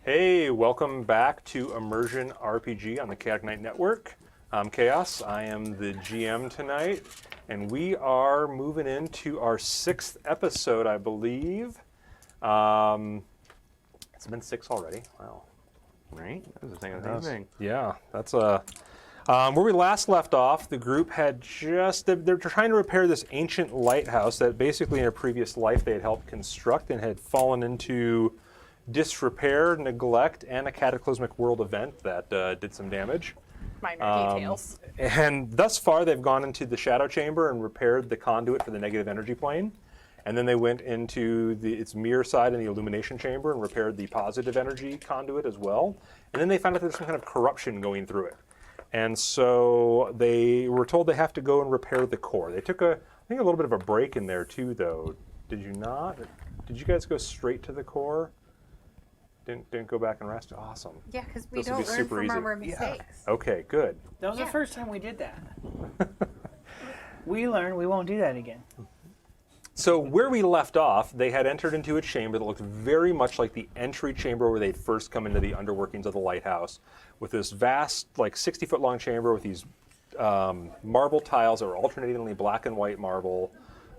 Hey, welcome back to Immersion RPG on the Chaotic Knight Network. I'm Chaos. I am the GM tonight, and we are moving into our 6th episode, I believe. It's been 6 already. Wow. Right? That was the thing. Yeah, that's a... where we last left off, the group had they're trying to repair this ancient lighthouse that basically in a previous life they had helped construct and had fallen into disrepair, neglect, and a cataclysmic world event that did some damage. Minor details. And thus far, they've gone into the shadow chamber and repaired the conduit for the negative energy plane. And then they went into its mirror side in the illumination chamber and repaired the positive energy conduit as well. And then they found out there's some kind of corruption going through it. And so they were told they have to go and repair the core. They took I think a little bit of a break in there too, though. Did you not? Did you guys go straight to the core? Didn't go back and rest? Awesome. Yeah, because we This will don't be learn super from easy. our mistakes. Okay, good. That was Yeah. the first time we did that. We learned we won't do that again. So where we left off, they had entered into a chamber that looked very much like the entry chamber where they'd first come into the underworkings of the lighthouse, with this vast, like 60-foot long chamber with these marble tiles that were alternatingly black and white marble.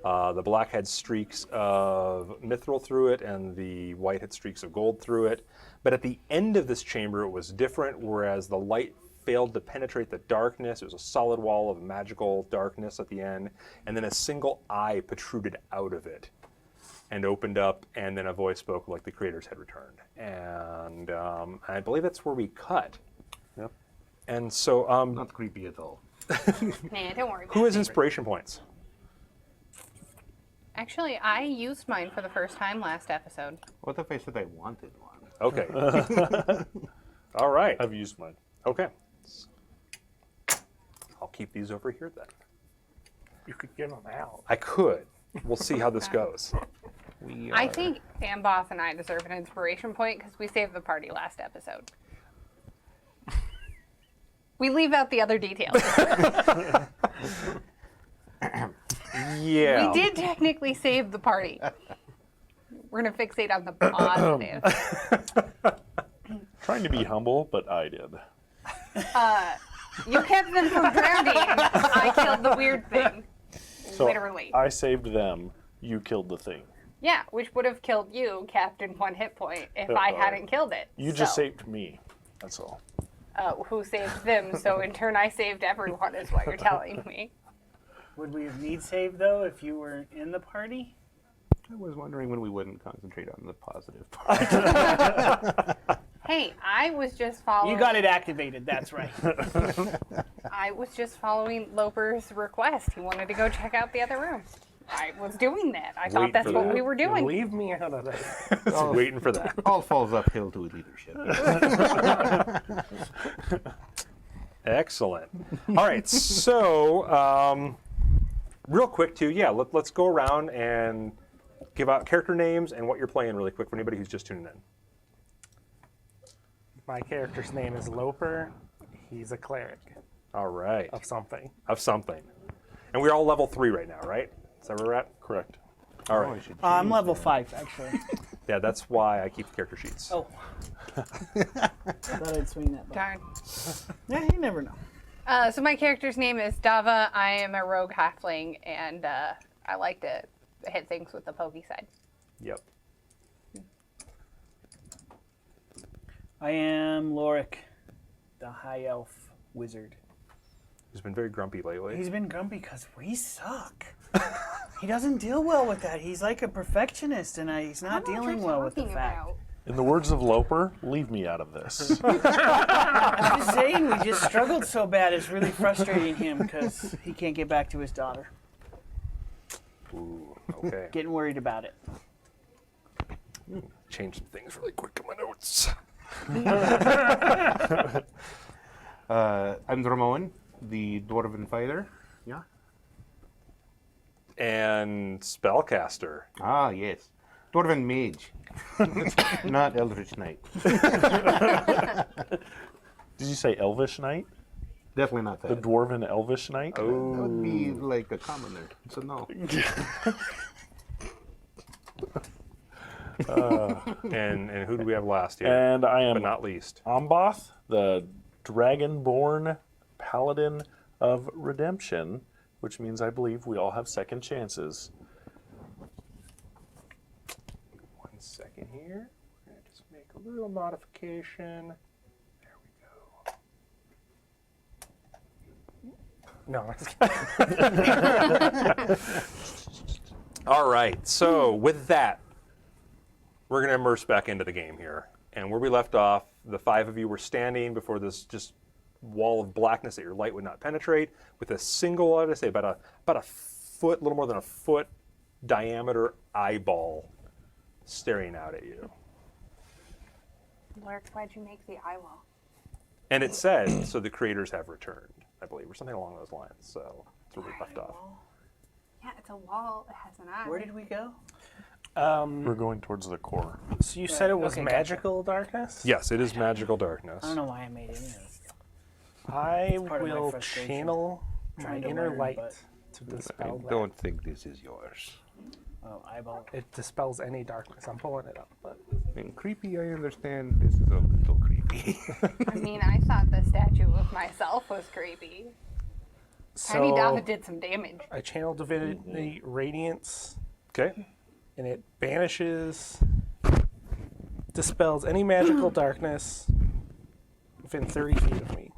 The black had streaks of mithril through it, and the white had streaks of gold through it. But at the end of this chamber, it was different, whereas the light failed to penetrate the darkness. It was a solid wall of magical darkness at the end, and then a single eye protruded out of it and opened up, and then a voice spoke like the creators had returned. And I believe that's where we cut. Yep. And so... Not creepy at all. Nah, don't worry about who it. has inspiration points? Actually, I used mine for the first time last episode. What if I said I wanted one? Okay. All right. I've used mine. Okay. I'll keep these over here then. You could give them out. I could. We'll see how this goes. I think Amboth and I deserve an inspiration point because we saved the party last episode. We leave out the other details. Yeah. We did technically save the party. We're going to fixate on the positive. Trying to be humble, but I did. You kept them from drowning. I killed the weird thing. So Literally. I saved them. You killed the thing. Yeah, which would have killed you, capped in 1 hit point, if I hadn't killed it. You just So, saved me. That's all. who saved them, so in turn I saved everyone, is what you're telling me. Would we have need saved though if you were in the party? I was wondering when we wouldn't concentrate on the positive part. Hey, I was just following... You got it activated, that's right. I was just following Loper's request. He wanted to go check out the other room. I was doing that. I thought Waiting that's for what that. we were doing. Leave me out of that. I was waiting for that. All falls uphill to leadership. Excellent. All right, so real quick too, yeah, let's go around and give out character names and what you're playing really quick for anybody who's just tuning in. My character's name is Loper. He's a cleric All right. of something. Of something. And we're all level 3 right now, right? Is that where we're at? Correct. All Oh, right. I should I'm change level that. 5 actually. Yeah, that's why I keep the character sheets. Oh. Thought I'd swing that button. Darn. Yeah, you never know. So my character's name is Dava. I am a rogue halfling, and I like to hit things with the pokey side. Yep. I am Lorik, the high elf wizard. He's been very grumpy lately. He's been grumpy because we suck. He doesn't deal well with that. He's like a perfectionist, and he's not dealing well with the fact. In the words of Loper, leave me out of this. I'm just saying, we just struggled so bad. It's really frustrating him because he can't get back to his daughter. Ooh, okay. Getting worried about it. Change some things really quick in my notes. I'm Dromoen, the dwarven fighter. Yeah. And spellcaster. Ah, yes. Dwarven mage. Not eldritch knight. Did you say Elvish Knight? Definitely not The that. Dwarven Elvish Knight? That would be like a commoner. So no. And who do we have last here? And I am but not least. Amboth, the Dragonborn Paladin of Redemption, which means I believe we all have second chances. 1 second here. We're going to just make a little modification. There we go. No, I'm just kidding. All right, so with that, we're going to immerse back into the game here. And where we left off, the 5 of you were standing before this just wall of blackness that your light would not penetrate, with a single, I would say, about a foot, a little more than a foot diameter eyeball staring out at you. Lurk, why'd you make the eye wall? And it said, so the creators have returned, I believe, or something along those lines. So that's where we left off. Yeah, it's a wall. It has an eye. Where did we go? We're going towards the core. So you said it was Okay, gotcha. magical darkness? Yes, it is magical darkness. I don't know why I made any of this. I part of my will frustration. channel my Trying to inner learn, light but- to I dispel that. don't think this is yours. Oh, eyeball. It dispels any darkness. I'm pulling it up, but And creepy, I understand. This is a little creepy. I mean, I thought the statue of myself was creepy. Tiny so Dava did some damage. I channel divinity radiance, Okay. and it banishes, dispels any magical darkness within 30 feet of me.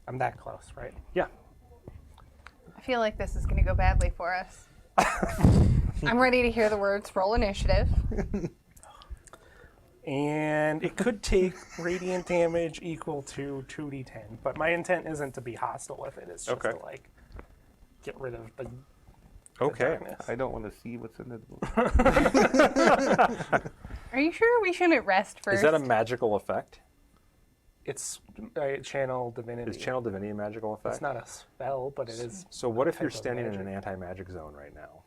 I'm that close, right? Yeah. I feel like this is going to go badly for us. I'm ready to hear the words roll initiative. And it could take radiant damage equal to 2d10, but my intent isn't to be hostile with it. It's just Okay. to like get rid of the Okay. darkness. I don't want to see what's in the. Are you sure we shouldn't rest first? Is that a magical effect? It's channel divinity. Is channel divinity a magical effect? It's not a spell, but it is. So what if you're type of standing in magic. an anti-magic zone right now?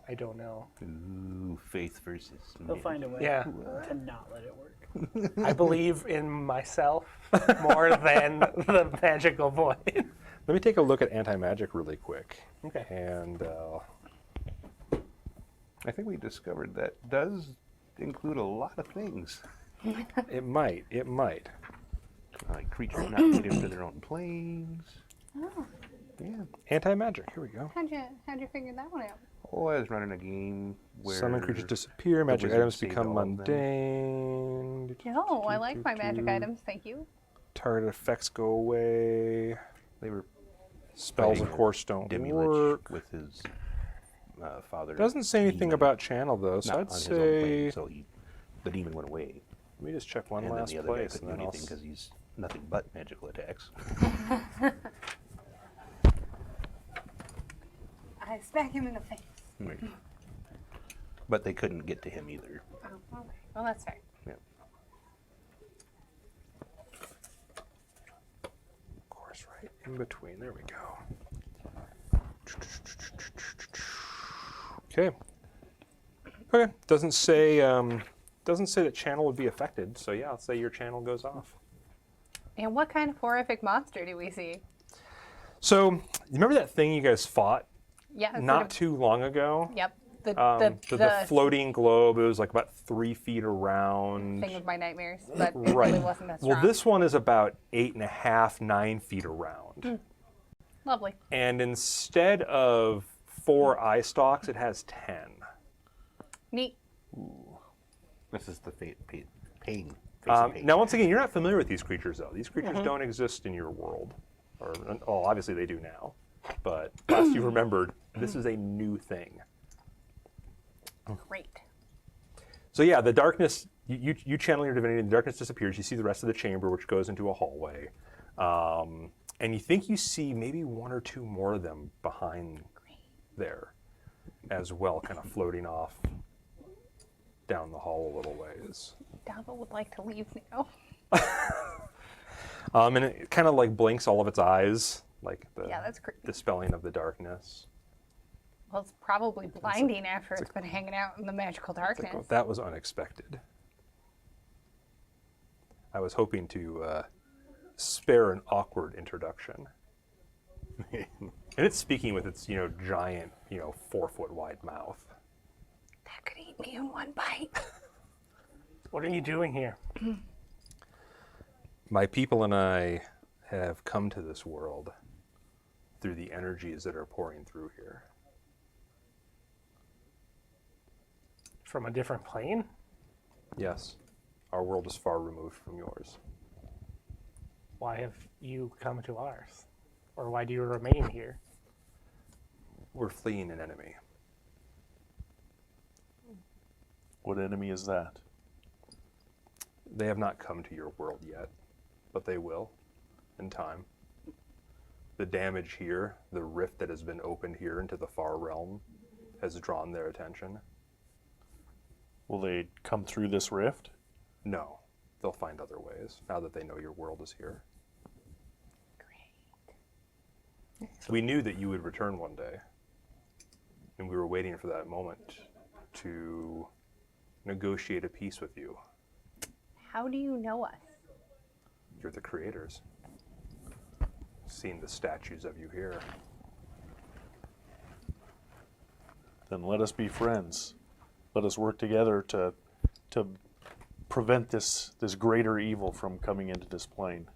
I don't know. Ooh, faith versus. He'll find a way Yeah. to not let it work. I believe in myself more than the magical void. Let me take a look at anti-magic really quick. Okay. And I think we discovered that does include a lot of things. it might. Like creatures not get into their own planes. Oh, Yeah. Anti-magic, here we go. how'd you figure that one out? Oh, I was running a game where Summon creatures disappear, magic wizard items saved become all of them. mundane. No, I like my magic items, thank you. Target effects go away. they were Spells, fighting of a course, don't Demi-lich work. with his father. Doesn't say anything demon. about channel, though, so Not I'd on his own say... plane, so the demon went away. Let me just check one And then last the other guy place, couldn't and do then I'll... anything because he's nothing but magical attacks. I smack him in the face. But they couldn't get to him either. Oh, okay. Well, that's fair. Yeah. Of course, right in between. There we go. Okay. Okay. Doesn't say that channel would be affected. So yeah, I'll say your channel goes off. And what kind of horrific monster do we see? So you remember that thing you guys fought Yeah. sort not of- too long ago? Yep. The The floating globe. It was like about 3 feet around. thing of my nightmares, but it Right. really wasn't that strong. Well, this one is about 8.5, 9 feet around. Lovely. And instead of 4 eye stalks, it has 10. Neat. This is the pain. Face of pain. Now, once again, you're not familiar with these creatures, though. These creatures don't exist in your world. Or, oh, obviously they do now. But last you remembered, this is a new thing. Great. So yeah, the darkness, you channel your divinity, the darkness disappears. You see the rest of the chamber, which goes into a hallway. And you think you see maybe 1 or 2 more of them behind there as well, kind of floating off down the hall a little ways. Dava would like to leave now. And it kind of like blinks all of its eyes, like the Yeah, that's creepy. dispelling of the darkness. Well, it's probably blinding after it's been hanging out in the magical It's like, darkness. oh, that was unexpected. I was hoping to spare an awkward introduction. And it's speaking with its, giant, 4-foot wide mouth. That could eat me in one bite. What are you doing here? My people and I have come to this world through the energies that are pouring through here. From a different plane? Yes, our world is far removed from yours. Why have you come to ours? Or why do you remain here? We're fleeing an enemy. What enemy is that? They have not come to your world yet, but they will in time. The damage here, the rift that has been opened here into the far realm, has drawn their attention. Will they come through this rift? No, they'll find other ways now that they know your world is here. Great. We knew that you would return one day, and we were waiting for that moment to negotiate a peace with you. How do you know us? You're the creators. Seen the statues of you here. Then let us be friends. Let us work together to prevent this greater evil from coming into this plane.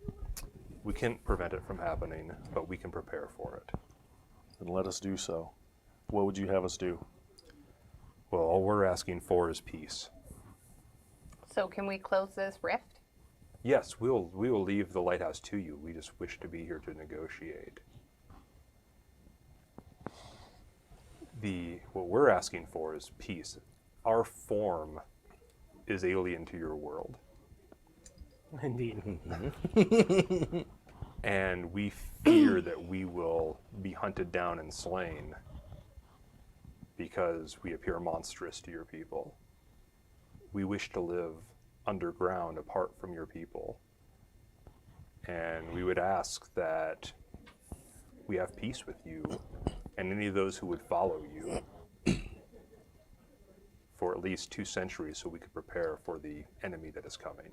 We can't prevent it from happening, but we can prepare for it. Then let us do so. What would you have us do? Well, all we're asking for is peace. So can we close this rift? Yes, we will leave the lighthouse to you. We just wish to be here to negotiate. What we're asking for is peace. Our form is alien to your world, Indeed. and we fear that we will be hunted down and slain because we appear monstrous to your people. We wish to live underground apart from your people, and we would ask that we have peace with you and any of those who would follow you for at least 2 centuries so we could prepare for the enemy that is coming.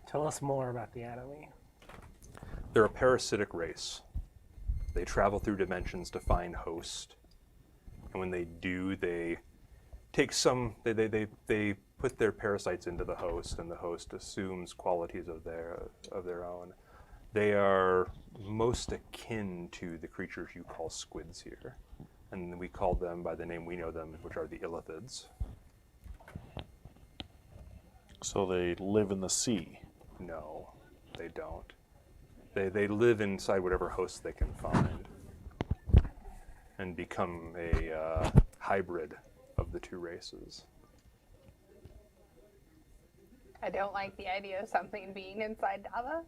Tell us more about the enemy. They're a parasitic race. They travel through dimensions to find host, and when they do, they take they put their parasites into the host, and the host assumes qualities of their own. They are most akin to the creatures you call squids here, and we call them by the name we know them, which are the illithids. So they live in the sea. No, they don't. They live inside whatever host they can find and become a hybrid of the 2 races. I don't like the idea of something being inside Dava.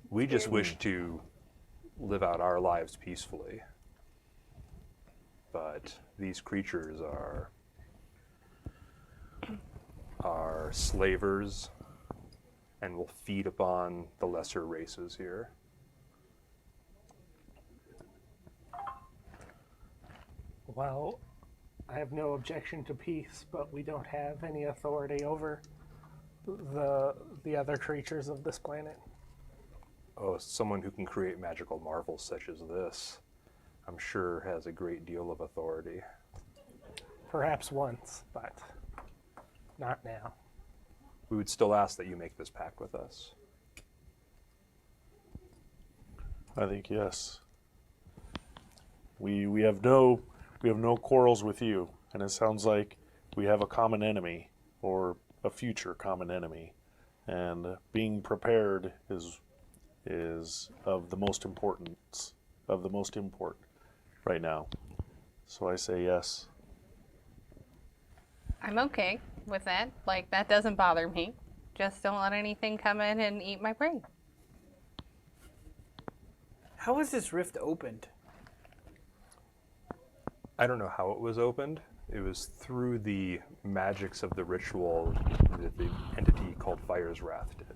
We just wish to live out our lives peacefully. But these creatures are slavers and will feed upon the lesser races here. Well, I have no objection to peace, but we don't have any authority over the other creatures of this planet. Oh, someone who can create magical marvels such as this, I'm sure has a great deal of authority. Perhaps once, but not now. We would still ask that you make this pact with us. I think yes. We have no quarrels with you, and it sounds like we have a common enemy or a future common enemy, and being prepared is of the most importance right now. So I say yes. I'm okay with that. Like, that doesn't bother me. Just don't let anything come in and eat my brain. How was this rift opened? I don't know how it was opened. It was through the magics of the ritual that the entity called Fire's Wrath did.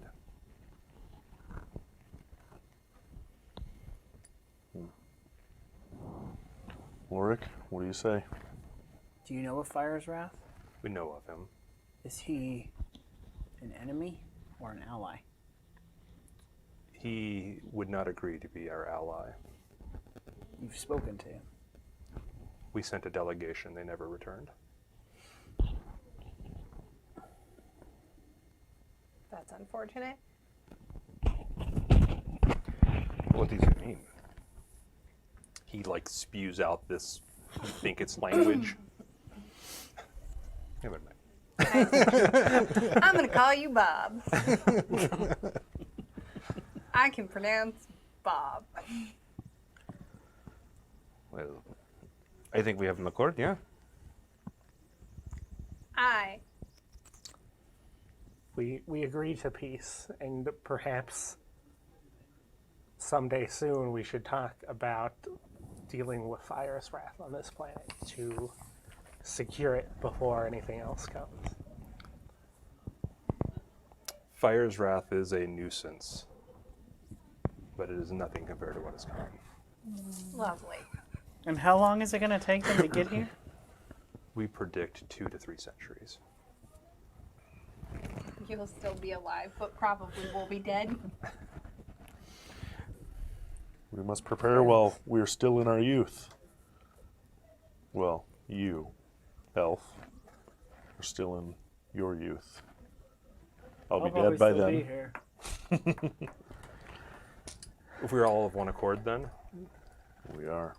Ulrich, what do you say? Do you know of Fire's Wrath? We know of him. Is he an enemy or an ally? He would not agree to be our ally. You've spoken to him. We sent a delegation. They never returned. That's unfortunate. What does it mean? He like spews out this, you think it's language. Never mind. I'm gonna call you Bob. I can pronounce Bob. Well, I think we have an accord, yeah? We agree to peace, and perhaps someday soon we should talk about dealing with Fire's Wrath on this planet to secure it before anything else comes. Fire's Wrath is a nuisance, but it is nothing compared to what is coming. Lovely. And how long is it going to take them to get here? We predict 2 to 3 centuries. You'll still be alive, but probably will be dead. We must prepare while we're still in our youth. Well, you, elf, are still in your youth. I'll be probably dead by still then. be here. If we're all of one accord then. We are.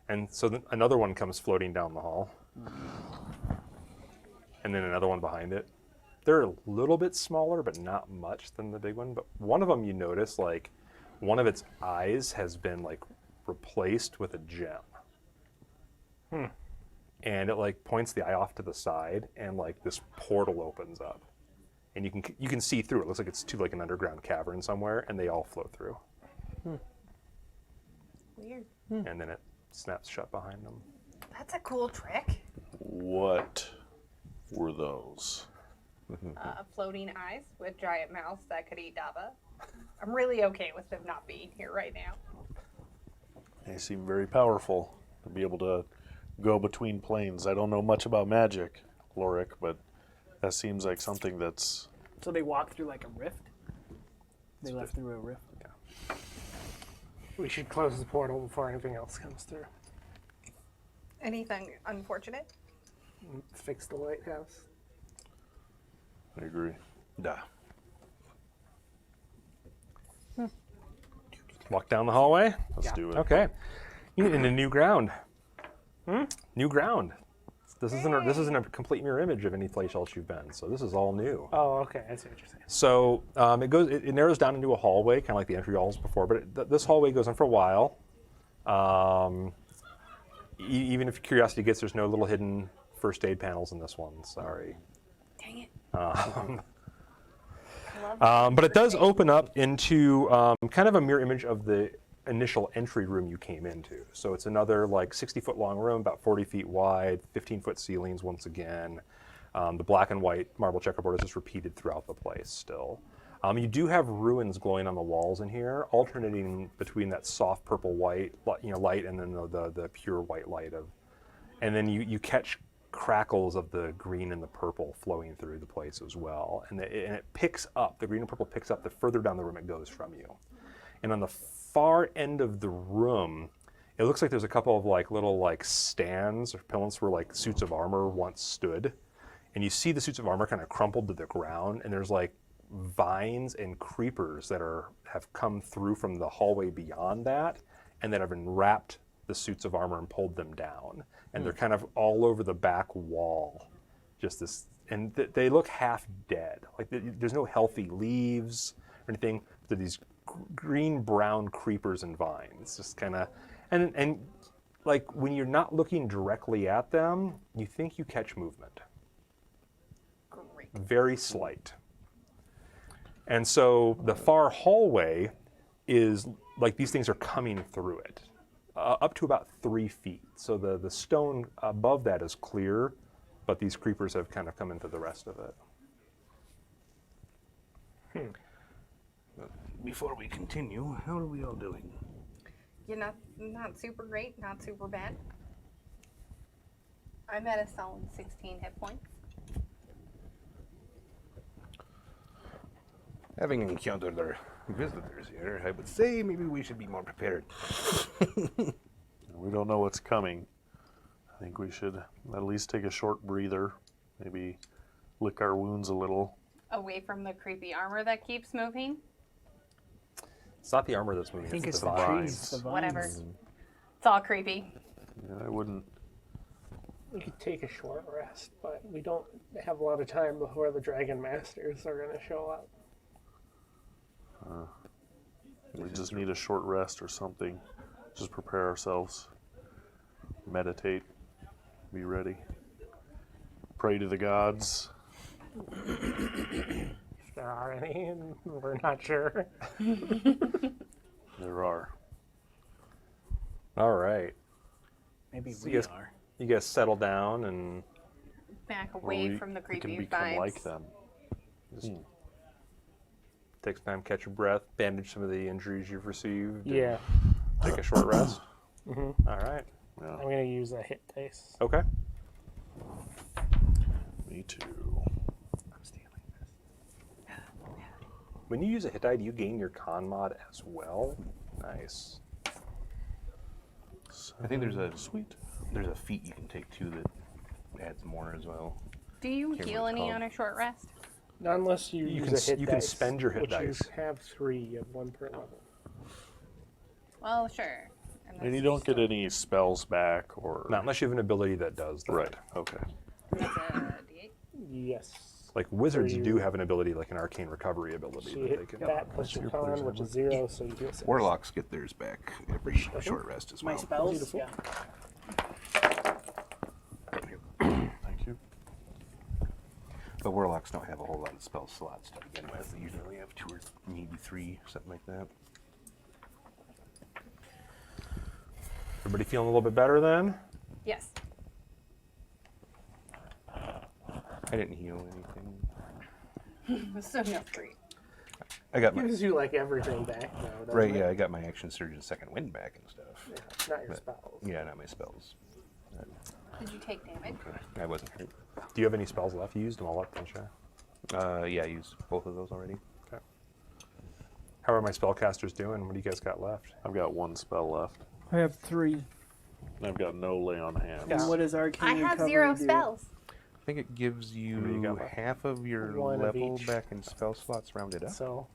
And so another one comes floating down the hall. And then another one behind it. They're a little bit smaller, but not much than the big one. But one of them, you notice, like, one of its eyes has been, like, replaced with a gem. And it, like, points the eye off to the side, and, like, this portal opens up. And you can see through it. It looks like it's to, like, an underground cavern somewhere, and they all float through. Weird. And then it snaps shut behind them. That's a cool trick. What were those? Floating eyes with giant mouths that could eat Dava. I'm really okay with them not being here right now. They seem very powerful to be able to go between planes. I don't know much about magic, Lorik, but that seems like something that's... So they walk through like a rift? They left through a rift? We should close the portal before anything else comes through. Anything unfortunate? Fix the lighthouse. I agree. Da. Walk down the hallway. Let's do it. Okay. You get into new ground. New ground. This isn't a complete mirror image of any place else you've been. So this is all new. Oh, okay. I see what you're saying. So it narrows down into a hallway, kind of like the entry halls before. But this hallway goes on for a while. Even if curiosity gets, there's no little hidden first aid panels in this one. Sorry. Dang it. But it does open up into kind of a mirror image of the initial entry room you came into. So it's another like 60-foot long room, about 40 feet wide, 15-foot ceilings once again. The black and white marble checkerboard is just repeated throughout the place still. You do have ruins glowing on the walls in here, alternating between that soft purple white, light, and then the pure white light of. And then you catch crackles of the green and the purple flowing through the place as well. And it picks up, the green and purple picks up the further down the room it goes from you. And on the far end of the room, it looks like there's a couple of like little like stands or pillars where like suits of armor once stood. And you see the suits of armor kind of crumpled to the ground, and there's like vines and creepers that have come through from the hallway beyond that and that have enwrapped the suits of armor and pulled them down. And they're kind of all over the back wall. Just this, and they look half dead. Like there's no healthy leaves or anything. They're these green-brown creepers and vines. Just kind of, and like when you're not looking directly at them, you think you catch movement. Great. Very slight. And so the far hallway is like these things are coming through it. Up to about 3 feet. So the stone above that is clear, but these creepers have kind of come into the rest of it. Before we continue, how are we all doing? You're not super great, not super bad. I'm at a solid 16 hit points. Having encountered our visitors here, I would say maybe we should be more prepared. We don't know what's coming. think we should at least take a short breather, maybe lick our wounds a little. Away from the creepy armor that keeps moving. It's not the armor that's moving. I think it's the the vines. trees. The vines. Whatever. It's all creepy. Yeah, I wouldn't. We could take a short rest, but we don't have a lot of time before the Dragon Masters are going to show up. We just need a short rest or something. Just prepare ourselves. Meditate. Be ready. Pray to the gods. If there are any, and we're not sure. There are. All right. Maybe So we you guys- are. You guys settle down and Back Or away we- from the we creepy can become vines. like them. take some time, catch your breath, bandage some of the injuries you've received. and Yeah, Take a short rest. Mhm. All right. Yeah, I'm going to use a hit dice. Okay. me too. I'm stealing this. When you use a hit die, do you gain your con mod as well? Nice. I think there's a Sweet. there's a feat you can take too that adds more as well. Do you Can't heal any recall. on a short rest? Not unless you, You use can a s- hit you can dice, spend your hit which dice. You have 3 of 1 per level. Well, sure. And you don't get any spells back or. Not unless you have an ability that does that. Right, okay. That's a D8. Yes. Like wizards you- do have an ability, like an arcane recovery ability. So you that they hit can, that plus your con, which is 0, so you do 6. Warlocks get theirs back every short rest as My well. spells? Beautiful. Yeah. Thank you. But warlocks don't have a whole lot of spell slots to begin with. They usually only have 2 or maybe 3, something like that. Everybody feeling a little bit better then? Yes. I didn't heal anything. So no free. I got my Gives you like everything back now, doesn't right. it? Yeah, I got my action surge and second wind back and stuff. Yeah, not your But- spells. Yeah, not my spells. Did you take damage? I wasn't hurt. Do you have any spells left? You used them all up, didn't you? Yeah, I used both of those already. Okay. How are my spellcasters doing? What do you guys got left? I've got 1 spell left. I have 3. And I've got no lay on hands. Yeah. And what does arcane I have recovery 0 do? spells. I think it gives many you you got left? half of your 1 of level each. back in spell slots rounded up. So,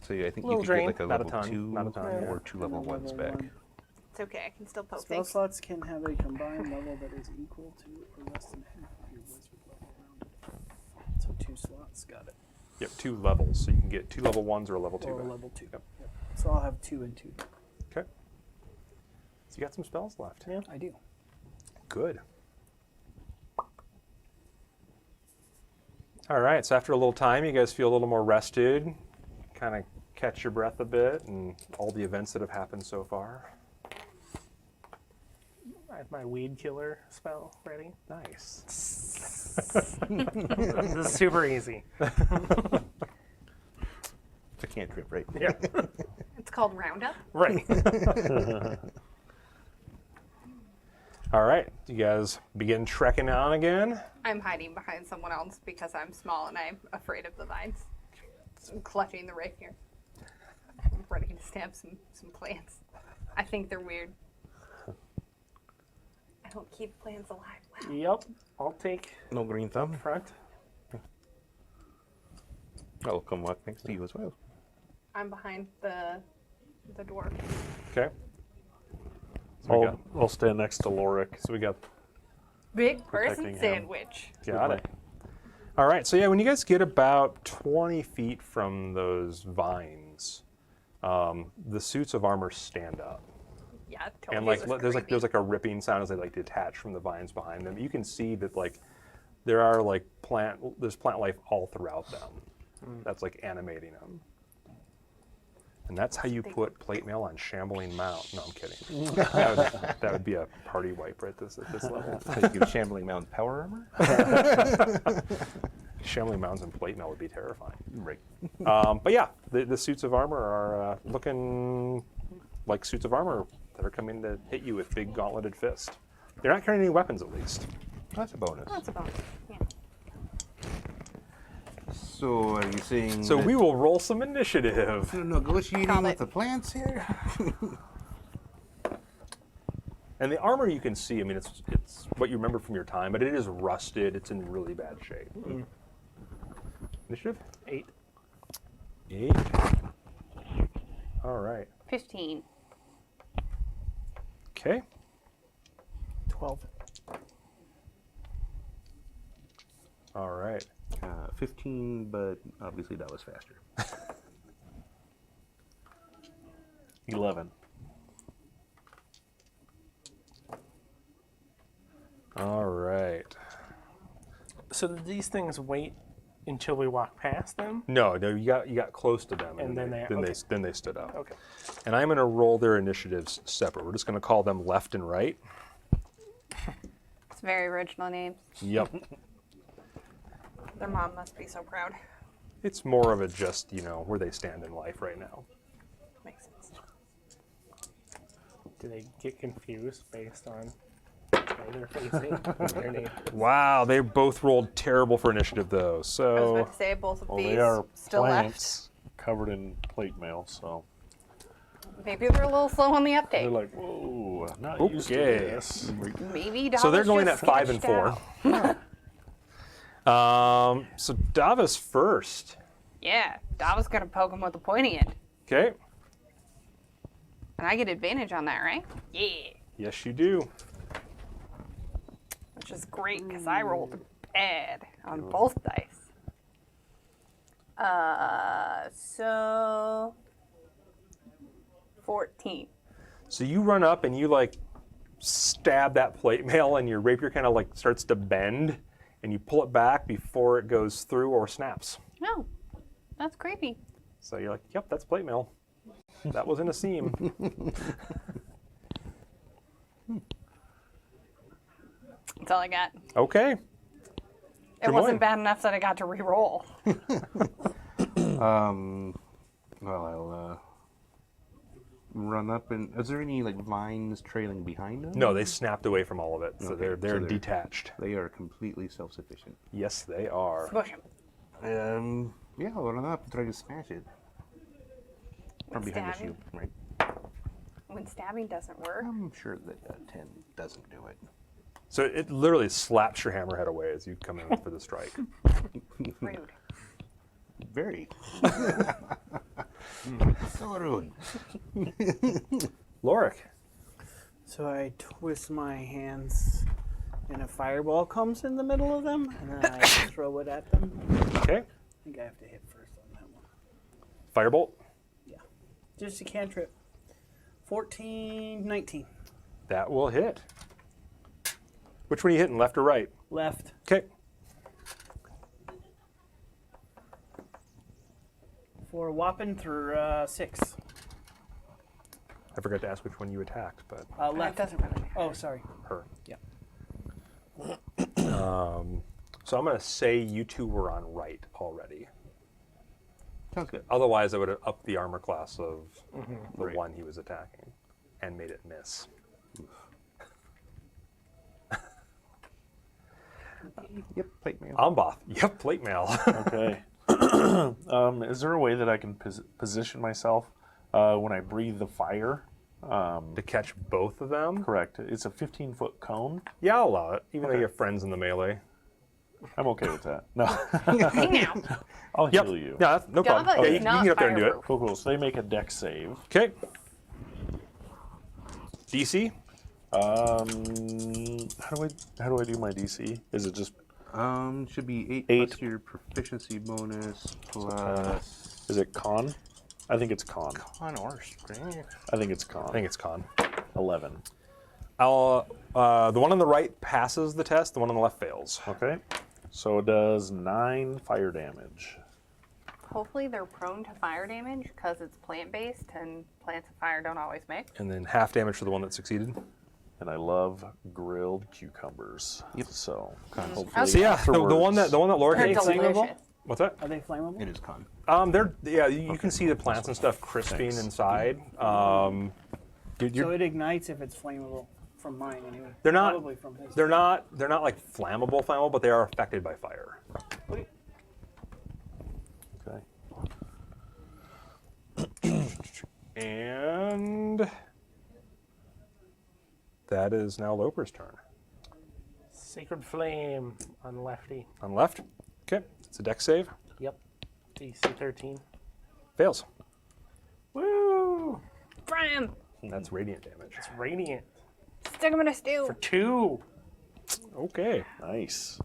So yeah, I think you Little could drain. get like a Not a level ton, 2 not a ton, yeah. or 2 level And a 1s level back. 1. It's okay. I can still poke Spell things. slots can have a combined level that is equal to or less than half of your wizard level rounded. So 2 slots, got it. You have 2 levels, so you can get 2 level 1s or a level 2 Or back. level 2. Yep. Yep. So I'll have 2 and 2. Okay. So you got some spells left. Yeah, I do. Good. All right, so after a little time, you guys feel a little more rested, kind of catch your breath a bit, and all the events that have happened so far. I have my weed killer spell ready. Nice. This is super easy. It's a cantrip, right? Yeah. It's called Roundup. Right. All right, you guys begin trekking on again. I'm hiding behind someone else because I'm small and I'm afraid of the vines. So I'm clutching the rapier. I'm ready to stab some plants. I think they're weird. I don't keep plants alive. Wow. Yep. I'll take No green thumb. front. I'll come walk next to you as well. I'm behind the dwarf. Okay. So we got, I'll stand next to Lorik. so we got Big Protecting person him. sandwich. Got it. All right, so yeah, when you guys get about 20 feet from those vines, the suits of armor stand up, Yeah, totally. and like there's like a ripping sound as they like detach from the vines behind them. You can see that like there are like there's plant life all throughout them. That's like animating them. And that's how you put plate mail on Shambling Mount. No, I'm kidding. that would be a party wipe right at this level. So you give Shambling Mountain power armor? Shambling Mounds and plate mail would be terrifying. Right. But yeah, the suits of armor are looking like suits of armor that are coming to hit you with big gauntleted fists. They're not carrying any weapons, at least. That's a bonus. That's a bonus. Yeah. So are you saying? So that- we will roll some initiative. negotiating Call with it. the plants here? And the armor you can see, I mean, it's what you remember from your time, but it is rusted. It's in really bad shape. Initiative? 8. 8. All right. 15. Okay. 12. All right. 15, but obviously that was faster. 11. All right. So did these things wait until we walk past them? No, you got close to them, And then they- then they stood up. Okay. And I'm going to roll their initiatives separate. We're just going to call them left and right. It's very original names. Yep. Their mom must be so proud. It's more of a just where they stand in life right now. Makes sense. Do they get confused based on where they're facing their name? Wow, they both rolled terrible for initiative though. I was So about to say both of Well, these they are still plants covered in plate mail, so left. Maybe they're a little slow on the they're update. like, whoa, not used to Okay. this. Maybe so they're Dava's going at just 5 and sketched 4. out. So Dava's first. Yeah, Dava's gonna poke him with the pointy end. Okay. And I get advantage on that, right? Yeah. Yes, you do. Which is great because I rolled bad on both dice. So 14. So you run up and you stab that plate mail, and your rapier kind of starts to bend, and you pull it back before it goes through or snaps. No, that's creepy. So you're like, yep, that's plate mail. That was in a seam. That's all I got. Okay. It Good wasn't morning. bad enough that I got to re-roll. Well, I'll run up and. Is there any vines trailing behind them? No, they snapped away from all of it, so Okay, they're so they're- detached. They are completely self-sufficient. Yes, they are. Smush him. Yeah, I'll run up and try to smash it. From behind the Stabbing? shield, right? When stabbing doesn't work. I'm sure that 10 doesn't do it. So it literally slaps your hammerhead away as you come in for the strike. Rude. Very. So rude. Lorik. So I twist my hands, and a fireball comes in the middle of them, and then I throw it at them. Okay. I think I have to hit first on that one. Firebolt. Just a cantrip. 14, 19. That will hit. Which one are you hitting, left or right? Left. Okay. For a whopping through 6. I forgot to ask which one you attacked, but That Left. doesn't really matter. Oh, sorry. her. Yeah. So I'm going to say you two were on right already. Sounds good. Otherwise, I would have upped the armor class of the Right. one he was attacking and made it miss. Yep, plate mail. Amboth. Yep, plate mail. Okay. Is there a way that I can position myself when I breathe the fire? To catch both of them? Correct. It's a 15-foot cone. Yeah, I'll allow it, even though Okay. you have friends in the melee. I'm okay with that. No, Hey now. I'll Yep. heal you. Yeah, that's no problem. Java Yeah, is you can not get up there and do it. fireproof. Cool, cool. So they make a dex save. Okay. DC? How do I do my DC? Is it just Should be 8 8. plus your proficiency bonus plus is it con? I think it's con. con or strength. I think it's con. I think it's con. 11. The one on the right passes the test, the one on the left fails. Okay. So it does 9 fire damage. Hopefully they're prone to fire damage because it's plant-based and plants and fire don't always mix. And then half damage for the one that succeeded. And I love grilled cucumbers. Yep. So hopefully So yeah, the one that Laura They're gave me. delicious. What's that? Are they flammable? It is con. You can see the plants and stuff crisping Thanks. inside. So it ignites if it's flammable. From mine, anyway. They're not- Probably from his. They're not like flammable, but they are affected by fire. Okay. And That is now Loper's turn. Sacred Flame on lefty. On left. Okay. It's a dex save. Yep. DC 13. Fails. Woo! Brian, That's radiant damage. It's radiant. stick him in a stew. For 2. Okay. Nice.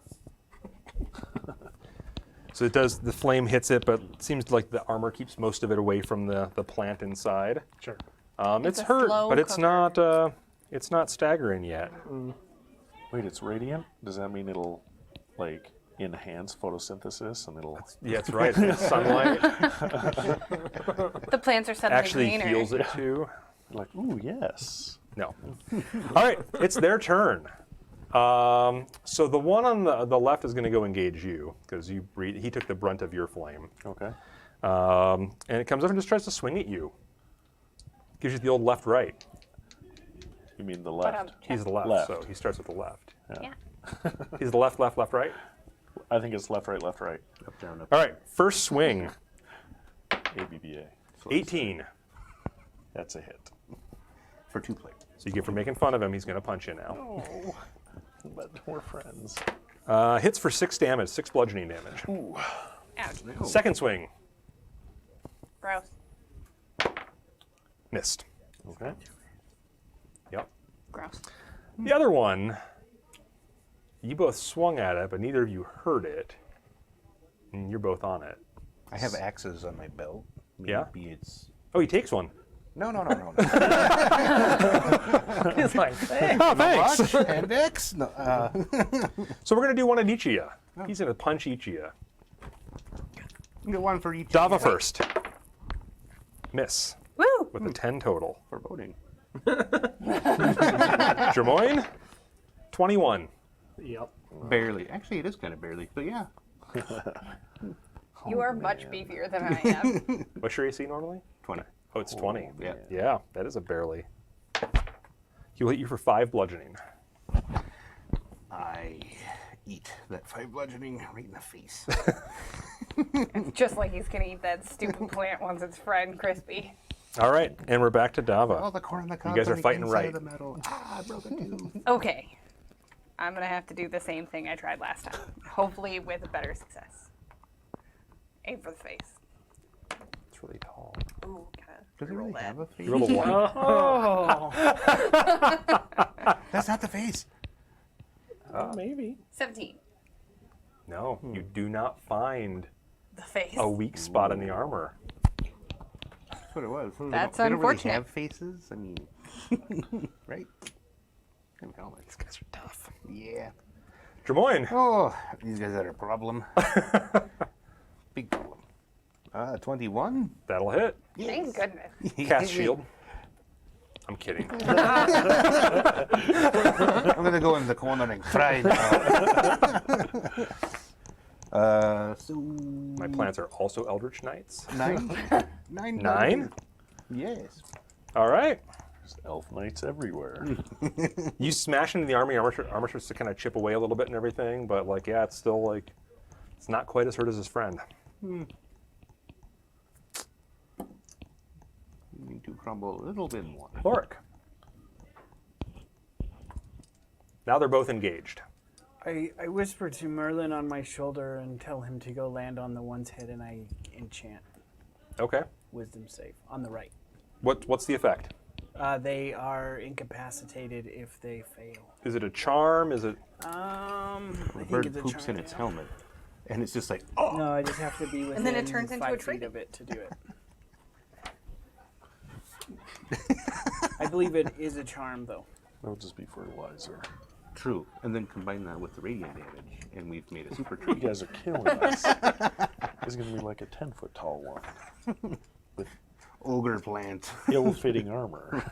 So it does, the flame hits it, but it seems like the armor keeps most of it away from the plant inside. Sure. It's a hurt, slow but it's cooker. not staggering yet. Wait, it's radiant? Does that mean it'll, like, enhance photosynthesis and it'll... Yeah, that's right. It's sunlight The plants are suddenly actually greener. heals it too. Like, ooh, yes. No. All right, it's their turn. So the one on the left is going to go engage you because he took the brunt of your flame. Okay. And it comes up and just tries to swing at you. Gives you the old left-right. You mean the But, left? He's the left, Left. so he starts with the left. Yeah. He's the left, left, left, right. I think it's left, right, left, right. Up, down, up. All right, first swing, ABBA. 18. That's a hit. For 2 players. So you get for making fun of him, he's going to punch you now. Oh, but we're friends. Hits for 6 damage, 6 bludgeoning damage. Ouch. Second swing, Gross. missed. Okay. Yep. Gross. The other one, you both swung at it, but neither of you heard it. And you're both on it. I have axes on my belt. Yeah? Maybe it's... Oh, he takes one. No. It's like, hey. Oh, thanks. And X? No. So we're going to do one at each of you. He's going to punch each of you. Get one for each. Dava first. Miss. Woo! With a 10 total. Foreboding. Jermoyne, 21. Yep. Barely. Actually, it is kind of barely, but yeah. You are much beefier than I am. What's your AC normally? 20. Oh, it's 20. Yeah. Yeah, that is a barely. He will hit you for 5 bludgeoning. I eat that 5 bludgeoning right in the face. Just like he's gonna eat that stupid plant once it's fried and crispy. All right, and we're back to Dava. All the corn on the cob. guys are on the fighting inside right. of the metal. Ah, I broke it too. Okay. I'm gonna have to do the same thing I tried last time. Hopefully with better success. Aim for the face. It's really tall. Ooh, kind Does it really have a face? You rolled a 1. Oh, That's not the face. maybe. 17. No, you do not find The face. a weak spot in the armor. That's what it was. That's they don't really unfortunate. have faces. I mean, right? Them helmets. These guys are tough. Yeah. Jermoyne, Oh, these guys are a problem. Big problem. 21. that'll hit. Thank goodness. Cast shield. I'm kidding. I'm gonna go in the corner and cry now. So My plants are also Eldritch Knights. 9. 9? Yes. All right. There's elf knights everywhere. You smash into the armor starts to kind of chip away a little bit and everything, but like, yeah, it's still like, it's not quite as hurt as his friend. Need to crumble a little bit more. Lorik. Now they're both engaged. I whisper to Merlin on my shoulder and tell him to go land on the one's head, and I enchant Okay. wisdom save on the right. What's the effect? They are incapacitated if they fail. Is it a charm? Is it? I The think bird it's a poops charm. in its helmet, and it's just like, oh. No, I just have to be within then it turns into a 5 tree. feet of it to do it. I believe it is a charm, though. That would just be fertilizer. True. And then combine that with the radiant damage, and we've made a super tree. You guys are killing us. He's going to be like a 10-foot tall one with Ogre plant. ill-fitting armor.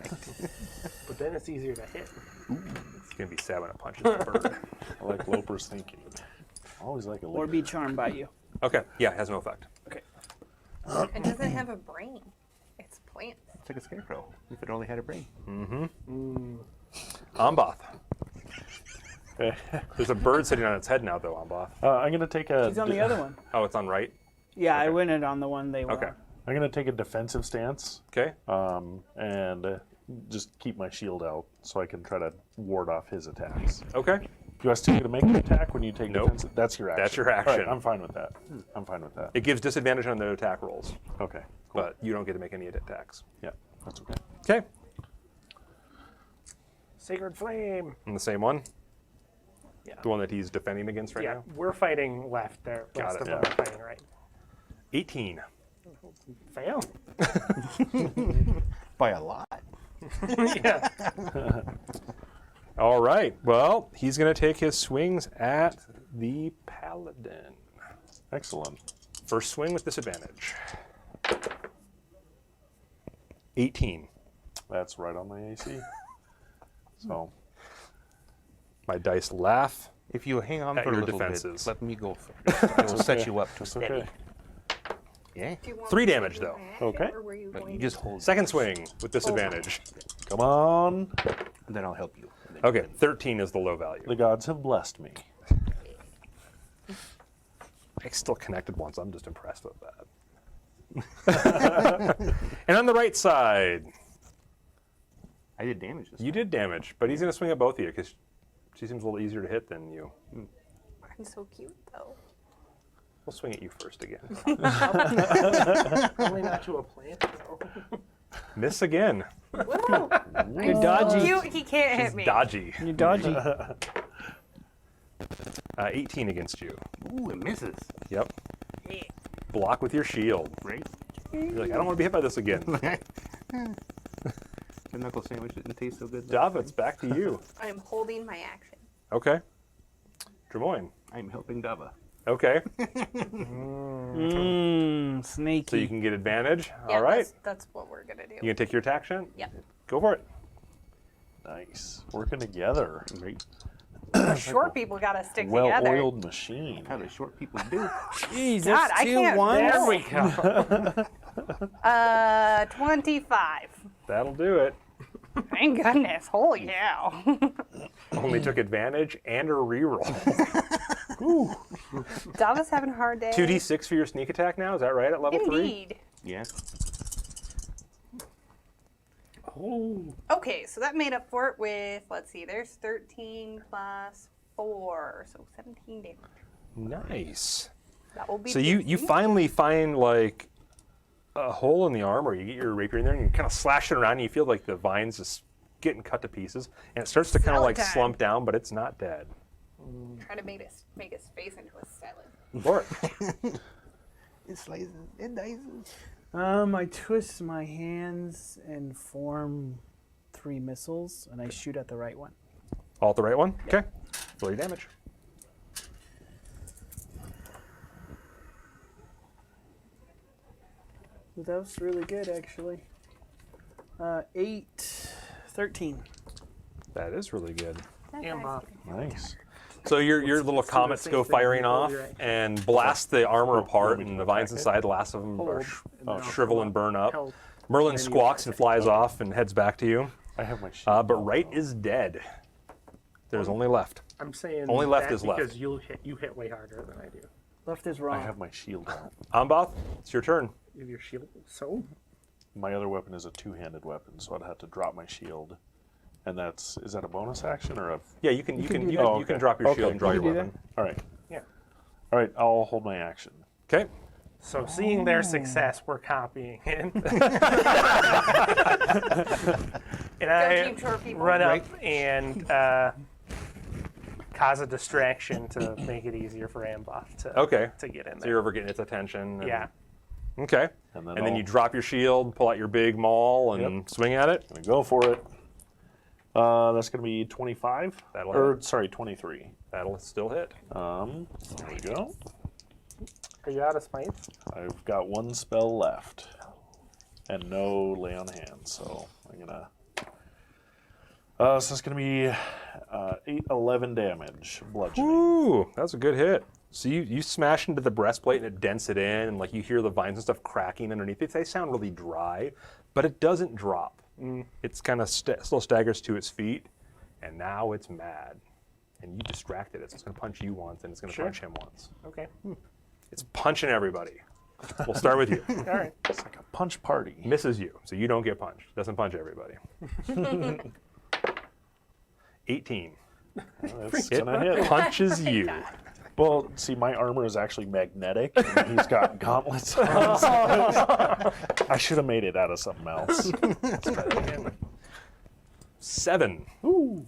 But then it's easier to hit. It's gonna be sad when it punches the bird. I like Loper's thinking. I always like a Or leader. be charmed by you. Okay. Yeah, it has no effect. Okay. It doesn't have a brain. It's plants. It's like a scarecrow, if it only had a brain. Amboth. There's a bird sitting on its head now, though, Amboth. I'm going to take a. He's on the other one. Oh, it's on right? Yeah, I Okay. went it on the one they were Okay. on. I'm going to take a defensive stance Okay. and just keep my shield out so I can try to ward off his attacks. Okay. Do I still get to make an attack when you take Nope. defensive? That's your action. That's your All right, action. I'm fine with that. I'm fine with that. It gives disadvantage on the attack rolls, Okay, cool. but you don't get to make any attacks. Yeah, that's okay. Okay. Sacred Flame. And the same one? Yeah. The one that he's defending against right Yeah, now? we're fighting left there. Got Most it. of them are fighting right. 18. Fail. By a lot. Yeah. All right. Well, he's going to take his swings at the paladin. Excellent. First swing with disadvantage. 18. That's right on my AC. So, My dice laugh. If you hang on At for a your little defenses. bit, let me go first. I will set okay. you up to that's steady. okay. Yeah? Do you want 3 me to damage, do though. that, Okay. Or were you But going you to- just hold. Second swing with disadvantage. Come on. And then I'll help you. And then Okay, you can- 13 is the low value. The gods have blessed me. I still connected once. I'm just impressed with that. And on the right side, I did damage this you did damage, but he's going to swing at both of you because she seems a little easier to hit than you. I'm so cute, though. We'll swing at you first again. Only not to a plant, though. Miss again. Whoa! You're dodgy. Cute. He can't hit She's me. dodgy. You're dodgy. 18 against you. Ooh, it misses. Yep. Block with your shield. Right? You're like, I don't want to be hit by this again. The knuckle sandwich didn't taste so good. Java, it's back to you. I am holding my action. Okay. Drimoyne. I'm helping Dava. Okay. Sneaky. So you can get advantage. Yeah, All right. That's what we're gonna do. You can take your attack action? Yep. Go for it. Nice. Working together. Right? Short people gotta stick together. Well-oiled machine. How the short people do. Jeez, God, that's I 2 can't- ones. There we go. 25. That'll do it. Thank goodness. Holy cow. Only took advantage and a reroll. Dava's having a hard day. 2d6 for your sneak attack now? Is that right at level 3? Indeed. Yeah. Oh, Okay, so that made up for it with, let's see, there's 13 plus 4, so 17 damage. Nice. That will be So you decent. finally find like a hole in the armor. You get your rapier in there and you kind of slash it around and you feel like the vine's just getting cut to pieces. And it starts to kind of like Salad time. slump down, but it's not dead. Try to make his face into a salad. Or It slices. It dices. I twist my hands and form 3 missiles, and I shoot at the right one. all at the right one? Okay. Roll your damage. That was really good, actually. 8, 13. That is really good. Amber. Nice. So your little do the comets same go thing firing before off your action. and blast the armor apart, me to and the vines attack it? inside, the last of them Hold, are and then I'll shrivel come and up, burn up. help. Merlin And then you squawks and attack flies off and heads back to you. I have my shield. But right is dead. There's only left. I'm saying Only left that is left. because you hit way harder than I do. Left is I wrong. have my shield out. Ambath, it's your turn. You have your shield. So My other weapon is a two-handed weapon, so I'd have to drop my shield. And is that a bonus action or a? Yeah, you can do you that. can, you can drop your Okay. shield and draw You your can do weapon. All right. yeah. All right. I'll hold my action. Okay. So seeing their success, we're copying it. And I Team Short People. run up and cause a distraction to make it easier for Amboth to Okay. to get in So there. you're over getting its attention. and- Yeah. Okay. And And then then I'll- you drop your shield, pull out your big maul, and Yep. swing at it. Gonna go for it. That's gonna be 25. That'll Or hit. sorry, 23. That'll still hit. There we go. Are you out of smites? I've got 1 spell left, and no lay on hands. So I'm gonna. So it's gonna be 8, 11 damage, bludgeoning. Ooh, that's a good hit. So you smash into the breastplate and it dents it in, and like you hear the vines and stuff cracking underneath it. They sound really dry, but it doesn't drop. It's kind of still staggers to its feet, and now it's mad. And you distracted it, so it's going to punch you once, and it's going to Sure. punch him once. Okay. It's punching everybody. We'll start with you. All right. It's like a punch party. Misses you, so you don't get punched. Doesn't punch everybody. 18. That's It gonna hit. punches you. Well, see, my armor is actually magnetic, and he's got gauntlets on. I should have made it out of something else. 7. Ooh.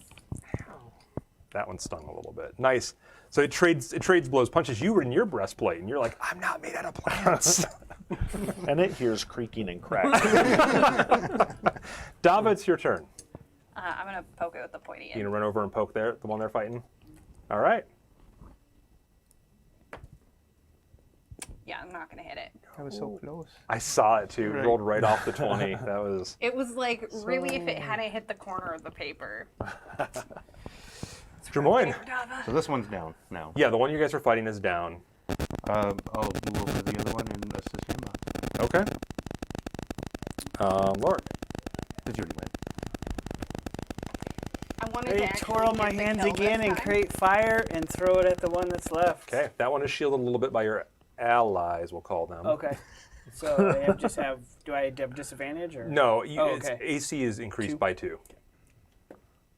That one stung a little bit. Nice. So it trades blows, punches you in your breastplate, and you're like, I'm not made out of plants. And it hears creaking and cracking. Dava, it's your turn. I'm gonna poke it with the pointy You end. gonna run over and poke the one they're fighting? All right. Yeah, I'm not gonna hit it. I was so close. I saw it too. Right. Rolled right off the 20. That was. It was like really if it hadn't hit the corner of the paper. Jermoyne. So this one's down now. Yeah, the one you guys are fighting is down. I'll move over to the other one and assist him. Okay. Lord. Did you already win? I wanted to I actually twirl get my the hands kill again this and time. create fire and throw it at the one that's left. Okay, that one is shielded a little bit by your allies, we'll call them. Okay. So I do I have disadvantage or? No, Oh, its okay. AC is increased 2. by 2.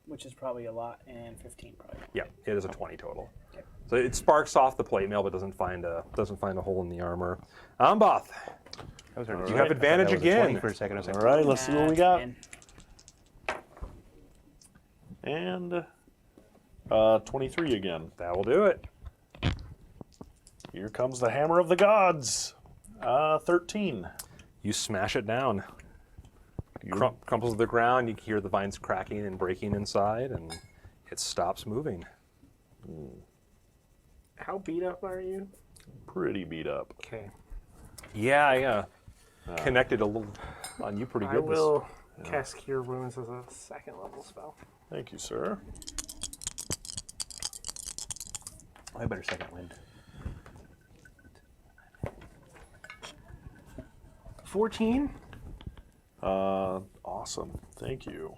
Which is probably a lot, and 15 probably. Yeah, it is a 20 total. Okay. So it sparks off the plate mail, but doesn't find a hole in the armor. Amboth, That was you already- have I thought advantage that was a 20 again. for a second. I was like, All right, let's see what we got. 10. And 23 again. That will do it. Here comes the hammer of the gods. 13. You smash it down. Crumples to the ground. You hear the vines cracking and breaking inside, and it stops moving. How beat up are you? Pretty beat up. Okay. Yeah, I connected a little on you pretty I good. will cast Cure Wounds as a second level spell. Thank you, sir. I better second wind. 14. Awesome. Thank you.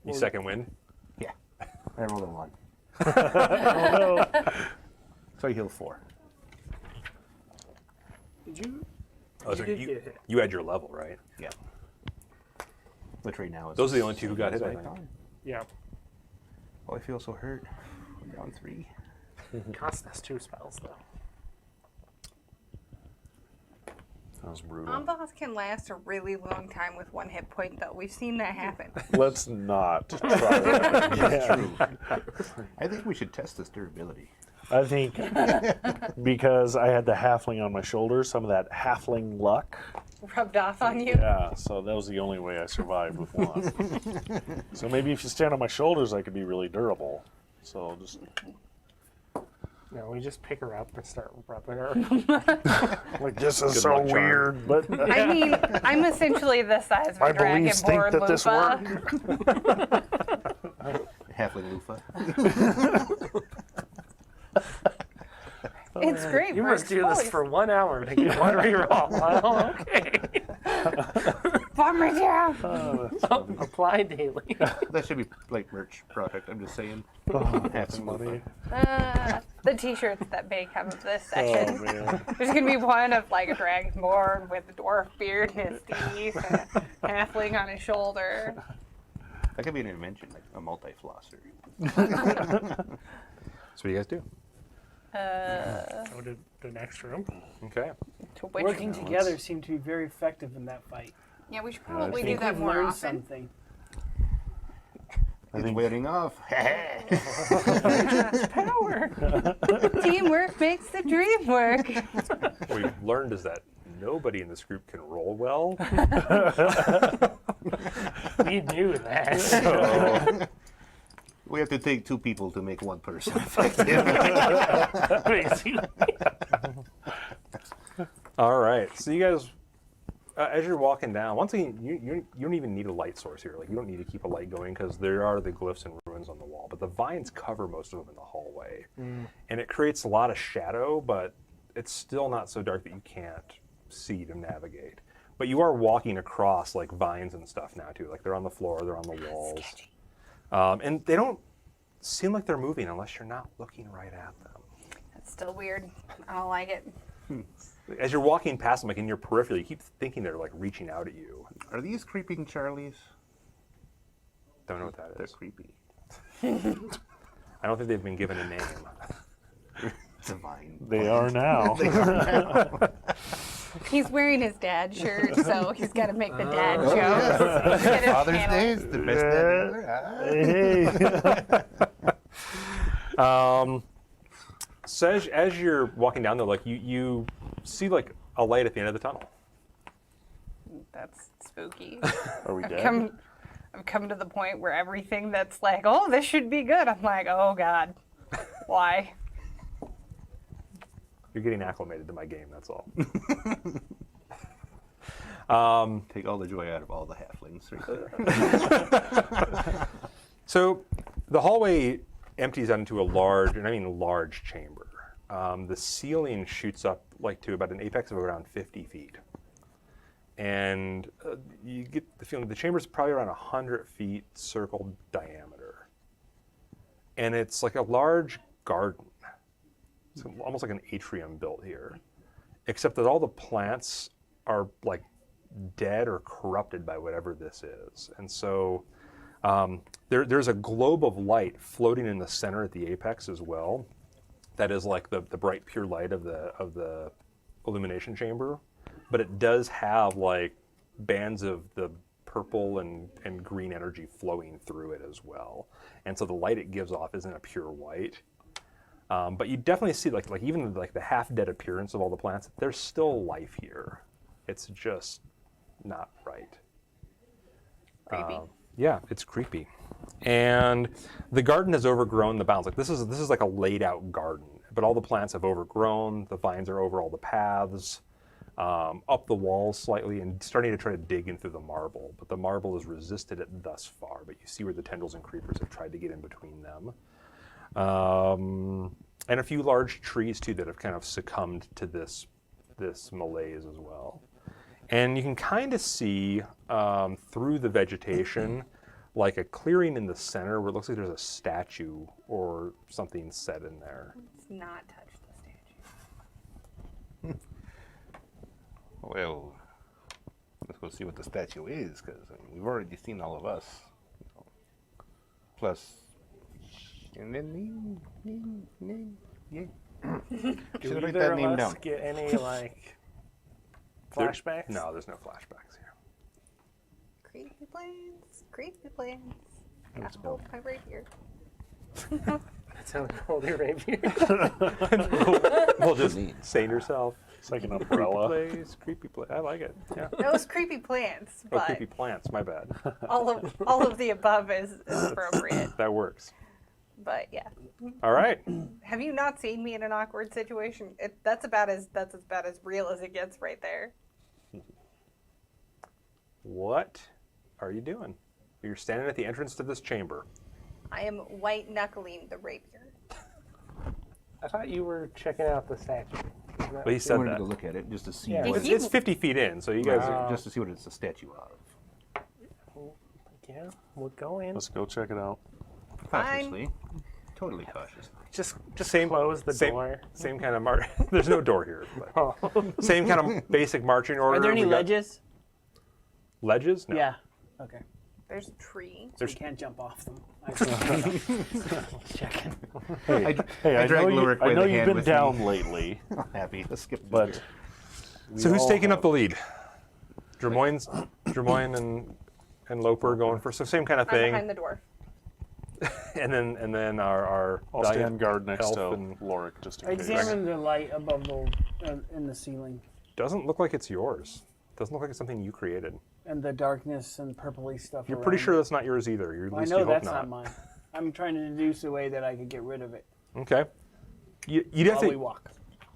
You second win. Yeah. I rolled a 1. Oh, no. So I healed 4. Did you? Oh, so did get hit. you had your level, right? Yeah. Which right now is. Those are the only two who got hit, I Right think. on. Yeah. Oh, I feel so hurt. We're down 3. Cost us 2 spells though. That was brutal. Amboss can last a really long time with 1 hit point, though. We've seen that happen. Let's not try that. That's true. I think we should test this durability. I think because I had the halfling on my shoulder, some of that halfling luck. Rubbed off on you. Yeah, so that was the only way I survived with 1. So maybe if you stand on my shoulders, I could be really durable. So just No, we just pick her up and start rubbing her. like this is Good so luck, Charm. weird, but I mean, I'm essentially the size of my a beliefs think dragonborn that this loofah. worked. Halfling loofah. It's great. You for must do this exploits. for 1 hour to get 1 reroll. Well, okay. Farmer Jam. Oh, that's funny. Apply daily. That should be like merch product. I'm just saying. Oh, that's Halfling loofah. funny. The t-shirts that may come of this Oh session. man. There's gonna be one of like a dragonborn with a dwarf beard in his teeth and a halfling on his shoulder. That could be an invention, like a multi-flosser. So what do you guys do? Go to the next room. Okay. To which Working together seemed to be very effective in that fight. Yeah, we should I probably do think that We've more learned often. something. It's wearing off. Power. Teamwork makes the dream work. What we've learned is that nobody in this group can roll well. We knew that. So We have to take 2 people to make 1 person effective. Basically. all right. So you guys, as you're walking down, once again, you don't even need a light source here. Like you don't need to keep a light going because there are the glyphs and ruins on the wall. But the vines cover most of them in the hallway, and it creates a lot of shadow. But it's still not so dark that you can't see to navigate. But you are walking across like vines and stuff now too. Like they're on the floor, they're on the walls, and they don't seem like they're moving unless you're not looking right at them. That's still weird. I don't like it. As you're walking past them, like in your periphery, you keep thinking they're like reaching out at you. Are these creeping Charlies? Don't know what that They're is. creepy. I don't think they've been given a name. Divine. They are now. He's wearing his dad shirt, so he's got to make the dad jokes. Get his Father's panel. Day is the best day ever. Hey. So as you're walking down there, like you see like a light at the end of the tunnel. That's spooky. Are we I've dead? come to the point where everything that's like, oh, this should be good. I'm like, oh God, why? You're getting acclimated to my game, that's all. Take all the joy out of all the halflings right there. So the hallway empties out into a large, and I mean large chamber. The ceiling shoots up like to about an apex of around 50 feet. And you get the feeling the chamber's probably around 100 feet circle diameter. And it's like a large garden. It's almost like an atrium built here. Except that all the plants are like dead or corrupted by whatever this is. And so there's a globe of light floating in the center at the apex as well. That is like the bright pure light of the illumination chamber. But it does have like bands of the purple and green energy flowing through it as well. And so the light it gives off isn't a pure white. But you definitely see like even like the half-dead appearance of all the plants, there's still life here. It's just not right. Creepy. Yeah, it's creepy. And the garden has overgrown the bounds. Like this is like a laid out garden, but all the plants have overgrown. The vines are over all the paths, up the walls slightly, and starting to try to dig in through the marble. But the marble has resisted it thus far. But you see where the tendrils and creepers have tried to get in between them. And a few large trees too that have kind of succumbed to this malaise as well. And you can kind of see through the vegetation like a clearing in the center where it looks like there's a statue or something set in there. Let's not touch the statue. Well, let's go see what the statue is, because we've already seen all of us. Plus, and then yeah. Do Should I write either that of name us down? get any like flashbacks? No, there's no flashbacks here. Creepy plants. Creepy plants. Let's Gotta go. hold my rapier. That's how you hold your rapier. Well, just saying yourself. It's like an Creepy umbrella. place, creepy place. I like it. Yeah. Those creepy plants, Oh, but creepy plants. My bad. all of the above is appropriate. That works. But yeah, All right. have you not seen me in an awkward situation? That's about as real as it gets right there. What are you doing? You're standing at the entrance to this chamber. I am white knuckling the rapier. I thought you were checking out the statue. Isn't that But he what said I wanted that. to go look at it just to see Yeah. what It's, it's 50 feet in, so you guys are. just to see what it's a statue of. Yeah, we'll go in. Let's go check it out. Fine. Cautiously. Totally cautiously. Just Same- close the same, door. Same kind of march. There's no door here. But Oh. same kind of basic marching order. Are there any We got ledges? Ledges? No. Yeah. Okay. There's a tree. So you can't jump off them. Just checking. Hey, I I drag know, you, Lurik by I know the you've hand been with down me. lately, Happy. Let's skip this but here. we So who's all taking up have- the lead? Drmoyne and Loper going for so same kind of I'm thing, behind the dwarf. and then our I'll giant stand guard next elf to and Lorik just in case. Examine the light above in the ceiling doesn't look like it's yours. Doesn't look like it's something you created. and the darkness and purpley stuff. You're pretty around sure it. that's not yours either. You're, at I least know you hope that's not mine. I'm trying to deduce a way that I could get rid of it Okay. You'd have while we to. walk.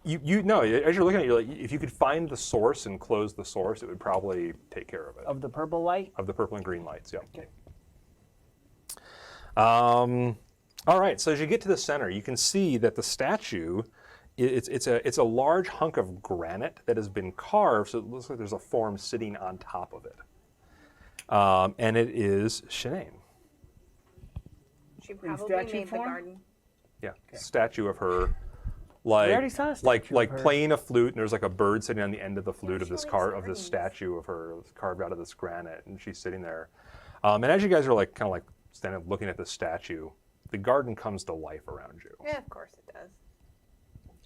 You know, as you're looking at it, you're like, if you could find the source and close the source, it would probably take care of it. Of the purple light? Of the purple and green lights, yeah. Okay. All right, so as you get to the center, you can see that the statue, it's a large hunk of granite that has been carved, so it looks like there's a form sitting on top of it. And it is Shanae. She probably statue made the form? garden. Yeah, statue of her, like already saw a like statue like of her. playing a flute, and there's like a bird sitting on the end of the flute of she this likes of this rings. statue of her carved out of this granite, and she's sitting there. And as you guys are like kind of like standing up looking at the statue, the garden comes to life around you. Yeah, of course it does.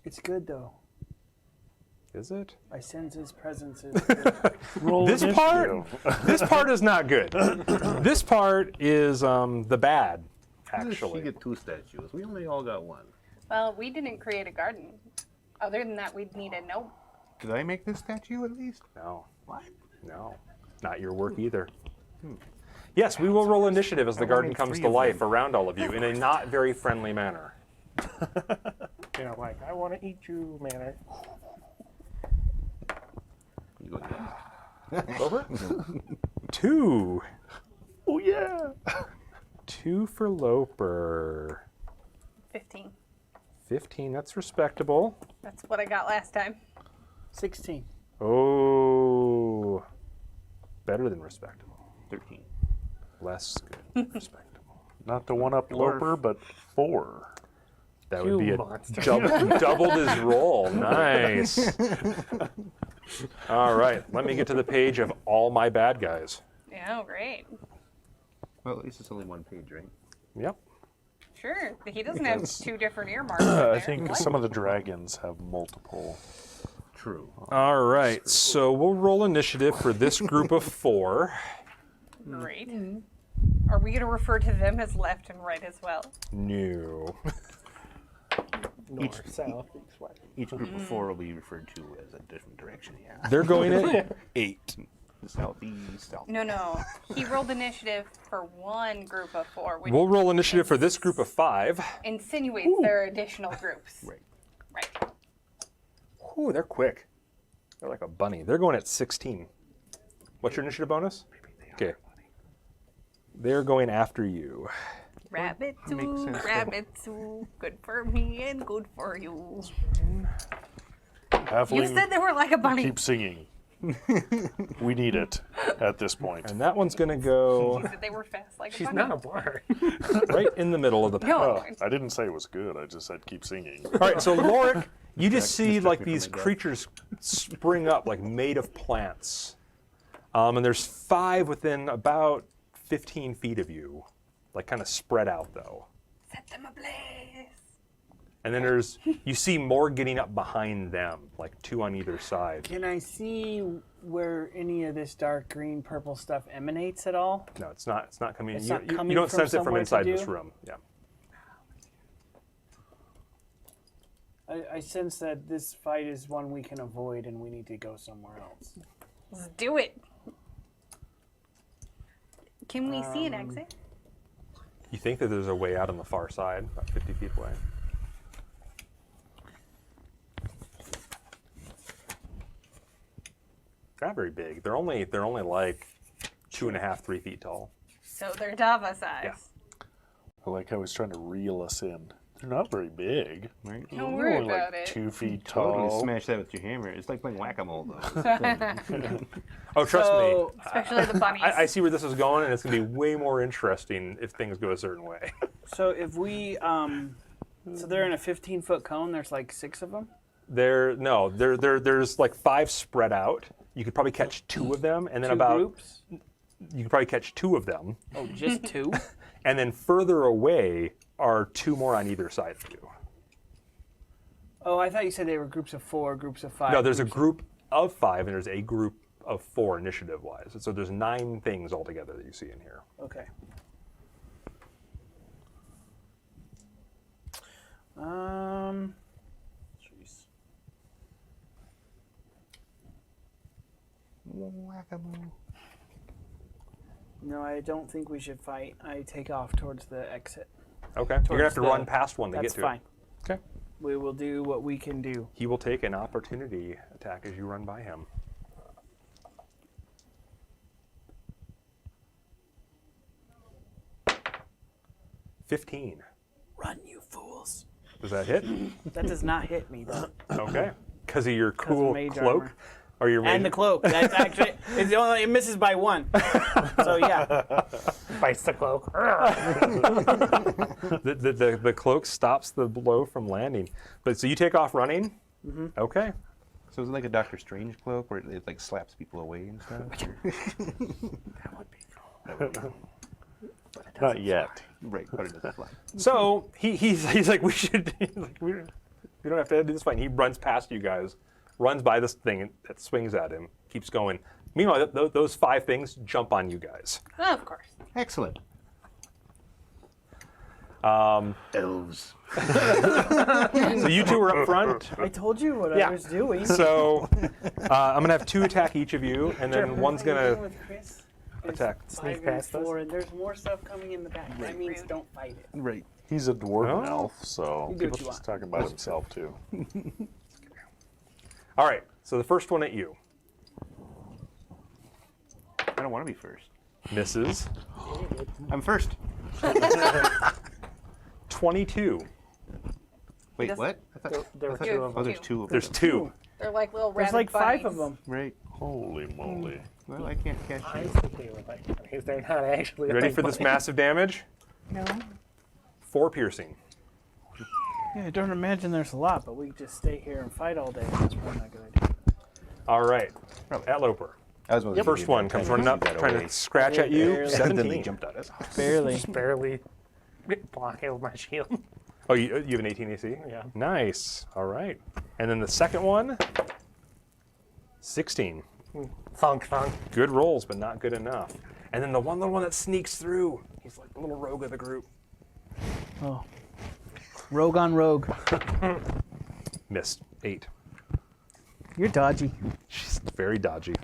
It's good though. Is it? I sense his presence is good. Roll This initiative. this part is not good. This part is the bad, How does she actually. get 2 statues? We only all got 1. Well, we didn't create a garden. Other than that, we'd need a gnome. Did I make this statue at least? No, What? no, not your work either. Yes, we will roll initiative as the I garden wanted comes 3 to of life them. around all of you in a not very friendly manner. You know, like, I want to eat you manner. You go next. Over. 2. Oh yeah. 2 for Loper. 15. 15, that's respectable. That's what I got last time. 16. Oh, better than respectable. 13. Less good. Respectable. Not to one up Loper, but 4. That would be You a monster. doubled his roll. Nice. All right, let me get to the page of all my bad guys. Yeah, great. Well, at least it's only 1 page, right? Yep. Sure. He doesn't have Yes. 2 different earmarks. in I there. think What? some of the dragons have multiple. True. All right, so we'll roll initiative for this group of 4. Great. Are we going to refer to them as left and right as well? No. North, south, east, west. Each group of 4 will be referred to as a different direction, yeah. They're going at 8. Southeast, south. No. He rolled initiative for one group of 4, which We'll roll initiative for this group of 5. insinuates there are additional groups. Right. Right. Ooh, they're quick. They're like a bunny. They're going at 16. What's your initiative bonus? Okay. They're going after you. Rabbit Makes too, sense, though. rabbit too. Good for me and good for you. Halfling, You said they were like a bunny. keep singing. We need it at this point. And that one's going to go You said they were fast like a She's bunny. not a bard. right in the middle of the No, Oh, I didn't say it was good. I just said keep singing. All right, so Lorik, you just see distract like me from these my death. creatures spring up like made of plants. And there's 5 within about 15 feet of you, like kind of spread out though. set them ablaze. And then you see more getting up behind them, like 2 on either side. Can I see where any of this dark green, purple stuff emanates at all? No, it's not coming. It's you, not you- coming you don't from sense it from somewhere to inside this do? room. Yeah. I sense that this fight is one we can avoid and we need to go somewhere else. Let's do it. Can we see an exit? You think that there's a way out on the far side, about 50 feet away. They're not very big. They're only like 2.5, 3 feet tall. So they're Dava size. Yeah. I like how he's trying to reel us in. They're not very big. Right? Don't They're worry only about like it. 2 feet Totally tall. smash that with your hammer. It's like playing whack-a-mole, though. Oh, trust So- me. Especially the bunnies. I see where this is going, and it's going to be way more interesting if things go a certain way. So if we, so they're in a 15-foot cone. There's like 6 of them. There's like 5 spread out. You could probably catch 2 of them, and then 2 about groups. you could probably catch 2 of them, Oh, just 2. and then further away are 2 more on either side of you. Oh, I thought you said they were groups of 4, groups of 5. No, there's a groups group of 5, and there's a group of 4 initiative-wise. So there's 9 things altogether that you see in here. Okay. Jeez. Whack-a-mole. No, I don't think we should fight. I take off towards the exit. Okay. You're gonna have to Towards run the- past one to That's get to fine. it. Okay. We will do what we can do. He will take an opportunity attack as you run by him. $15. Run, you fools. Does that hit? That does not hit me, though. Okay. Because of your cool mage cloak? armor. Or your And the mage- cloak. That's actually, it misses by 1. So, yeah. Bites the cloak. The cloak stops the blow from landing. But so you take off running? Mm-hmm. Okay. So is it like a Doctor Strange cloak where it like slaps people away and stuff? That would be cool. Not yet. Right, but it doesn't fly. So he's like, we should, we don't have to do this fight. And he runs past you guys, runs by this thing that swings at him, keeps going. Meanwhile, those 5 things jump on you guys. Oh, of course. Excellent. Elves. So you 2 are up front. I told you what Yeah. I was doing. So I'm gonna have 2 attack each of you, and then one's gonna With Chris, attack. Sneak 5 and past us. 4, and there's more stuff coming in the back. That means don't fight it. Right. He's a dwarven Oh. elf, so You do what you he's want. talking about himself too. All right. So the first one at you I don't want to be first. misses. I'm first. 22. Wait, doesn't- what? I thought, There were I thought- 2 of Oh, them. there's 2 of them. There's 2. They're like little There's rabbit like 5 of bunnies. them. Right. Holy moly. Well, I can't catch I you. think they were like bunnies. They're not actually. You ready like for this bunnies. massive damage? No. 4 piercing. Yeah, I don't imagine there's a lot, but we just stay here and fight all day. That's probably not a good idea. All right. Probably. At Loper. I was The first one comes running up, trying to scratch at you. Barely. And then they 17. jumped at us. Barely. Just barely blocking with my shield. Oh, you have an 18 AC? Yeah. Nice. All right. And then the second one, 16. Thunk, thunk. Good rolls, but not good enough. And then the one little one that sneaks through. He's like the little rogue of the group. Oh. Rogue on rogue. Missed. 8. You're dodgy. She's very dodgy.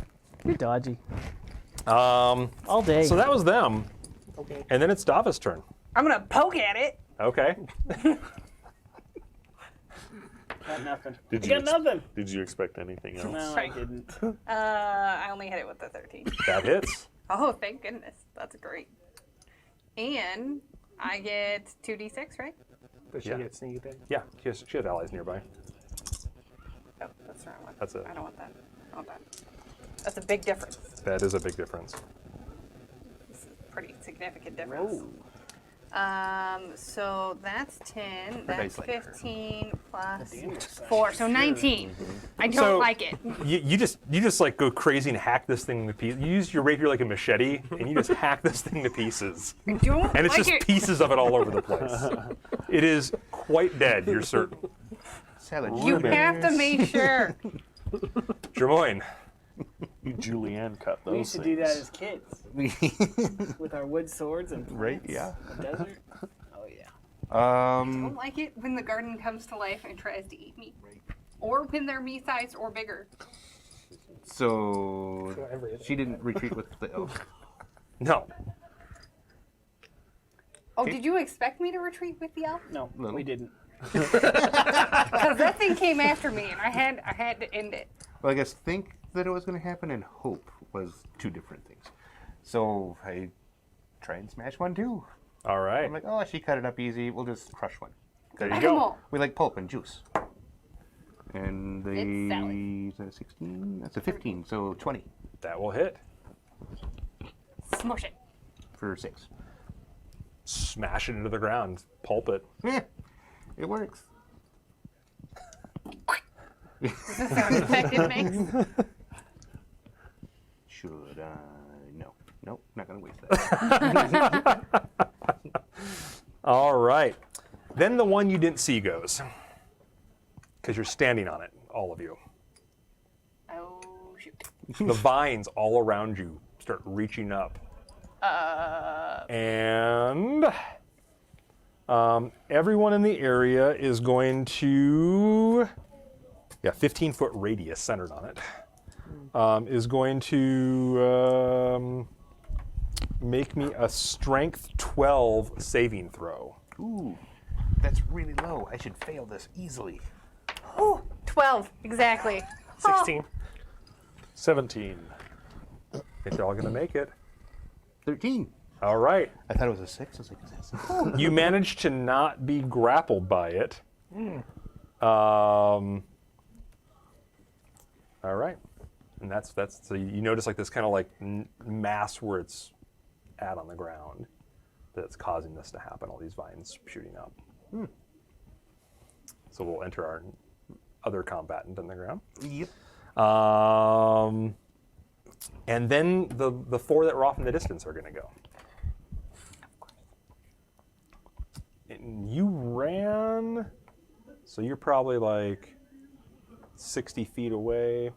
You're dodgy. Um, All day. so that was them. Okay. And then it's Dava's turn. I'm gonna poke at it. Okay. Got nothing. Did I you got nothing. Did you expect anything else? No, I Right. didn't. I only hit it with the 13. That hits. Oh, thank goodness. That's great. And I get 2d6, right? Does she Yeah. get sneak attack? Yeah, she has allies nearby. Oh, that's the wrong one. That's it. I don't want that. I want that. That's a big difference. That is a big difference. This is a pretty significant difference. So that's 10. That's dice like her. 15 plus 4, so 19. I don't So- like it. You just like go crazy and hack this thing to pieces. You use your rapier like a machete, and you just hack this thing to pieces. I don't And it's like just it. pieces of it all over the place. It is quite dead, you're certain. Salad. You have to make sure. Jermoine. You Julianne cut those We used to things. do that as kids with our wood swords and Right, plants yeah. in the desert. Oh yeah. I don't like it when the garden comes to life and tries to eat me. Or when they're me-sized or bigger. So everything. she didn't retreat with the elf. No. Oh, did you expect me to retreat with the elf? No, No. we didn't. Because that thing came after me, and I had to end it. Well, I guess think that it was going to happen and hope was 2 different things. So I try and smash one too. All right. I'm like, oh, she cut it up easy. We'll just crush one. There you Come go. on. We like pulp and juice. And It's salad. is that a 16? That's a 15, so 20 That will hit. Smush it. for 6. Smash it into the ground. Pulp it. Yeah, it works. Is the sound effect it makes? Should I? No. Nope, not going to waste that. All right. Then the one you didn't see goes. Because you're standing on it, all of you. Oh, shoot. The vines all around you start reaching up. And everyone in the area is going to, 15-foot radius centered on it, is going to make me a strength 12 saving throw. Ooh, that's really low. I should fail this easily. Ooh, 12, exactly. 16. 17. I think they're all going to make it. 13. All right. I thought it was a 6. I was like, is that a 6? You managed to not be grappled by it. All right. And that's so you notice like this kind of like mass where it's at on the ground that's causing this to happen, all these vines shooting up. So we'll enter our other combatant in the ground. Yep. And then the 4 that were off in the distance are going to go. And you ran, so you're probably like 60 feet away.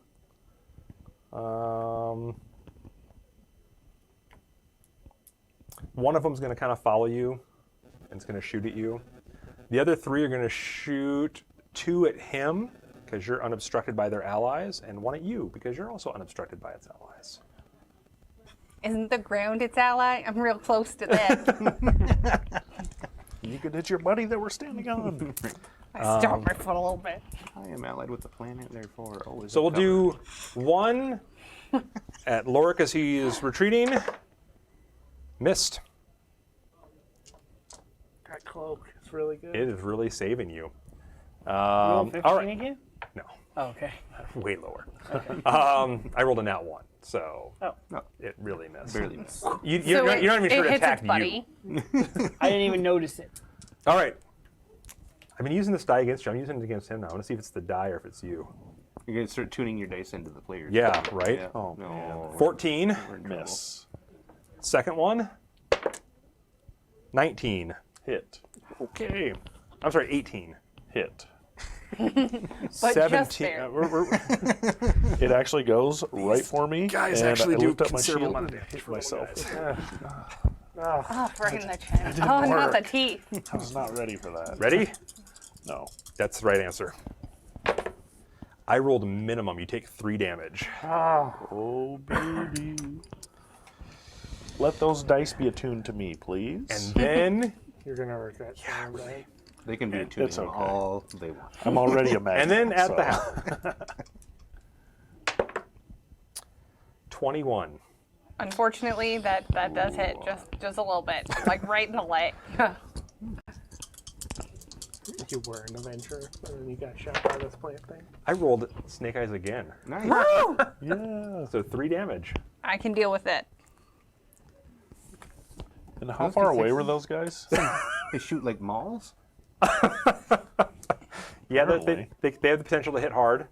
One of them's going to kind of follow you, and it's going to shoot at you. The other 3 are going to shoot 2 at him, because you're unobstructed by their allies, and 1 at you, because you're also unobstructed by its allies. Isn't the ground its ally? I'm real close to that. You could hit your buddy that we're standing on. I stomp my foot a little bit. I am allied with the planet, therefore always. So we'll do 1 at Lorik as he is retreating. Missed. That cloak is really good. It is really saving you. Roll 15 all right. again? No, Oh, okay. way lower. I rolled a nat 1, so No, it really missed. barely missed. You're not even sure it hits attacked its buddy. you. I didn't even notice it. All right. I've been using this die against you. I'm using it against him now. I want to see if it's the die or if it's you. You're gonna start tuning your dice into the players. Yeah, right? Yeah. Oh, No. 14. We're in trouble. Miss. Second one. 19. Hit. Okay. I'm sorry, 18. Hit. But just there. It actually goes right for me. guys and actually I do lift up my considerable shield amount of and damage hit for little myself. guys. Oh, right in the chin. Oh, not the teeth. I was not ready for that. Ready? No. That's the right answer. I rolled a minimum. You take 3 damage. Oh, baby. Let those dice be attuned to me, please. And then, You're gonna regret saying that. They can be tuning It's okay. all they want. I'm already a magnet. and then at so. the house. 21. Unfortunately, that does hit just a little bit, like right in the leg. You were an Avenger, and then you got shot by this plant thing. I rolled Snake Eyes again. Nice. Yeah. So 3 damage. I can deal with it. And how Those far D6s? away were those guys? They shoot like malls. Yeah, Apparently. they have the potential to hit hard.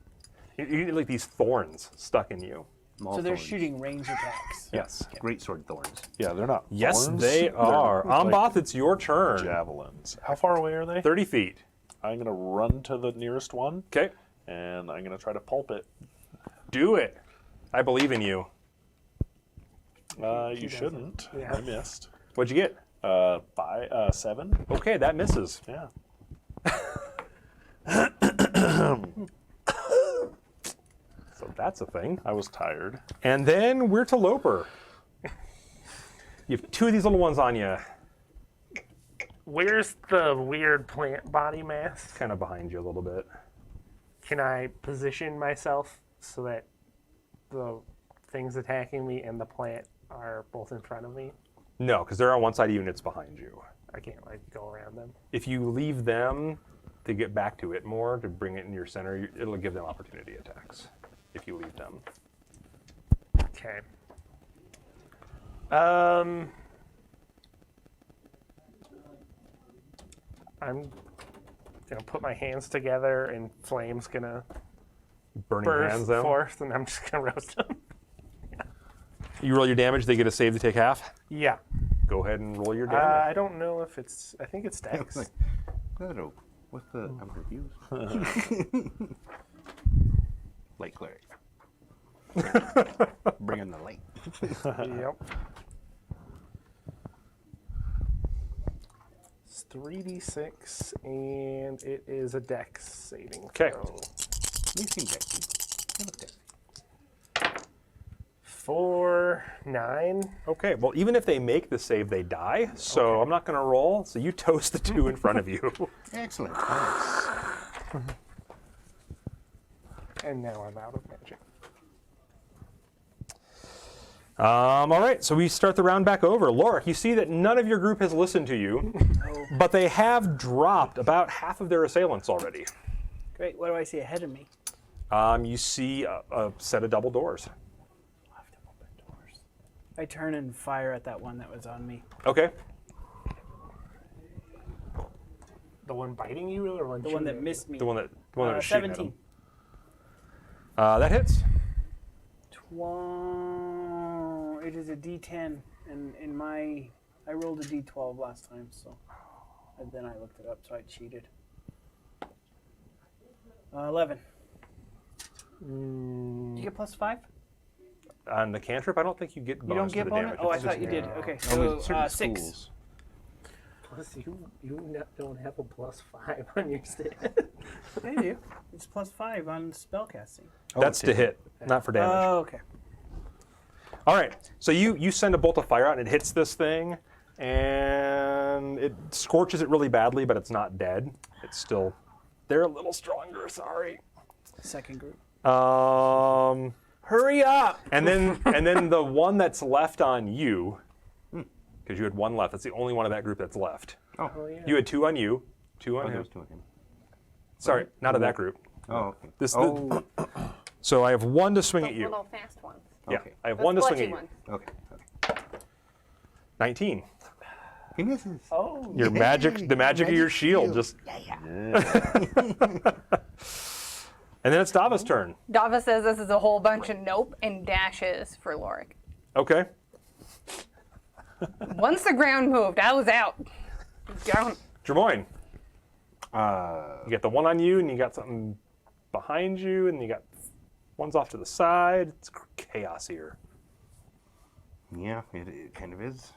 You get like these thorns stuck in you. Mall So they're thorns. shooting range attacks. Yes. Great sword thorns. Yeah, they're not. Yes, thorns. they They're are. like Amboth, it's your turn. javelins. How far away are they? 30 feet. I'm gonna run to the nearest one, Okay. and I'm gonna try to pulp it. Do it. I believe in you. You shouldn't. Yeah. I missed. What'd you get? 7. Okay, that misses. Yeah. So that's a thing. I was tired. And then we're to Loper. You have 2 of these little ones on you, Where's the weird plant body mass? kind of behind you a little bit. Can I position myself so that the things attacking me and the plant are both in front of me? No, because they're on one side of you and it's behind you. I can't like go around them. If you leave them to get back to it more, to bring it in your center, it'll give them opportunity attacks if you leave them. Okay. I'm gonna put my hands together and flame's gonna Burning hands burst them. forth and I'm just gonna roast them. You roll your damage, they get a save to take half. Yeah. Go ahead and roll your damage. I don't know if it's. I think it's Dex. Like, no, what's the? I'm confused. Light cleric. Bring in the light. Yep. It's 3d6 and it is a Dex saving Okay. You throw. seem dexy. You look dexy. 4, 9. Okay, well, even if they make the save, they die. So I'm not going to roll. So you toast the 2 in front of you. Excellent. And now I'm out of magic. All right, so we start the round back over. Lorik, you see that none of your group has listened to you, but they have dropped about half of their assailants already. Great. What do I see ahead of me? You see a set of double doors. I turn and fire at that one that was on me. Okay. The one biting you or one The one that shooting? missed me. The one that was shooting at 17. him. That hits. It is a D10, and I rolled a D12 last time, so and then I looked it up, so I cheated. 11. You get +5? On the cantrip, I don't think you get bonus You don't to get the bonus? damage. Oh, I It's thought just- you did. Okay, Only so certain 6. schools. Plus, you don't have a +5 on your stat. I do. It's +5 on spellcasting. That's to hit, not for damage. Oh, okay. All right, so you send a bolt of fire out and it hits this thing, and it scorches it really badly, but it's not dead. It's still, they're a little stronger. Sorry. Second group. Hurry up! And then the one that's left on you, because you had one left. That's the only one of that group that's left. Oh, yeah. You had 2 on you, 2 on Oh, there him. was 2 of him. Sorry, not of that group. Oh, okay. So I have 1 to swing The at you. little fast ones. Yeah, Okay. I have The 1 to swing splutchy at you. ones. Okay. 19. He misses. Oh, Your magic, the magic of your shield, just. And then it's Dava's turn. Dava says this is a whole bunch of nope and dashes for Lorik. Okay. Once the ground moved, I was out. Down. Jermoyne. You got the 1 on you, and you got something behind you, and you got one's off to the side. It's chaos here. Yeah, it kind of is.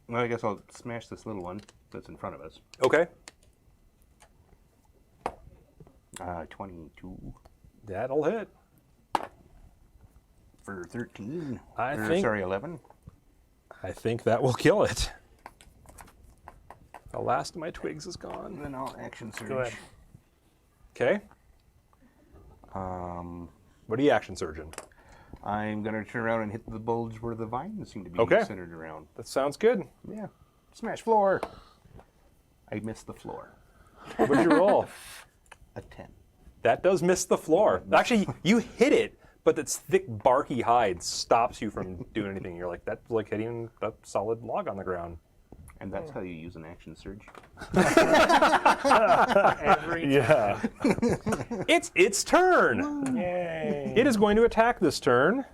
Well, I guess I'll smash this little one that's in front of us. Okay. 22 That'll hit. for 13. I Or, think- Sorry, 11. I think that will kill it. The last of my twigs is gone. And then I'll action surge. go ahead. Okay. Um, What are you action surgeon? I'm gonna turn around and hit the bulge where the vines seem to be Okay. centered around. That sounds good. Yeah. Smash floor. I missed the floor. What'd you roll? A 10. That does miss the floor. Actually, you hit it, but its thick, barky hide stops you from doing anything. You're like, that's like hitting a solid log on the ground. And that's how you use an action surge. Every Yeah. It's its turn. Yay. It is going to attack this turn.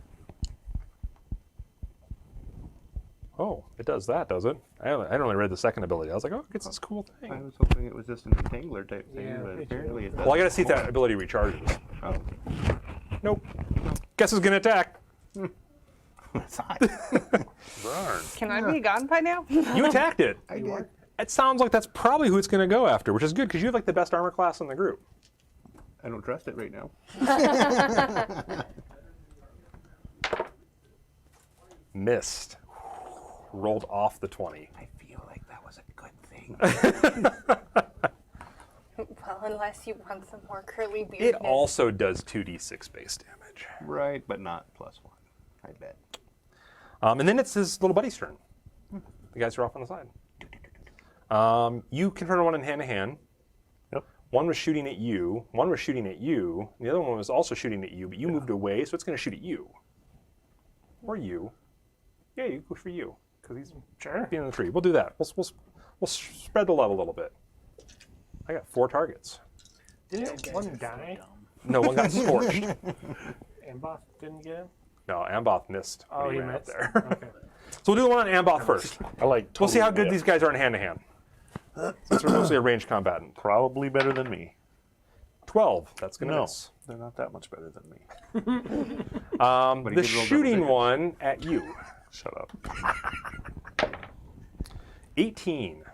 Oh, it does that, does it? I only read the second ability. I was like, oh, it's this cool I thing. was hoping it was just an entangler type thing, Yeah, but me too. apparently it does. Well, I got to see if that ability recharges. Oh, Nope. Guess it's going to attack. that's hot. Darn. Can I be gone by now? You attacked it. I did. It sounds like that's probably who it's going to go after, which is good because you have like the best armor class in the group. I don't trust it right now. Missed. Rolled off the 20. I feel like that was a good thing. Well, unless you want some more curly beard. It also does 2d6 base damage. Right, but not +1. I bet. And then it's his little buddy's turn. The guys are off on the side. You can turn one in hand to hand. Yep. One was shooting at you. One was shooting at you. And the other one was also shooting at you, but you moved away, so it's going to shoot at you. Or you. Yeah, you go for you, because he's Sure. being in the tree. We'll do that. We'll spread the love a little bit. I got 4 targets. Didn't one die? No, one got scorched. Amboth didn't get him? No, Amboth missed. when Oh, he he ran up missed. there. Okay. So we'll do the one on Amboth first. I like. We'll see how totally good missed. these guys are in hand to hand. Since we're mostly a ranged combatant. Probably better than me. 12. That's going to No, miss. they're not that much better than me. But he The did roll double shooting digits. one at you. Shut up. 18.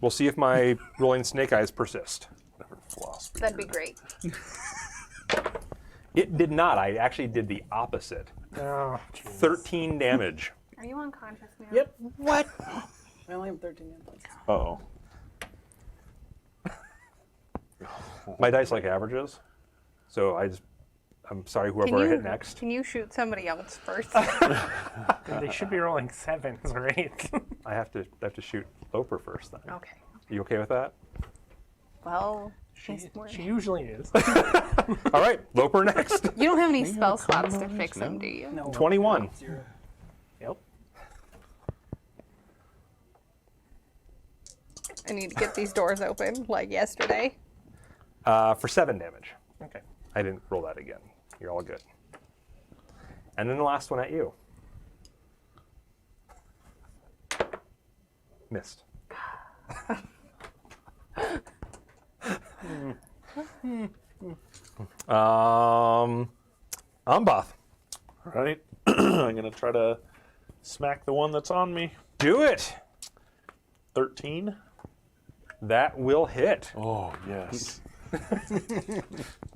We'll see if my rolling snake eyes persist. Never floss. That'd be great. It did not. I actually did the opposite. Oh, 13 damage. Are you unconscious now? Yep. What? I only have 13 hit points. Uh-oh. My dice like averages. So I'm sorry whoever I hit next. Can you shoot somebody else first? they should be rolling 7s, right? I have to shoot Loper first then. Okay. You okay with that? Well, She he's more- usually is. All right, Loper next. you don't have any spell slots to fix them, do you? No. 21. Yep. I need to get these doors open like yesterday. For 7 damage. Okay. I didn't roll that again. You're all good. And then the last one at you. Missed. Ambath. All right. I'm going to try to smack the one that's on me. Do it. 13. That will hit. Oh, yes.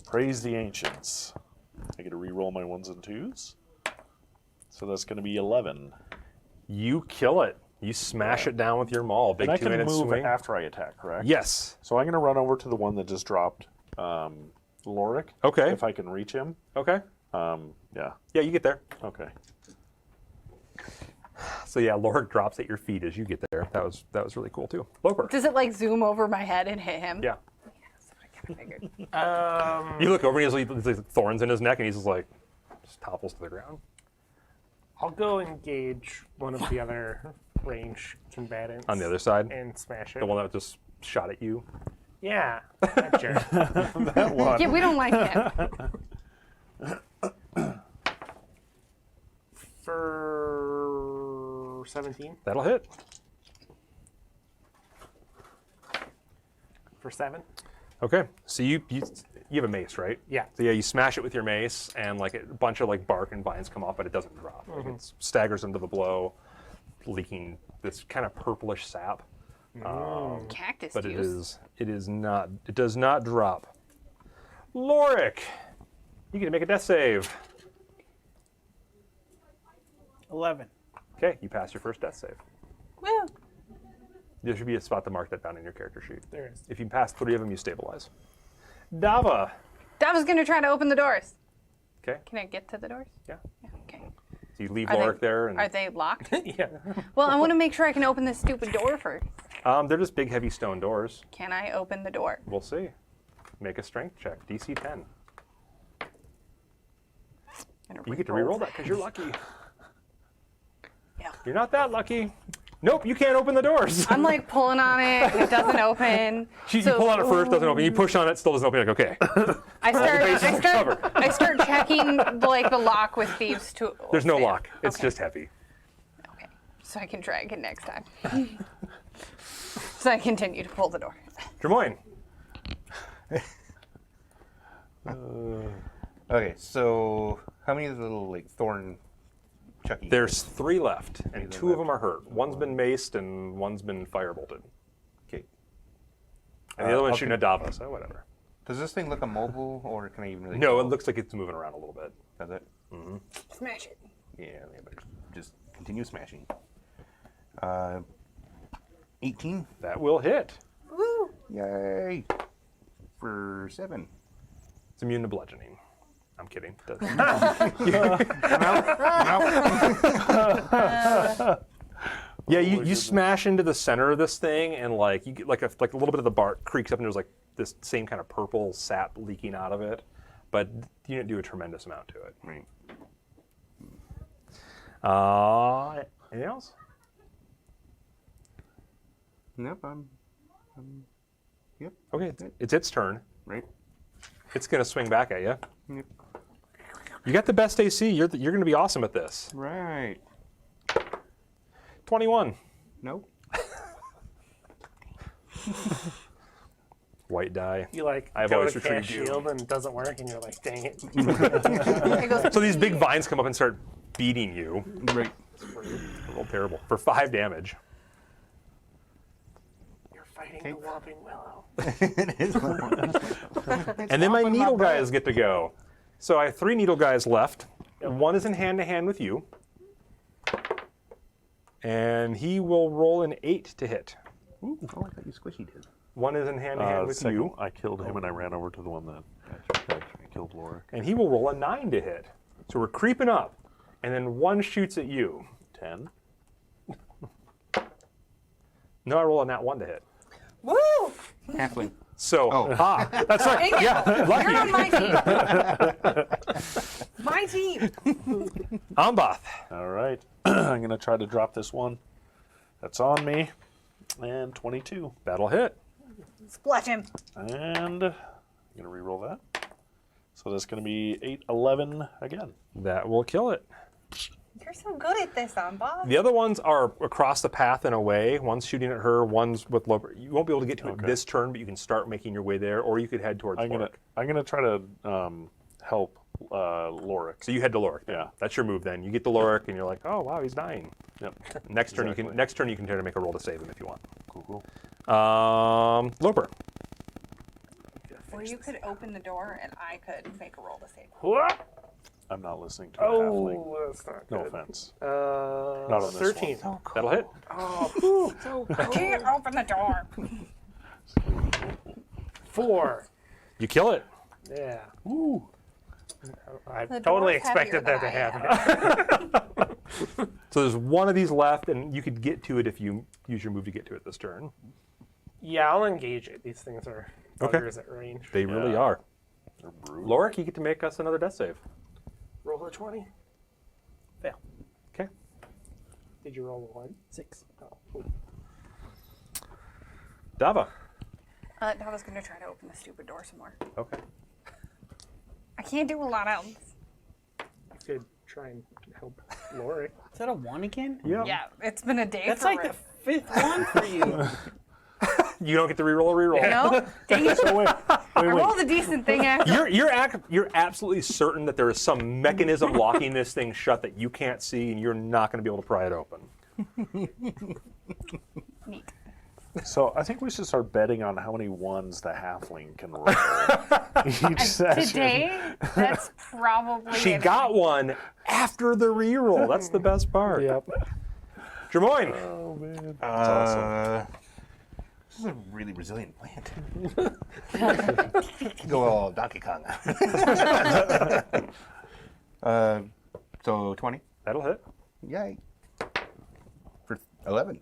Praise the ancients. I get to re-roll my 1s and 2s. So that's going to be 11. You kill it. You smash it down with your maul. Big And I can two-handed move swing. after I attack, correct? Yes. So I'm going to run over to the one that just dropped Lorik. Okay. If I can reach him. Okay. Yeah. Yeah, you get there. Okay. So yeah, Lord drops at your feet as you get there. That was really cool too. Loper. Does it like zoom over my head and hit him? Yeah. I figured. You look over and he's like thorns in his neck and he's just like topples to the ground. I'll go engage one of the other range combatants. On the other side, And smash it. the one that just shot at you. Yeah. That jerk. That one. Yeah, we don't like him. For 17. That'll hit. For 7. Okay. So you have a mace, right? Yeah. So yeah, you smash it with your mace and like a bunch of like bark and vines come off, but it doesn't drop. Like, it staggers under the blow, leaking this kind of purplish sap. Cactus But juice. it does not drop. Lorik, you get to make a death save. 11. Okay, you pass your first death save. Woo. There should be a spot to mark that down in your character sheet. There is. If you pass 3 of them, you stabilize. Dava. Dava's gonna try to open the doors. Okay. Can I get to the doors? Yeah. Yeah, okay. So you leave Are Lorik they, there, and Are they locked? Yeah. Well, I want to make sure I can open this stupid door first. they're just big, heavy stone doors. Can I open the door? We'll see. Make a strength check. DC 10. Gonna You get to re-roll. reroll that because you're lucky. Yeah. You're not that lucky. Nope, you can't open the doors. I'm like pulling on it. It doesn't open. You pull on it first, doesn't open. You push on it, still doesn't open. You're like, okay. I start checking like the lock with thieves to. There's no lock. It's Okay. just heavy. Okay. So I can try again next time. So I continue to pull the door. Drimoyne. Okay, so how many of the little like thorn chucky? There's 3 left, and Three 2 of them left. are hurt. One's been maced, and one's been firebolted. Okay. And the other one's okay. shooting at Dava, so whatever. Does this thing look immobile, or can I even really? No, tell? it looks like it's moving around a little bit. Does it? Smash it. Yeah, they better just continue smashing. 18. That will hit. Woo! Yay! For 7. It's immune to bludgeoning. I'm kidding. It doesn't. Yeah, you smash into the center of this thing, and like you get like a little bit of the bark creaks up, and there's like this same kind of purple sap leaking out of it, but you didn't do a tremendous amount to it. Right. Anything else? Nope. Yep. Okay, it's its turn. Right. It's gonna swing back at you. Yep. You got the best AC. You're gonna be awesome at this. Right. 21. Nope. White die. You like I've go always to retreated cast you. shield and it doesn't work, and you're like, dang it. It goes. So these big vines come up and start beating you. Right. A little terrible. For 5 damage. You're fighting the Whopping Willow. It is. And then my whopping my needle butt. guys get to go. So I have 3 needle guys left. One is in hand-to-hand with you. And he will roll an 8 to hit. Ooh, oh, I thought you squishy did. One is in hand-to-hand with Second, you. I killed him and I ran over to the one that killed Lorik. And he will roll a 9 to hit. So we're creeping up. And then one shoots at you. 10. No, I roll a nat 1 to hit. Woo! Halfling. So, Oh. that's right. Dang it. Yeah, lucky. You're on my team. My team. Amboth. All right. I'm going to try to drop this one. That's on me. And 22. That'll hit. Splash him. And I'm going to re-roll that. So that's going to be 8, 11 again. That will kill it. You're so good at this, Bob. The other ones are across the path and away. One's shooting at her, one's with low. You won't be able to get to it this turn, but you can start making your way there, or you could head towards I'm gonna try to help Lorik. So you head to Lorik. Yeah. That's your move then. You get to Lorik and you're like, oh wow, he's dying. Yep. Next turn Exactly. you can try to make a roll to save him if you want. Cool. Loper. Or you could open the door and I could make a roll to save him. What? I'm not listening to a halfling. Oh, that's not No good. offense. Not on this 13. one. That'll hit. I can't open the door. 4. You kill it. Yeah. Ooh. I The totally door's heavier expected that to than I happen. So there's one of these left, and you could get to it if you use your move to get to it this turn. Yeah, I'll engage it. These things are Okay. buggers at range. They really Yeah. are. They're brutal. Lorik, you get to make us another death save. Roll a 20. Fail. Okay. Did you roll a 1? 6. Oh, cool. Dava. Dava's gonna try to open the stupid door some more. Okay. I can't do a lot else. You could try and help Lorik. Is that a 1 again? Yeah, it's been a day That's for like the 5th one for you. You don't get to reroll a reroll. No? Dang it. So wait. I rolled a decent thing after. You're absolutely certain that there is some mechanism locking this thing shut that you can't see, and you're not going to be able to pry it open. Neat. So I think we should start betting on how many ones the halfling can roll each session. Today, that's probably She it. got one after the reroll. That's the best part. Yep. Jermoine. Oh man, that's awesome. This is a really resilient plant. Go all Donkey Kong. So 20. That'll hit. Yay. For 11.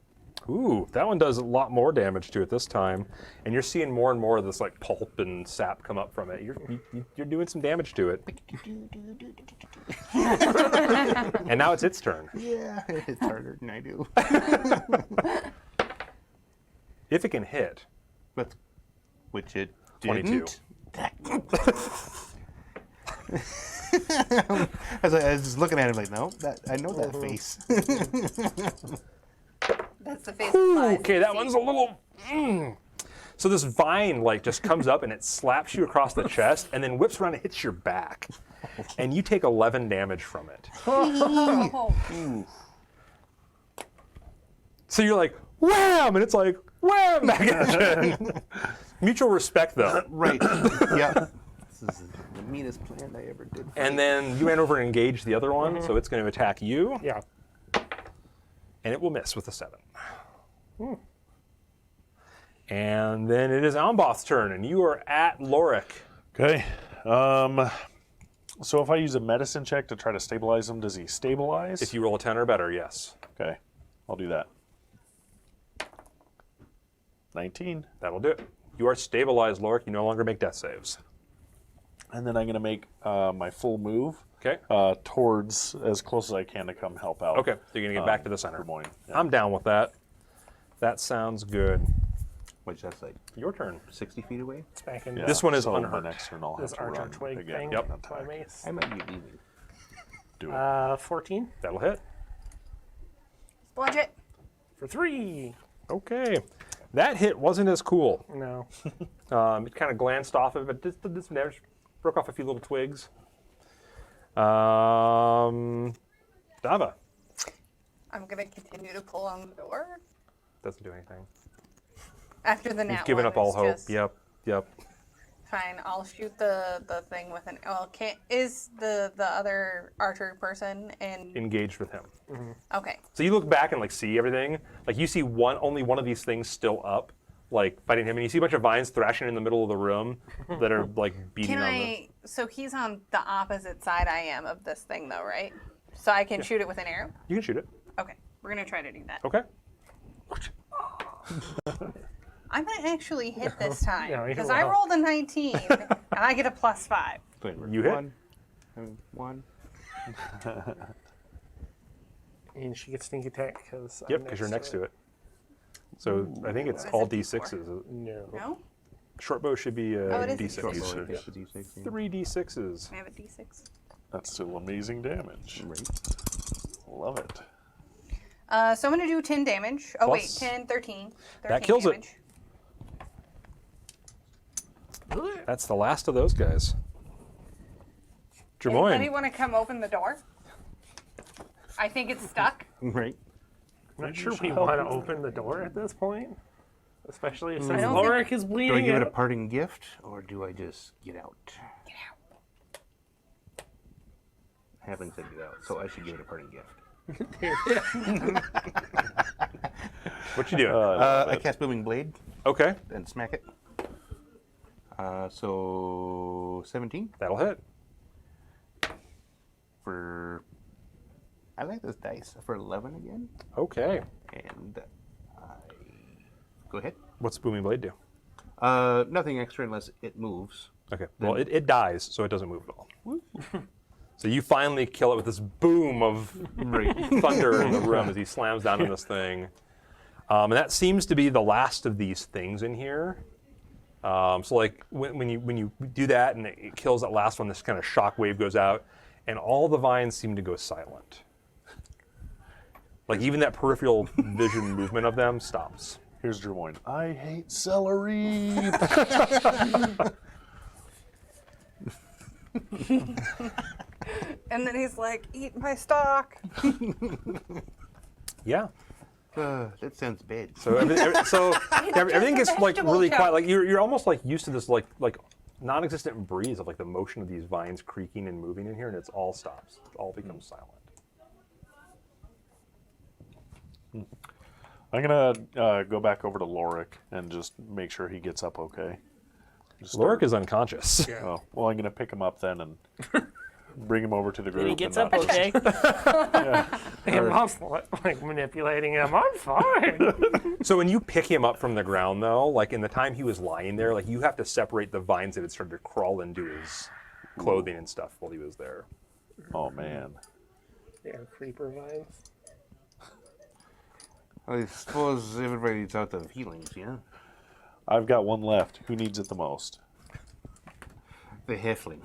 Ooh, that one does a lot more damage to it this time, and you're seeing more and more of this like pulp and sap come up from it. You're doing some damage to it, and now it's its turn. Yeah, it's harder than I do. If it can hit, But, which it 22. didn't. I was just looking at him like, no, I know that face. That's the face of flies. okay, that one's a little. So this vine like just comes up and it slaps you across the chest, and then whips around and hits your back, and you take 11 damage from it. Oh, So you're like, wham! And it's like, wham! Back at you. Mutual respect, though. Right. Yeah. This is the meanest plan I ever did. And then you ran over and engaged the other one, so it's going to attack you, Yeah. and it will miss with a 7. And then it is Amboth's turn, and you are at Lorik. Okay. So if I use a medicine check to try to stabilize him, does he stabilize? If you roll a 10 or better, yes. Okay, I'll do that. 19. That'll do it. You are stabilized, Lorik. You no longer make death saves. And then I'm going to make my full move Okay? towards as close as I can to come help out. Okay, so you're going to get back to the center. Lemoyne. Yeah. I'm down with that. That sounds good. Which that's like Your turn. 60 feet away. It's back in Yeah, This one is so unhurt. My next turn I'll have this to archer run twig again. thing. Yep. and My attack. mace. I might be leaving. Do it. 14 That'll hit. splodge it. for 3. Okay. That hit wasn't as cool. No. It kind of glanced off of it. Just did some damage. Broke off a few little twigs. Dava. I'm gonna continue to pull on the door Doesn't do anything. after the nat You've given one, up all it's hope. just- Yep. Fine, I'll shoot the thing with an. Well, is the other archer person in? Engaged with him. Okay. So you look back and like see everything. Like you see only one of these things still up, like fighting him, and you see a bunch of vines thrashing in the middle of the room that are like beating Can on I? So he's on the opposite side I am of this thing, though, right? So I can shoot it with an arrow. You can shoot it. Okay, we're gonna try to do that. Okay. I'm going to actually hit this time. No, you Because I will. rolled a 19, and I get a +5. You hit. One. And she gets sneak attack because Yep, because you're next to it. So I think it's Is all it D4? D6s. No. No? Short bow should be Oh, it is D6. a D6. D6. It's a D6, yeah. 3 D6s. I have a D6. That's still amazing damage. Right. Love it. So I'm going to do 10 damage. Oh, wait, Plus- 10, 13. 13 That kills it. damage. That's the last of those guys. Anybody Jermoyne. want to come open the door? I think it's stuck. Right. I'm not sure we want to open the door at this point. Especially since don't think- Lorik is Do I bleeding give it a out. parting gift, or do I just get out? Get out. I haven't said get out, so I should give it a parting gift. What you doing? I cast Booming Blade Okay, and smack it. So 17 that'll hit. for. I like this dice for 11 again, Okay. and I go ahead. What's Booming Blade do? Nothing extra unless it moves. Okay. Well, it dies, so it doesn't move at all. So you finally kill it with this boom of thunder in the room as he slams down on this thing. And that seems to be the last of these things in here. So like when you do that and it kills that last one, this kind of shock wave goes out, and all the vines seem to go silent. Like even that peripheral vision movement of them stops. Here's Jermoyne. I hate celery. And then he's like, eat my stock. Yeah. That sounds bad. So everything gets like vegetable really choke. quiet. Like you're almost like used to this like non-existent breeze of like the motion of these vines creaking and moving in here, and it's all stops. It all becomes silent. I'm gonna go back over to Lorik and just make sure he gets up okay. Just Lorik is unconscious. Oh, well, I'm gonna pick him up then and bring him over to the group. And he gets and up okay. And Mom's like manipulating him. I'm fine. So when you pick him up from the ground, though, like in the time he was lying there, like you have to separate the vines that had started to crawl into his clothing and stuff while he was there. Oh man. Yeah, creeper vines. I suppose everybody's out of healings, yeah? I've got one left. Who needs it the most? The halfling.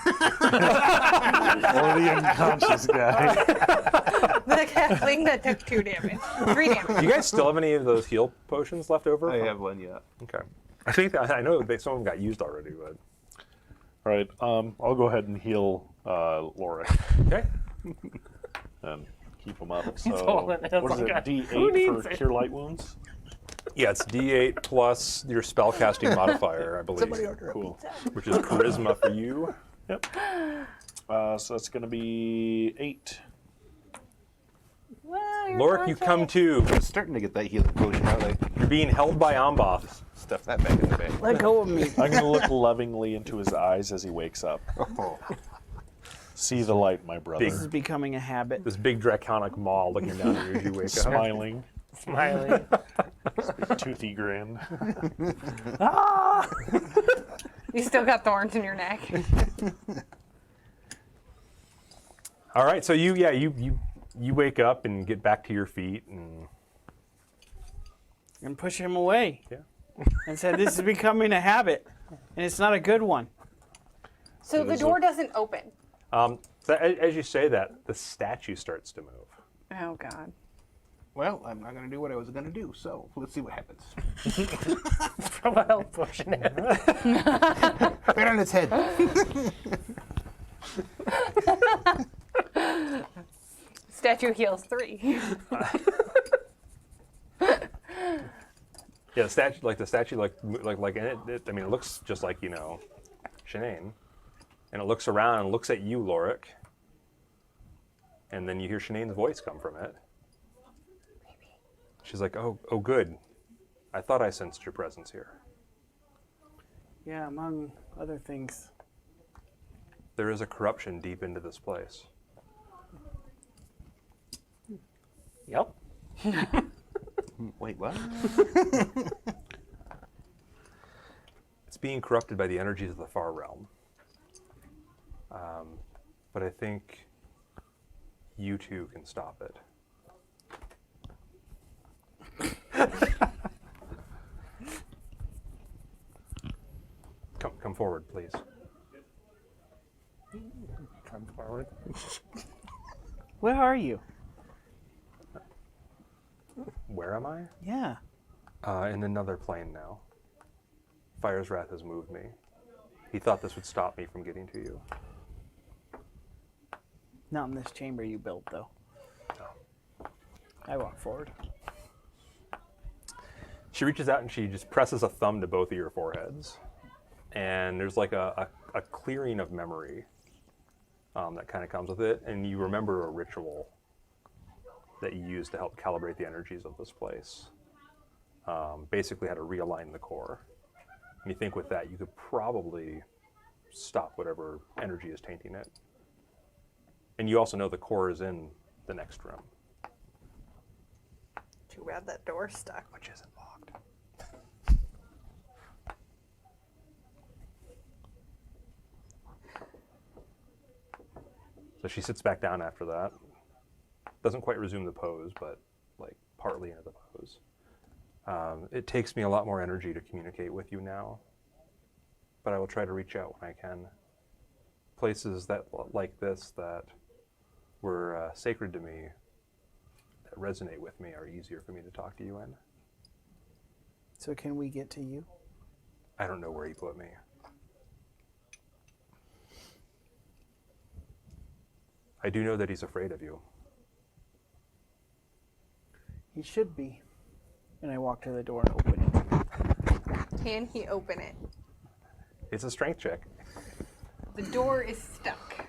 Or the unconscious guy. The halfling that took 2 damage. 3 damage. Do you guys still have any of those heal potions left over? I have one, yeah. Okay. I think I know some of them got used already, but All right. I'll go ahead and heal Lorik okay. and keep him up. holding So it what is it? like who D8 needs for it? cure light wounds. Yeah, it's D8 plus your spellcasting modifier, I believe, Cool. which is charisma for you. Yep. So that's gonna be 8. Well, you're Lorik, you come to. I'm starting to get that healing potion out. Like, You're being held by Amboth. stuff that back in the bag. Let go of me. I'm gonna look lovingly into his eyes as he wakes up. Oh. See the light, my brother. This is becoming a habit. This big draconic maw looking down at you as you wake up. Smiling, Smiling. toothy grin. You still got thorns in your neck. All right, so you wake up and get back to your feet, and And push him away. yeah. And said, this is becoming a habit. And it's not a good one. So the door doesn't open. So as you say that, the statue starts to move. Oh, God. Well, I'm not going to do what I was going to do, so let's see what happens. Throw a health potion in. Right on its head. Statue heals 3. Yeah, the statue, and it I mean, it looks just like Shanae, and it looks around and looks at you, Lorik, and then you hear Shanae's voice come from it. She's like, "Oh, good. I thought I sensed your presence here. Yeah, among other things. There is a corruption deep into this place." Yep. Wait, what? being corrupted by the energies of the far realm. But I think you two can stop it. Come forward, please. Come forward. Where are you? Where am I? Yeah. In another plane now. Fire's wrath has moved me. He thought this would stop me from getting to you. Not in this chamber you built, though. No. I walk forward. She reaches out and she just presses a thumb to both of your foreheads. And there's like a clearing of memory that kind of comes with it. And you remember a ritual that you used to help calibrate the energies of this place. Basically how to realign the core. And you think with that you could probably stop whatever energy is tainting it. And you also know the core is in the next room. Too bad that door's stuck. Which isn't locked. So she sits back down after that. Doesn't quite resume the pose, but like partly into the pose. It takes me a lot more energy to communicate with you now, but I will try to reach out when I can. Places that like this that were sacred to me, that resonate with me, are easier for me to talk to you in. So can we get to you? I don't know where he put me. I do know that he's afraid of you. He should be. And I walk to the door and open it. Can he open it? It's a strength check. The door is stuck.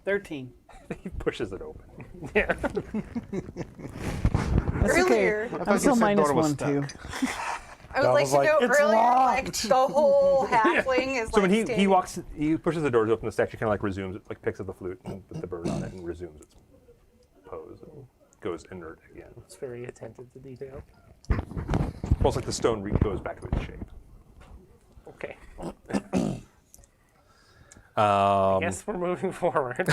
13. He pushes it open. Yeah. That's Earlier, okay. I'm still minus door was 1 too. I would like was to like, know "It's earlier, like locked." the whole halfling is So like when he standing- walks, he pushes the doors open, the statue kind of like resumes it, like picks up the flute and with the bird on it and resumes its pose and goes inert again. It's very attentive to detail. Almost like the stone goes back to its shape. Okay. Yes. Guess we're moving forward.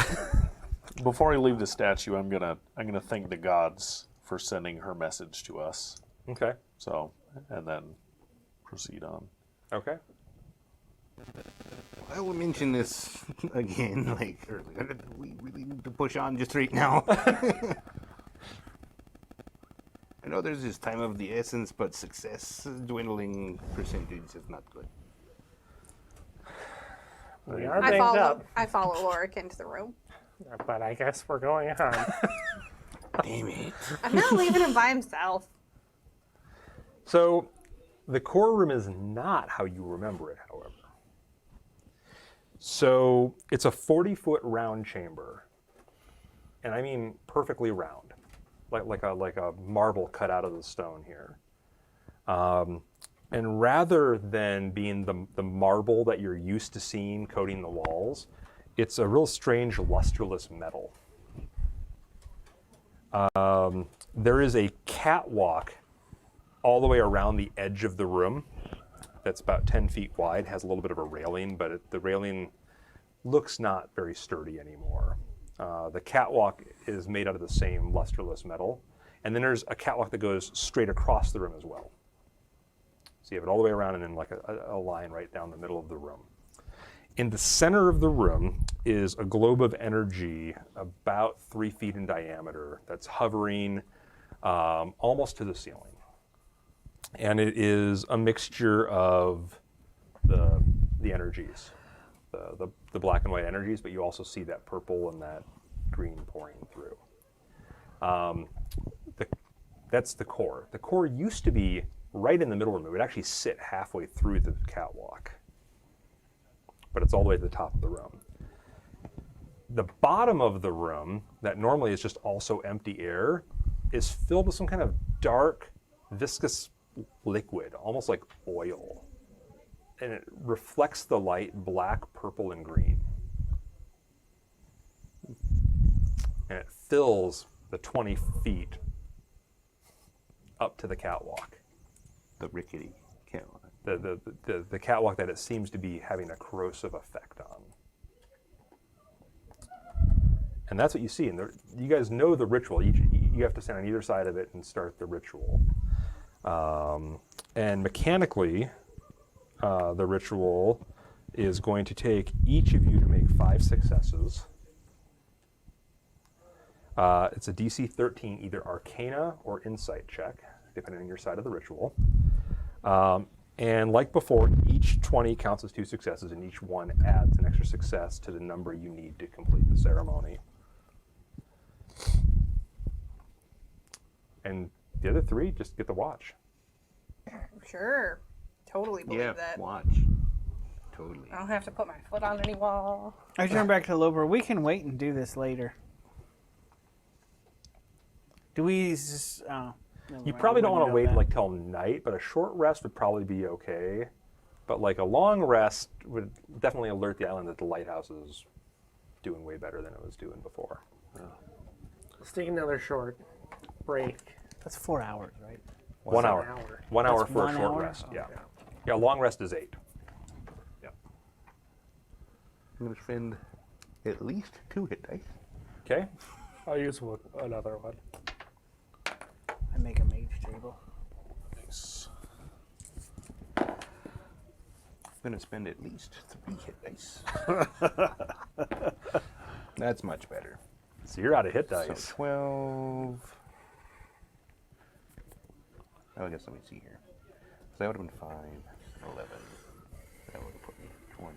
Before I leave the statue, I'm gonna thank the gods for sending her message to us. Okay. So, and then proceed on. Okay. I will mention this again, like earlier. We really need to push on just right now. I know there's this time of the essence, but success dwindling percentage is not good. We are I banged up, follow Lorik into the room. but I guess we're going on. Damn it. I'm not leaving him by himself. So the core room is not how you remember it, however. So it's a 40-foot round chamber. And I mean perfectly round. Like a marble cut out of the stone here. And rather than being the marble that you're used to seeing coating the walls, it's a real strange lusterless metal. There is a catwalk all the way around the edge of the room that's about 10 feet wide, has a little bit of a railing, but the railing looks not very sturdy anymore. The catwalk is made out of the same lusterless metal. And then there's a catwalk that goes straight across the room as well. So you have it all the way around and then like a line right down the middle of the room. In the center of the room is a globe of energy about 3 feet in diameter that's hovering almost to the ceiling. And it is a mixture of the energies, the black and white energies, but you also see that purple and that green pouring through. That's the core. The core used to be right in the middle of the room. It would actually sit halfway through the catwalk, but it's all the way to the top of the room. The bottom of the room, that normally is just also empty air, is filled with some kind of dark, viscous liquid, almost like oil. And it reflects the light black, purple, and green. And it fills the 20 feet up to the catwalk. The rickety catwalk. The catwalk that it seems to be having a corrosive effect on. And that's what you see. And you guys know the ritual. You have to stand on either side of it and start the ritual. And mechanically, the ritual is going to take each of you to make 5 successes. It's a DC 13, either Arcana or Insight check, depending on your side of the ritual. And like before, each 20 counts as 2 successes, and each one adds an extra success to the number you need to complete the ceremony. And the other 3 just get the watch. Sure. Totally believe that. Watch. Totally. I don't have to put my foot on any wall. I turn back to Loper. We can wait and do this later. Do we just... Oh, never You mind. probably We don't want to wouldn't know wait that. like till night, but a short rest would probably be okay. But like a long rest would definitely alert the island that the lighthouse is doing way better than it was doing before. Let's take another short break. That's 4 hours, right? 1 hour. An hour. 1 hour That's for a 1 short hour? rest. Oh, Yeah. Yeah, a long rest is 8. Yeah. I'm going to spend at least 2 hit dice. Okay. I'll use another one. I make a mage table. Nice. I'm going to spend at least 3 hit dice. That's much better. So you're out of hit dice. So 12. Oh, I guess let me see here. So that would have been 5, 11. That would have put me 20.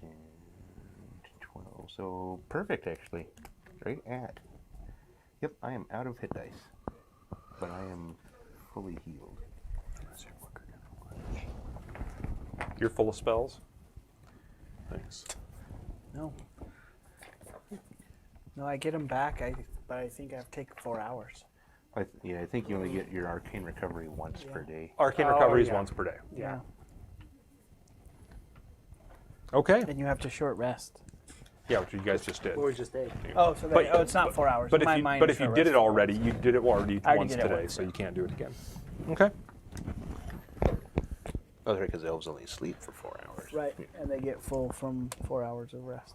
And 12. So perfect, actually. Right at. Yep, I am out of hit dice. But I am fully healed. You're full of spells. Thanks. No. No, I get them back, but I think I have to take 4 hours. I think you only get your arcane recovery once per day. Arcane Oh, recovery is yeah. once per day. Yeah. Okay. And you have to short rest. Yeah, which you guys just did. Or just 8. Oh, so it's not 4 hours. But My if you, mind but is if you short did rest. it already, you did it already I already once did it today, once, so yeah. you can't do it again. Okay. Oh, that's right, because elves only sleep for 4 hours. Right, and they get full from 4 hours of rest.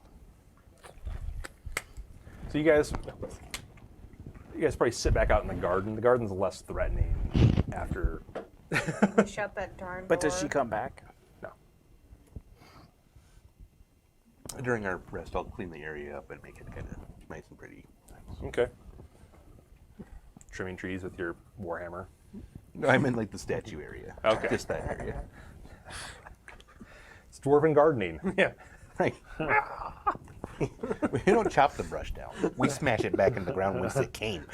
So you guys probably sit back out in the garden. The garden's less threatening after. Shut that darn door. But does she come back? No. During our rest, I'll clean the area up and make it kind of nice and pretty. Okay. Trimming trees with your warhammer. No, I meant like the statue area. Okay. Just that area. It's dwarven gardening. Yeah. Right. We don't chop the brush down. We smash it back in the ground whence it came.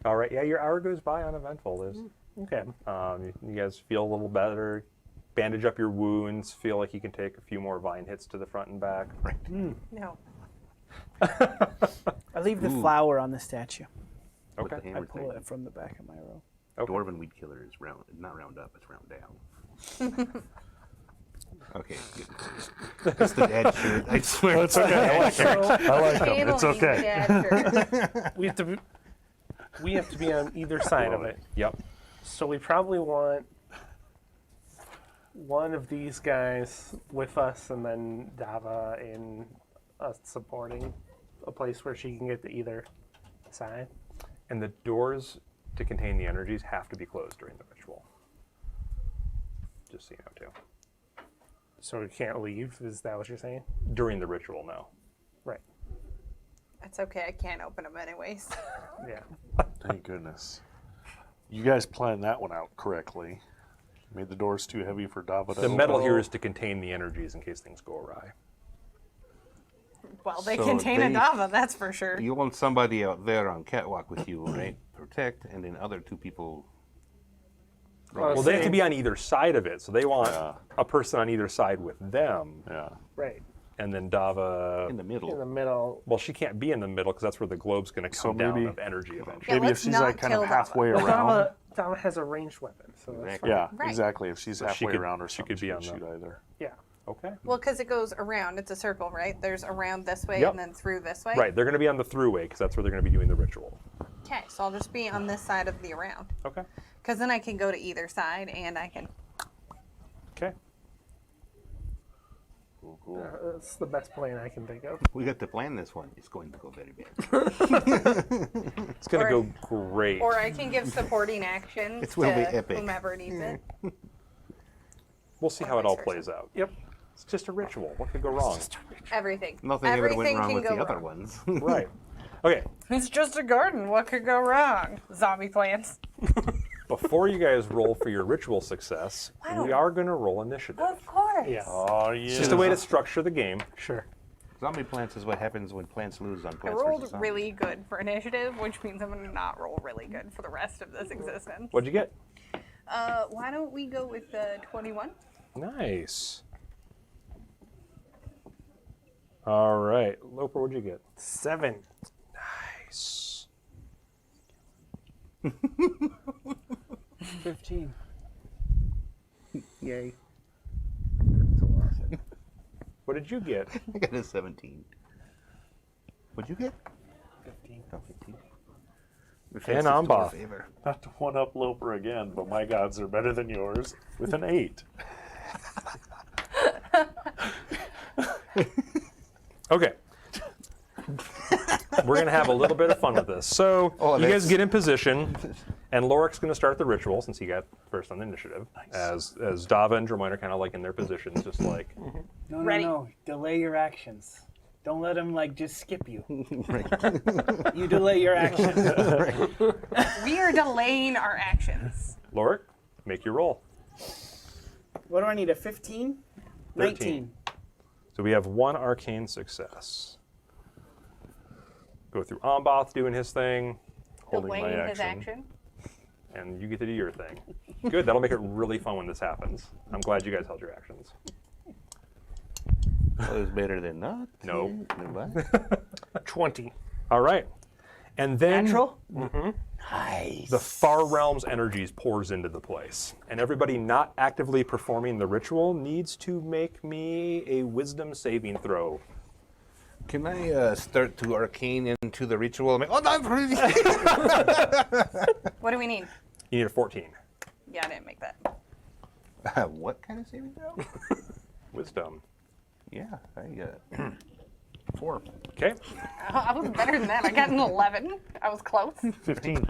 All right. Yeah, your hour goes by uneventful. Okay. You guys feel a little better. Bandage up your wounds. Feel like you can take a few more vine hits to the front and back. Right. No. I leave the flower on the statue. With Okay. the I hammer pull thing. it from the back of my robe. Okay. Dwarven weed killer is round, not round up, it's round down. Okay. That's the dad shirt. I swear. That's okay. I like it. I like them. It's Channeling okay. dad shirt. We have to be on either side of it. Yep. So we probably want one of these guys with us, and then Dava in us supporting a place where she can get to either side. And the doors to contain the energies have to be closed during the ritual. Just so you know, too. So we can't leave. Is that what you're saying? During the ritual, no. Right. It's okay. I can't open them anyways. Yeah. Thank goodness. You guys planned that one out correctly. Made the doors too heavy for Dava to The metal open. here is to contain the energies in case things go awry. Well, they So contain a they- Dava, that's for sure. You want somebody out there on catwalk with you, right? Protect, and then other 2 people. Well, they have to be on either side of it, so they want Yeah. a person on either side with them, Yeah. Right. and then Dava. In the middle. In the middle. Well, she can't be in the middle because that's where the globe's going to So come down maybe- of energy eventually. Yeah, Maybe if let's she's not like kind of kill Dava. halfway Well, around. Dava has a ranged weapon, so that's Exactly. fine. Yeah, Right. exactly. If she's So she halfway could- around or she something, could be on shoot the- either. Yeah. Okay. Well, because it goes around. It's a circle, right? There's around this way Yep. and then through this way. Right, they're going to be on the throughway because that's where they're going to be doing the ritual. Okay, so I'll just be on this side of the around. Okay. Because then I can go to either side and I can. Okay. Cool, cool. That's the best plan I can think of. We got to plan this one. It's going to go very bad. It's going to Or- go great. Or I can give supporting actions It will be to epic. whomever needs it. We'll see or how it all vice plays out. Yep. It's just a ritual. What could go wrong? Everything. Nothing ever went Everything wrong can with go the other wrong. ones. Right. Okay. It's just a garden. What could go wrong? Zombie plants. Before you guys roll for your ritual success, we are going to roll initiative. Of course. Yeah. Oh, yeah. It's just a way to structure the game. Sure. Zombie plants is what happens when plants lose on I Plants rolled vs. Zombies. really good for initiative, which means I'm going to not roll really good for the rest of this existence. What'd you get? Why don't we go with 21? Nice. All right. Loper, what'd you get? 7. Nice. 15. Yay. What did you get? I got a 17. What'd you get? 15. Oh, 15. And I'm off. Not to one up Loper again, but my gods are better than yours with an 8. Okay. We're going to have a little bit of fun with this. So Oh, you guys that's- get in position, and Lorik's going to start the ritual since he got first on the initiative. As Dava and Jermaine are kind of like in their positions, just like. No, Ready. no. Delay your actions. Don't let him like just skip you. Right. You delay your actions. We are delaying our actions. Lorik, make your roll. What do I need? A 15? 19. So we have one arcane success. Go through Amboth doing his thing, holding my Delaying his action, action. and you get to do your thing. Good, that'll make it really fun when this happens. I'm glad you guys held your actions. Well, it was better than not. No. What? 20. All right. And then Natural? the Far Realms energies pours into the place. And everybody not actively performing the ritual needs to make me a wisdom saving throw. Can I start to arcane into the ritual? I'm like, oh, no, What do we need? You need a 14. Yeah, I didn't make that. what kind of saving throw? Wisdom. Yeah, I 4. Okay. I was better than that. I got an 11. I was close. 15.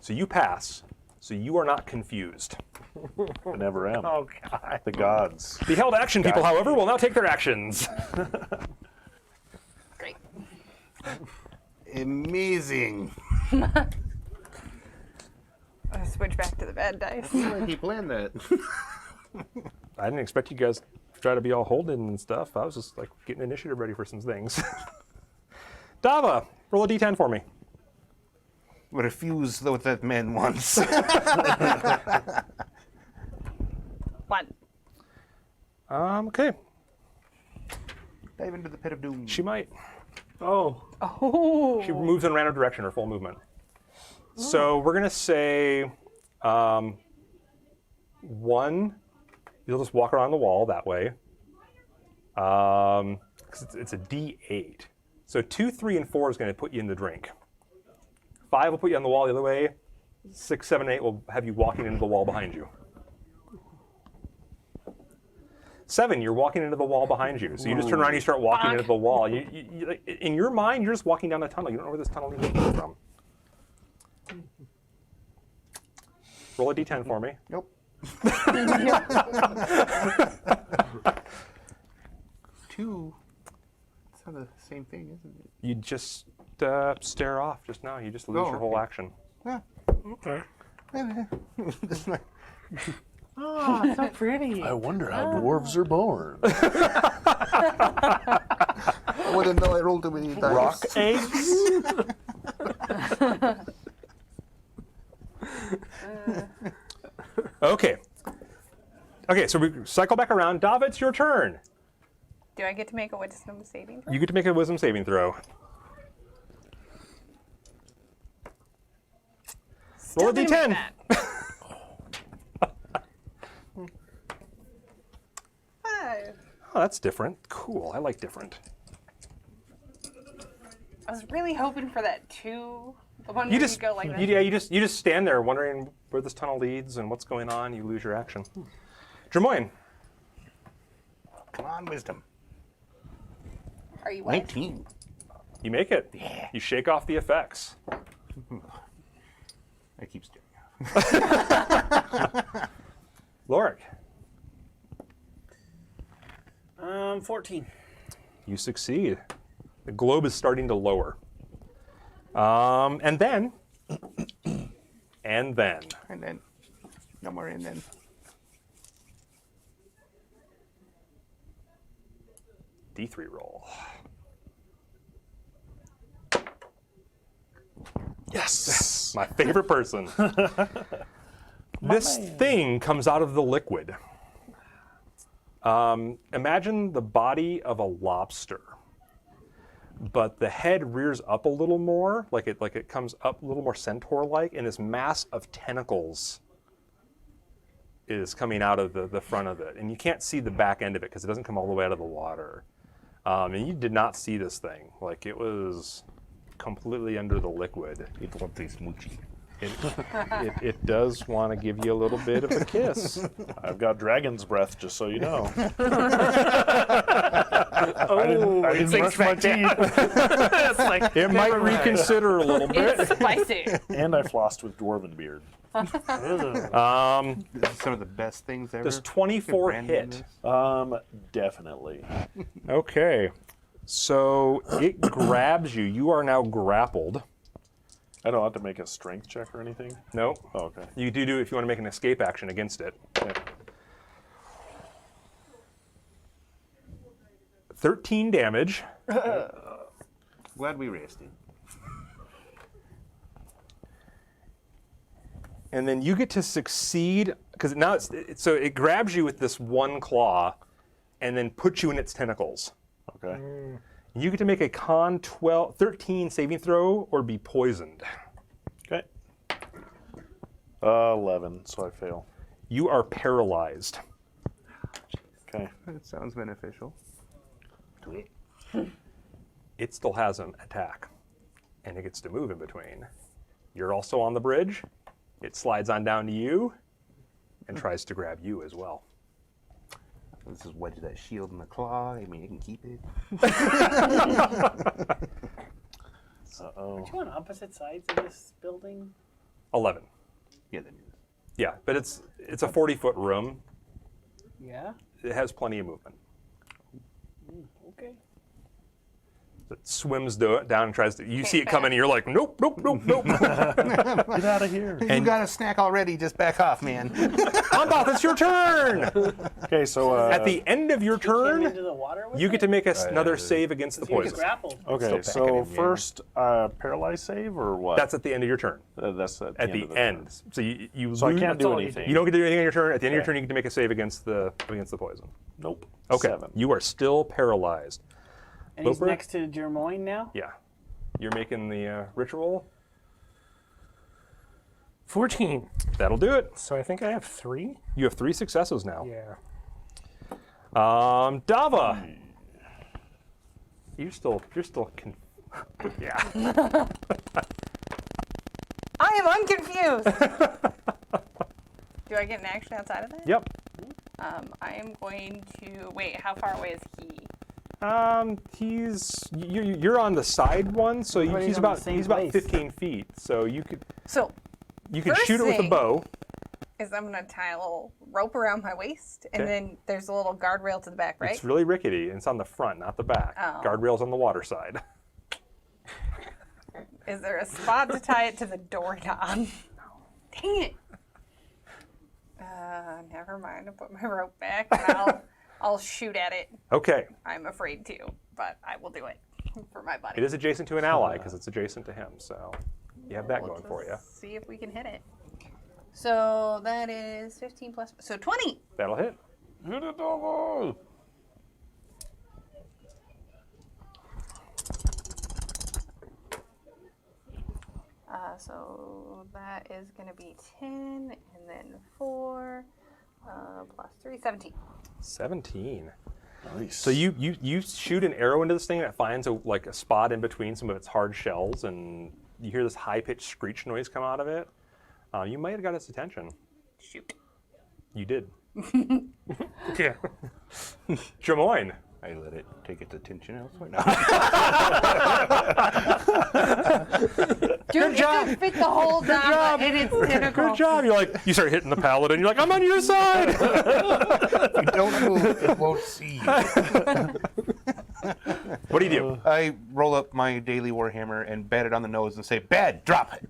So you pass. So you are not confused. I never am. Oh, God. The gods. The held action people, however, will now take their actions. Great. Amazing. I'll switch back to the bad dice. He planned that. I didn't expect you guys to try to be all holding and stuff. I was just like getting initiative ready for some things. Dava, roll a d10 for me. Refuse what that man wants. 1. Okay. Dive into the pit of doom. She might. Oh. Oh. She moves in a random direction, her full movement. So we're gonna say 1. You'll just walk around the wall that way. 'Cause it's a D8. So 2, 3, and 4 is gonna put you in the drink. 5 will put you on the wall the other way. 6, 7, 8 will have you walking into the wall behind you. 7, you're walking into the wall behind you. So you just turn around and you start walking into the wall. In your mind, you're just walking down the tunnel. You don't know where this tunnel even came from. Roll a d10 for me. Nope. 2. It's not the same thing, isn't it? You just stare off just now. You just lose Oh, your whole okay. action. Yeah. Okay. That's not- Oh, so pretty. I wonder how dwarves are born. I wouldn't know I rolled too many dice. Rock eggs? Okay. Okay, so we cycle back around. Dava, it's your turn. Do I get to make a wisdom saving throw? You get to make a wisdom saving throw. Roll a Doing d10. that. 5. Oh, that's different. Cool. I like different. I was really hoping for that 2 The one You where just you go like that. you just stand there wondering where this tunnel leads and what's going on. You lose your action. Jermoyne, Come on, wisdom. Are you what? 19. you make it. Yeah. You shake off the effects. I keep staring off. Lorik, 14. you succeed. The globe is starting to lower. And then, And then. No more and then. D3 roll. Yes, my favorite person. This thing comes out of the liquid. Imagine the body of a lobster, but the head rears up a little more, like it comes up a little more centaur-like, and this mass of tentacles is coming out of the front of it. And you can't see the back end of it because it doesn't come all the way out of the water. And you did not see this thing. Like, it was completely under the liquid. It wants this moochie. It does want to give you a little bit of a kiss. I've got dragon's breath, just so you know. Oh, I didn't brush my teeth, it's like It might reconsider a little bit. It's spicy. and I flossed with dwarven beard. This is some of the best things ever. Does 24 Brandon hit? this. Definitely. Okay. So it grabs you. You are now grappled. I don't have to make a strength check or anything. No. Oh, okay. You do if you want to make an escape action against it. Okay. 13 damage. Glad we rested. And then you get to succeed, because now so it grabs you with this one claw and then puts you in its tentacles. Okay. You get to make a con 13 saving throw or be poisoned. Okay. 11, so I fail. You are paralyzed. Okay. That sounds beneficial. It still has an attack, and it gets to move in between. You're also on the bridge. It slides on down to you and tries to grab you as well. This is wedge that shield in the claw. I mean, you can keep it. Uh-oh. Aren't you on opposite sides of this building? 11. Yeah, that is. Yeah, but it's a 40-foot room. Yeah. It has plenty of movement. Okay. It swims down and tries to. You see it coming, and you're like, nope, nope, nope, nope. Get out of here. You got a snack already. Just back off, man. Ambath, it's your turn. Okay, so At the end of your Came turn, into the water with you get to make another yeah. save against the He was poison. grappled. okay, Still so packing him, yeah. first paralyze save or what? That's at the end of your turn. That's at At the the end. end. So you So I lose- can't do all you anything. You don't get to do anything on your turn. At the end of your Okay. turn, you get to make a save against the poison. Nope. Okay. 7. You are still paralyzed. And he's Loper? next to Jermoyne now? Yeah. You're making the ritual. 14. That'll do it. So I think I have 3. You have 3 successes now. Yeah. Dava. You're still yeah. I am unconfused. Do I get an action outside of that? Yep. I am going to wait. How far away is he? You're on the side one, so But he's he's on the about same 15 feet. So you could So First shoot it with a thing- bow. is I'm gonna tie a little rope around my waist, and Okay. then there's a little guardrail to the back, right? It's really rickety, and it's on the front, not the back. Oh. Guardrail's on the water side. Is there a spot to tie it to the doorknob? No. Dang it. Never mind. I'll put my rope back, and I'll shoot at it. Okay. I'm afraid to, but I will do it for my buddy. It is adjacent to an ally because it's adjacent to him, so you have that going for you. See if we can hit it. So that is 15 plus, so 20. That'll hit. Hit it, Davo! So that is going to be 10, and then 4, plus 3, 17. 17. Nice. So you shoot an arrow into this thing that finds a spot in between some of its hard shells and you hear this high-pitched screech noise come out of it. You might have got its attention. Shoot. You did. Yeah. Jamoyne. I let it take its attention elsewhere. No. Dude, it could fit the whole Dama in its tentacle. Good job. You start hitting the paladin. You're like, I'm on your side. You don't move, it won't see you. What do you do? I roll up my daily warhammer and bat it on the nose and say, "Bad, drop it."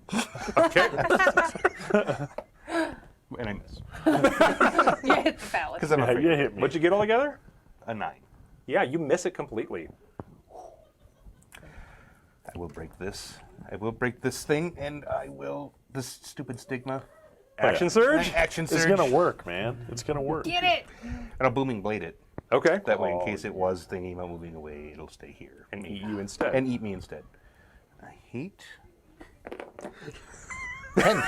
Okay. And I miss. You hit the pallet. Because I'm Yeah, afraid. you hit me. What'd you get all together? A 9. Yeah, you miss it completely. I will break this. I will break this thing, and I will. This stupid stigma. Action surge? Action surge. It's gonna work, man. It's gonna work. Get it. And I'll booming blade it. Okay. That way, in case it was thinking about moving away, it'll stay here. And eat you instead. And eat me instead. I hate. 10.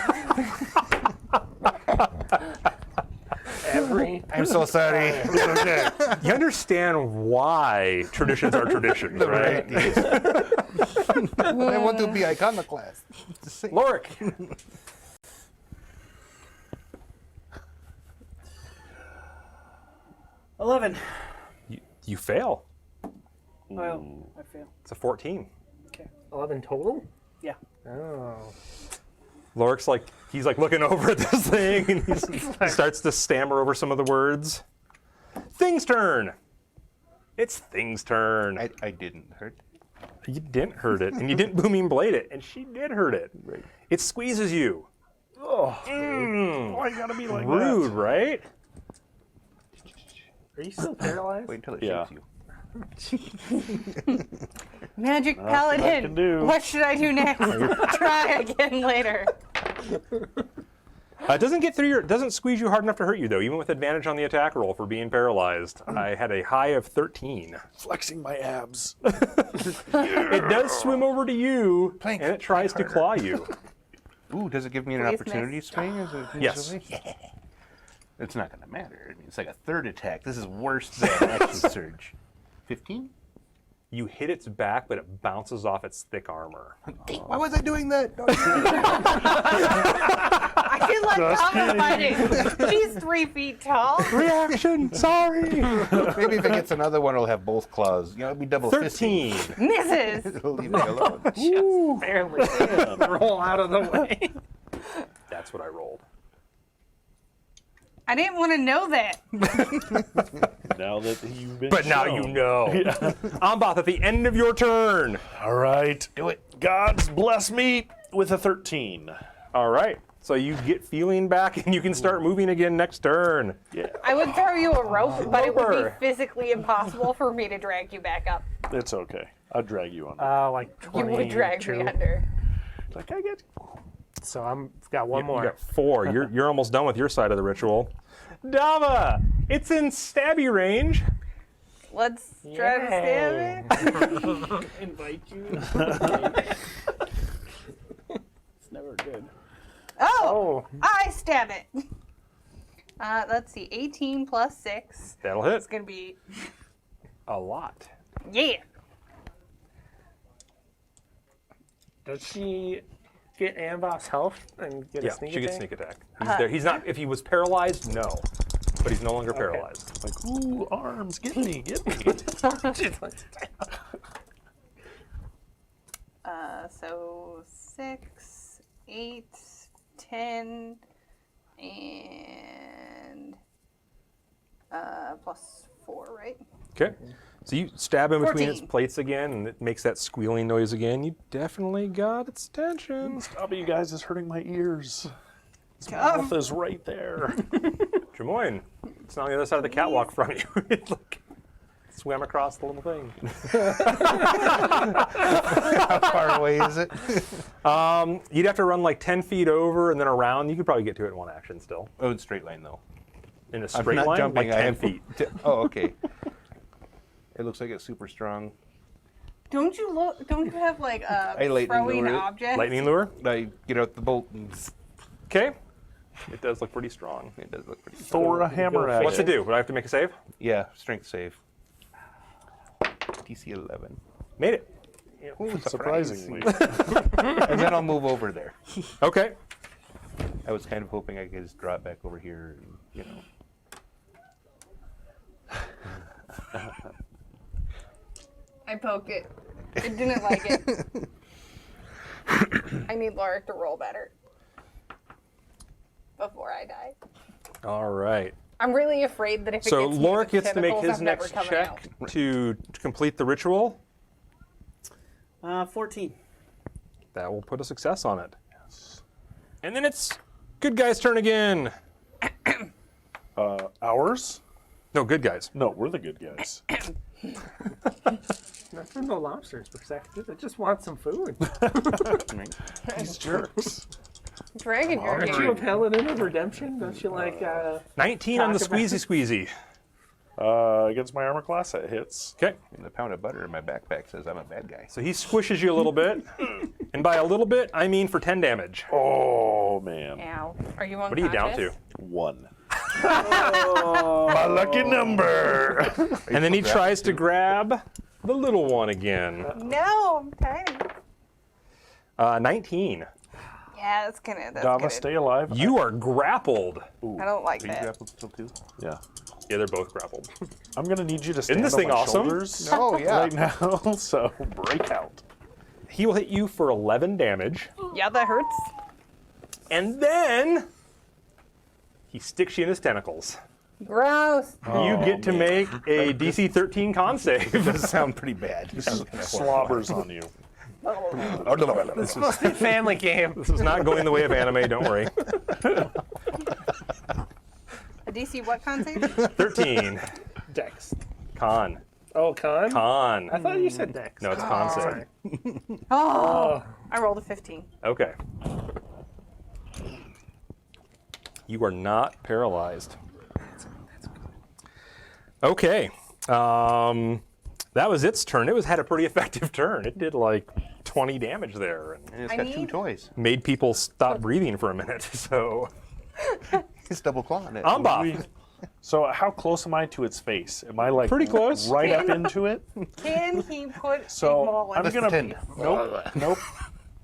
I'm so sorry. It's okay. You understand why traditions are traditions, right? I want to be iconoclast. Lorik. $11. You fail. Well, I fail. It's a 14. Okay. 11 total? Yeah. Oh. Lorik's he's looking over at this thing and he starts to stammer over some of the words. Thing's turn. It's Thing's turn. I didn't hurt. You didn't hurt it, and you didn't booming blade it, and she did hurt it. Right. It squeezes you. Why you gotta be like Rude, right? Are you still paralyzed? Wait until it Yeah. shakes you. Magic Nothing I can paladin. do. What should I do next? Try again later. It doesn't squeeze you hard enough to hurt you though, even with advantage on the attack roll for being paralyzed. I had a high of 13. Flexing my abs. It does swim over to you, Plank. and it tries to claw you. Ooh, does it give me an Please opportunity miss. swing? Is it Yes. Yeah. It's not going to matter. I mean, it's like a third attack. This is worse than action surge. 15? You hit its back, but it bounces off its thick armor. Why was I doing that? I feel like Dama fighting. She's 3 feet tall. Reaction, sorry. Maybe if it gets another one, it'll have both claws. You know, it'll be double 13. Misses. It'll leave me alone. Just barely. Roll out of the way. That's what I rolled. I didn't want to know that. Now that you've been But now you shown. know. Ambath, at the end of your turn. All right. Do it. Gods bless me with a 13. All right. So you get feeling back and you can start moving again next turn. Yeah, I would throw you a rope, but it would be Roper. physically impossible for me to drag you back up. it's okay. I'll drag you on. Like You 22. would drag me under. Like I get. So I've got one You more. got 4. You're almost done with your side of the ritual. Dava, it's in stabby range. Let's try to stab it. Invite you. It's never good. Oh, I stab it. Let's see, 18 plus 6. That'll hit. It's gonna be, A lot. yeah. Does she get Amboss health and get Yeah, a sneak she gets attack? sneak attack. He's there. He's not. If he was paralyzed, no, but he's no longer paralyzed. Like, ooh, arms, get me, get me. So 6, 8, 10, and plus 4, right? Okay. So you stab him between its 14. plates again, and it makes that squealing noise again. You definitely got its attention. Stop it, you guys. It's hurting my ears. Its Tough. mouth is right there. Jamoyne, it's on the other side of the catwalk from you. It swam across the little thing. How far away is it? You'd have to run like 10 feet over and then around. You could probably get to it in one action still. Oh, it's straight line, though. In a I'm straight not line, jumping. like I 10 am feet. Oh, okay. It looks like it's super strong. Don't you have like a I lightning throwing lure it. object? Lightning lure? I get out the bolt and Okay. It does look pretty strong. it does look pretty Throw a hammer at What's it. it do? Would I have to make a save? Yeah, strength save. DC 11. Made it. Ooh, Surprisingly. and then I'll move over there. Okay. I was kind of hoping I could just draw it back over here, and, you know. I poke it. It didn't like it. I need Lorik to roll better before I die. All right. I'm really afraid that if So it gets me Lorik with gets to make tentacles, his I'm never next coming check out. to complete the ritual. 14. That will put a success on it. And then it's good guy's turn again. Ours? No, good guys. No, we're the good guys. Not from the lobster's perspective. I just want some food. These jerks. Dragon Aren't Jerky. you a paladin of redemption? Don't you like 19 on the Talk about squeezy. Against my armor class, that hits. Okay. And the pound of butter in my backpack says I'm a bad guy. So he squishes you a little bit. And by a little bit, I mean for 10 damage. Oh, man. Ow. Are you unconscious? What are you down to? 1. My lucky number. And then he tries to grab the little one again. No, I'm tiny. 19. Yeah, that's gonna. Dava, stay alive. You are grappled. I don't like Are you that. grappled still too? Yeah. Yeah, they're both grappled. I'm going to need you to stand this on thing my awesome? shoulders Oh, yeah. right now, so break out. He will hit you for 11 damage. Yeah, that hurts. And then he sticks you in his tentacles. Gross. You get to make a DC 13 con save. Does sound pretty bad. Slobbers on you. This is, family game? this is not going the way of anime, don't worry. A DC what con save? 13. Dex. Con. Oh, con? Con. I thought you said Dex. No, it's con save. Oh, I rolled a 15. Okay. You are not paralyzed. Okay. That was its turn. It had a pretty effective turn. It did like 20 damage there and And it's I got 2 need- toys. made people stop breathing for a minute. So, It's double clawing it. Amba. So how close am I to its face? Am I like Pretty close. right up into it? Can he put a So ball in? I'm Let's gonna pretend. nope.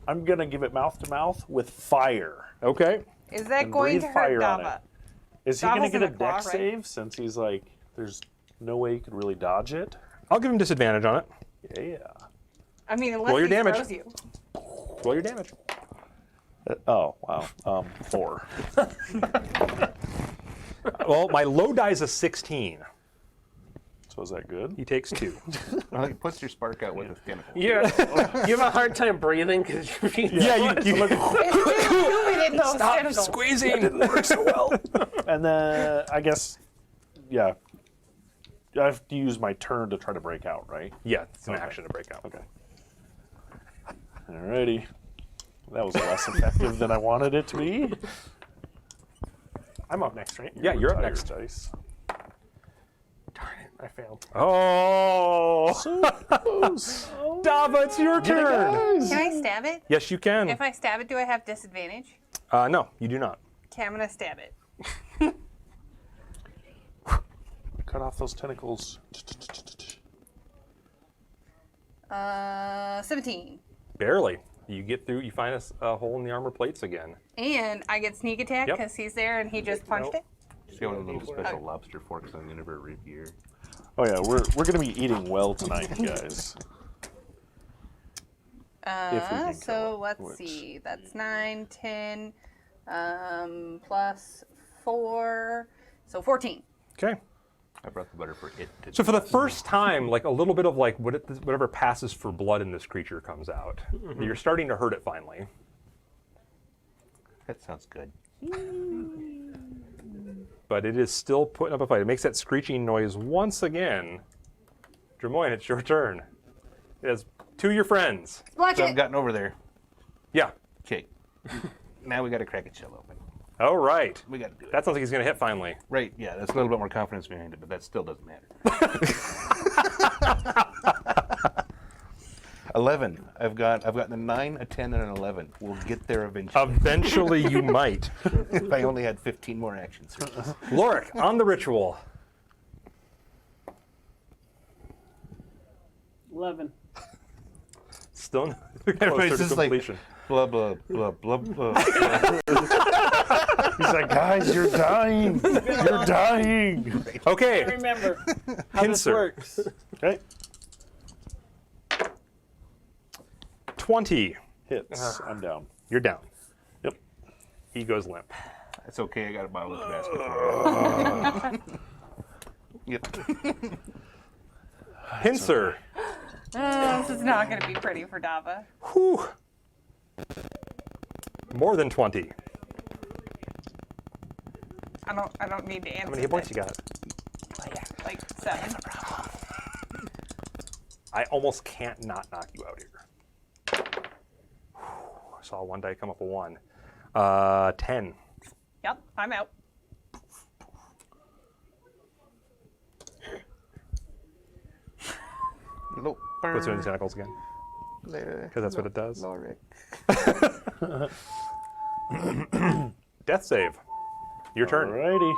I'm gonna give it mouth to mouth with fire. Okay. Is that and going breathe to hurt fire on Dava? it. Is he gonna Dava's get in a a claw, dex right? save since he's like there's no way he could really dodge it? I'll give him disadvantage on it. Yeah. I mean, unless Roll your he damage. throws you. Roll your damage. Oh wow. 4. Well, my low die is a 16. So is that good? He takes 2. Well, he puts your spark out with his tentacle. You have a hard time breathing because you're being Yeah, you It's humid in those tentacles. squeezing. It didn't work so well. And then I guess yeah. I have to use my turn to try to break out, right? Yeah, it's an Okay. action to break out. Okay. Alrighty. That was less effective than I wanted it to be. I'm up next, right? Yeah, you're up Tired next. Dice. Darn it, I failed. Oh, Close. Dava, it's your turn. Can I stab it? Yes, you can. If I stab it, do I have disadvantage? No, you do not. Okay, I'm gonna stab it. Cut off those tentacles. 17. Barely. You get through. You find a hole in the armor plates again. And I get sneak attack Yep. because he's there and he just punched Nope. it. Just got one of the little special lobster forks on the end of her rapier. Oh yeah, we're gonna be eating well tonight, guys. If we can So kill it, let's which- see. That's 9, 10, plus 4. So 14. Okay. I brought the butter for it. To So for the first time, like a little bit of like whatever passes for blood in this creature comes out. You're starting to hurt it finally. That sounds good. But it is still putting up a fight. It makes that screeching noise once again. Drimoyne, it's your turn. It has 2 of your friends. Watch So I've it. gotten over there. Yeah. Okay. Now we got to crack its shell open. All right. We got to do it. That sounds like he's going to hit finally. Right, yeah, that's a little bit more confidence behind it, but that still doesn't matter. 11. I've gotten a 9, a 10, and an 11. We'll get there eventually. Eventually you might. If I only had 15 more action surges. Lorik, on the ritual. 11. Still closer Everybody's to just like, completion. blah, blah, blah, blah, blah. He's like, guys, you're dying. You're dying. Okay, Remember how this Pincer. works. Okay. 20. Hits. I'm down. You're down. Yep. He goes limp. That's okay. I got a bottle of Tabasco for you. Yep. Pincer. This is not going to be pretty for Dava. Whew. More than 20. I don't need to answer. How many hit points you got? Like 7. I almost can't not knock you out here. I saw one die come up a 1. 10. Yep, I'm out. Little Puts it in the tentacles again. Because that's what it does. Loric. Death save. Your turn. Alrighty.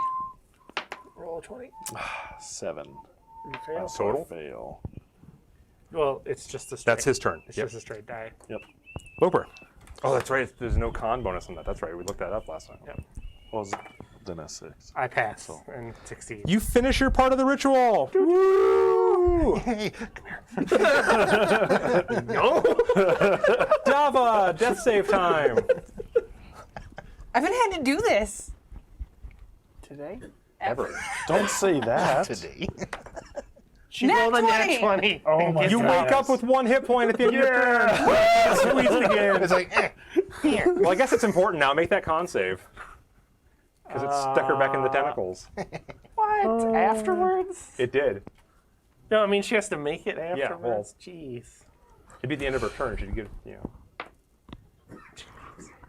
Roll a 20. 7. You fail. Total? Fail. Well, it's just a straight. That's his turn. It's Yep. just a straight die. Yep. Loper. Oh, that's right. There's no con bonus on that. That's right. We looked that up last time. Yep. What was it? Then a 6. I pass and succeed. You finish your part of the ritual. Woo! Hey, No. Dava, death save time. I haven't had to do this. Today? Ever. Don't say that. today. She Nat rolled a nat 20. 20. Oh my You God. wake up with 1 hit point at the end of your turn. Squeeze it again. It's like, here. Well, I guess it's important now. Make that con save. Because it stuck her back in the tentacles. What? Afterwards? It did. No, I mean, she has to make it well- afterwards. Jeez. It'd be the end of her turn. She'd give,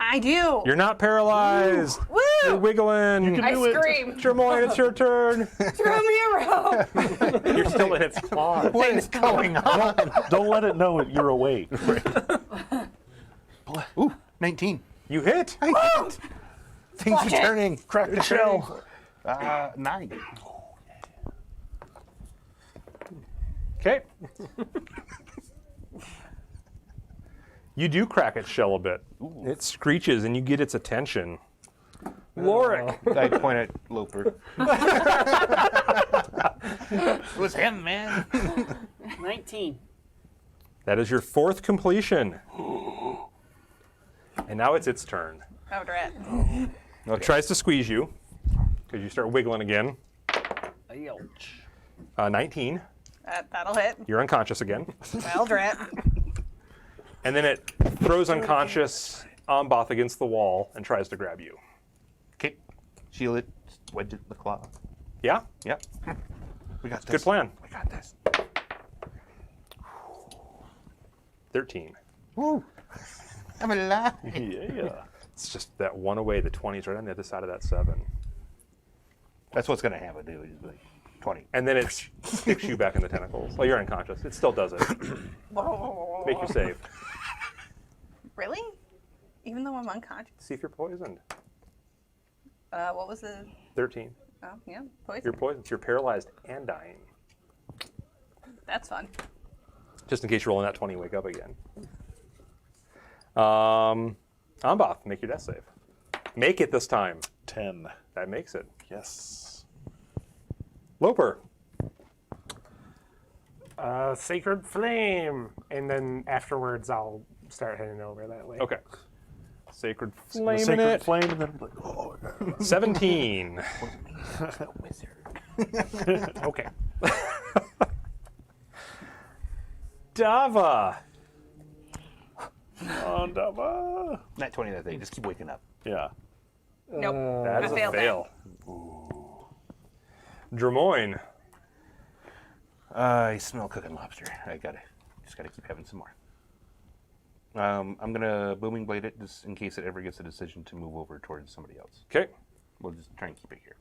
I do. You're not paralyzed. You're Woo! wiggling. I scream. Jermoyne, it's your turn. Throw me a rope. You're still in its claws. What is going on? Don't let it know you're awake. Ooh, 19. You hit. I hit. Things are turning. Crack the shell. 9. Okay. You do crack its shell a bit. It screeches and you get its attention. Lorik. I point at Loper. It was him, man. 19. That is your 4th completion. And now it's its turn. Oh, drat. It tries to squeeze you because you start wiggling again. 19. That'll hit. You're unconscious again. Well, drat. And then it throws unconscious Amboth against the wall and tries to grab you. Okay. Shield it. Wedge it in the claw. Yeah? Yep. We got this. Good plan. We got this. 13. Woo. I'm alive. Yeah. It's just that one away. The 20's right on the other side of that 7. That's what's going to happen, dude. It's like 20. And then it sticks you back in the tentacles. Well, you're unconscious. It still does it. Make your save. Really? Even though I'm unconscious? See if you're poisoned. What was the... 13. Oh, yeah, poison. You're poisoned. So you're paralyzed and dying. That's fun. Just in case you're rolling that 20, wake up again. Amboth, make your death save. Make it this time. 10. That makes it. Yes. Loper. Sacred Flame. And then afterwards, I'll start heading over that way. Okay. Sacred flame in Sacred it. flame, and then I'm like, oh, yeah. 17. Okay. Dava. On Dava. Not 20 that thing. Just keep waking up. Yeah. Nope. That I is a failed fail. Drimoyne. I smell cooking lobster. Just gotta keep having some more. I'm gonna booming blade it just in case it ever gets a decision to move over towards somebody else. Okay. We'll just try and keep it here.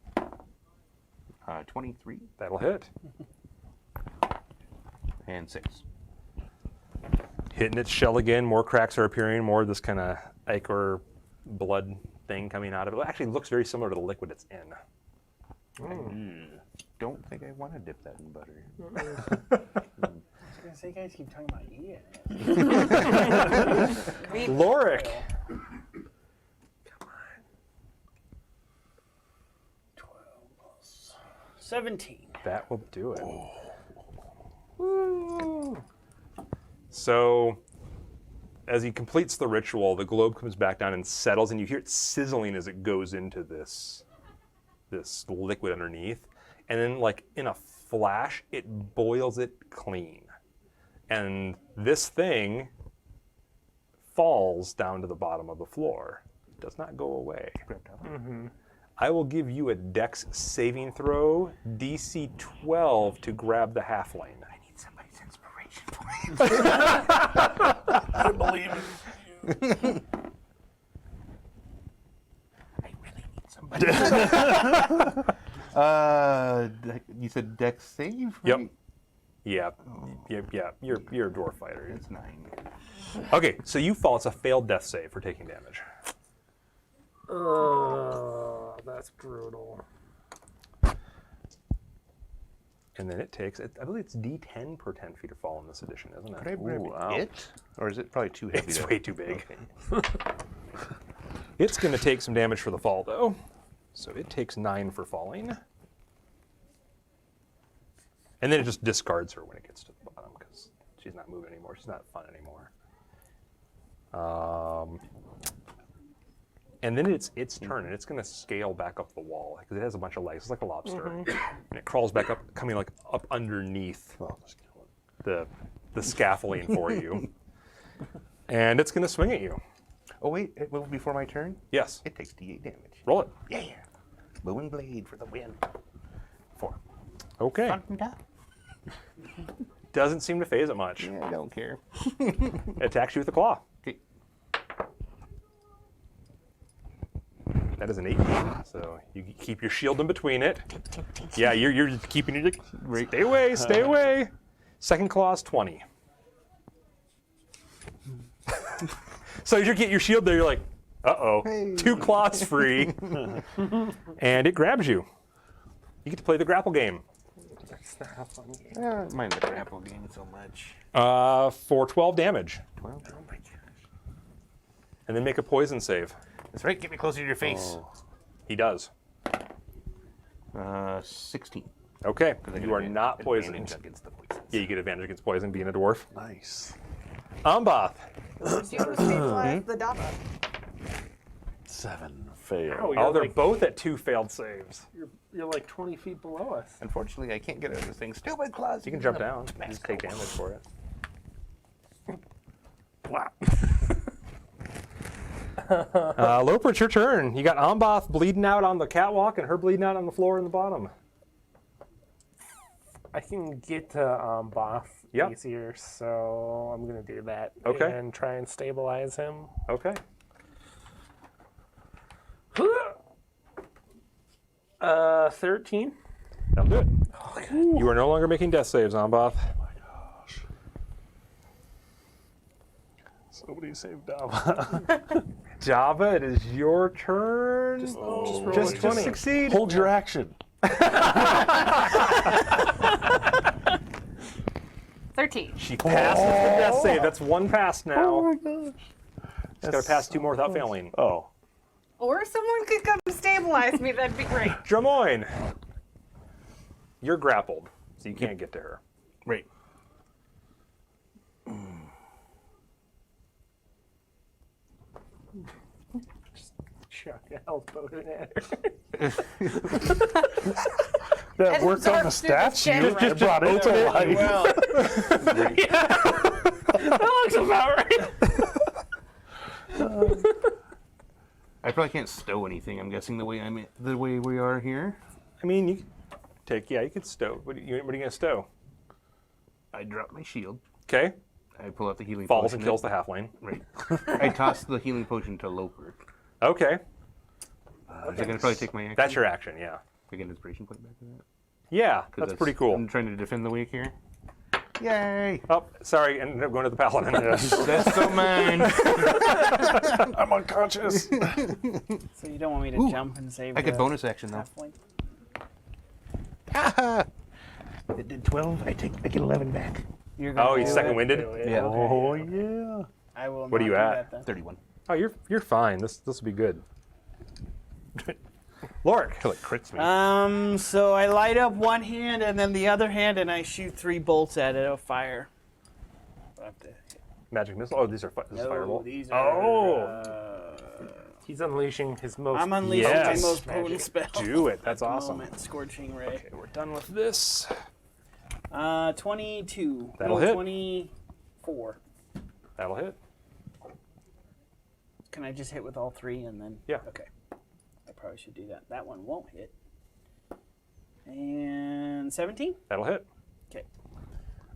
23 That'll hit. and 6. Hitting its shell again. More cracks are appearing. More of this kind of ichor blood thing coming out of it. It actually looks very similar to the liquid it's in. Don't think I want to dip that in butter. gonna say, you guys keep talking about eating. Lorik. 12 plus 17. That will do it. So, as he completes the ritual, the globe comes back down and settles, and you hear it sizzling as it goes into this liquid underneath. And then, like in a flash, it boils it clean. And this thing falls down to the bottom of the floor. It does not go away. I will give you a Dex saving throw, DC 12, to grab the halfling. I need somebody's inspiration point. I believe it. I really need somebody. You said Dex save, Yep. right? Yeah. You're a dwarf fighter. It's 9. Okay, so you fall. It's a failed death save for taking damage. That's brutal. And then it takes, I believe it's D10 per 10 feet of fall in this edition, isn't Could I it? grab wow. it? Or is it probably too heavy? It's to- way too big. Okay. It's going to take some damage for the fall, though. So it takes 9 for falling. And then it just discards her when it gets to the bottom because she's not moving anymore. She's not fun anymore. And then it's its turn, and it's going to scale back up the wall because it has a bunch of legs. It's like a lobster. And it crawls back up, coming like up underneath the scaffolding for you. And it's going to swing at you. Oh wait, it will before my turn. Yes. It takes D8 damage. Roll it. Yeah. Booming blade for the win. 4. Okay. Doesn't seem to phase it much. Yeah, I don't care. It attacks you with a claw. Okay. That is an 18, so you keep your shield in between it. Yeah, you're keeping it. Stay away, stay away. Second claw is 20. So as you get your shield there, you're like, uh-oh, Hey. 2 claws free. And it grabs you. You get to play the grapple game. That's not a fun game. Mind the grapple game so much. For 12 damage. 12. Oh my gosh. And then make a poison save. That's right. Get me closer to your face. He does. 16. Okay, 'Cause I you get are advan- not poisoned. advantage against the poisons. Yeah, you get advantage against poison being a dwarf. Nice. Ambath. Did you stabilize the Dava? 7 fail. Oh, Oh, they're both at 2 failed saves. You're like 20 feet below us. Unfortunately, I can't get out of this thing. Stupid claws. You can jump down. You just take damage for it. Wow. Loper, it's your turn. You got Ambath bleeding out on the catwalk and her bleeding out on the floor in the bottom. I can get to Both Yep. easier, so I'm going to do that. Okay. And try and stabilize him. Okay. 13. That'll do it. You are no longer making death saves, Ambath. Somebody save Dava. Java, it is your turn. Just roll Just a 20. succeed. Hold your action. 13. She passes the death save. That's 1 pass now. Oh my gosh. She's got to pass 2 more without failing. Oh. Or someone could come stabilize me. That'd be great. Dramoyne. You're grappled, so you can't get to her. Right. Chuck a health potion at her. That And worked on the absorb through the stats skin, you right? brought into life. Well, That looks about right. I probably can't stow anything. I'm guessing the way we are here. I mean, you could you could stow. What are you going to stow? I drop my shield. Okay. I pull out the healing Falls potion. and kills the halfling. Right. I toss the healing potion to Loper. Okay. Is that going to probably take my action? That's your action, yeah. I get an inspiration point back to that? Yeah, 'Cause that's pretty cool. I'm trying to defend the weak here. Yay! Oh, sorry, ended up going to the paladin. That's so mine. I'm unconscious. So you don't want me to jump and save I get the bonus action though. halfling? It did 12. I get 11 back. You're gonna Oh, he's do second it? winded. Yeah. Oh yeah. I will. What are not you do at? that then. 31. Oh, you're fine. This will be good. Lorik. Till it crits me. So I light up one hand and then the other hand, and I shoot 3 bolts at it of fire. I have to hit. Magic missile. Oh, these are this is No, fireball. these are. Oh. He's unlishing his most. I'm unleashing Yes. my most Magic. potent spell. Do it. That's at the awesome. moment. Scorching ray. Okay, we're done with this. 22. That'll no, hit. 24. That'll hit. Can I just hit with all 3 and then? Yeah. Okay. I probably should do that. That one won't hit. And 17? That'll hit. Okay.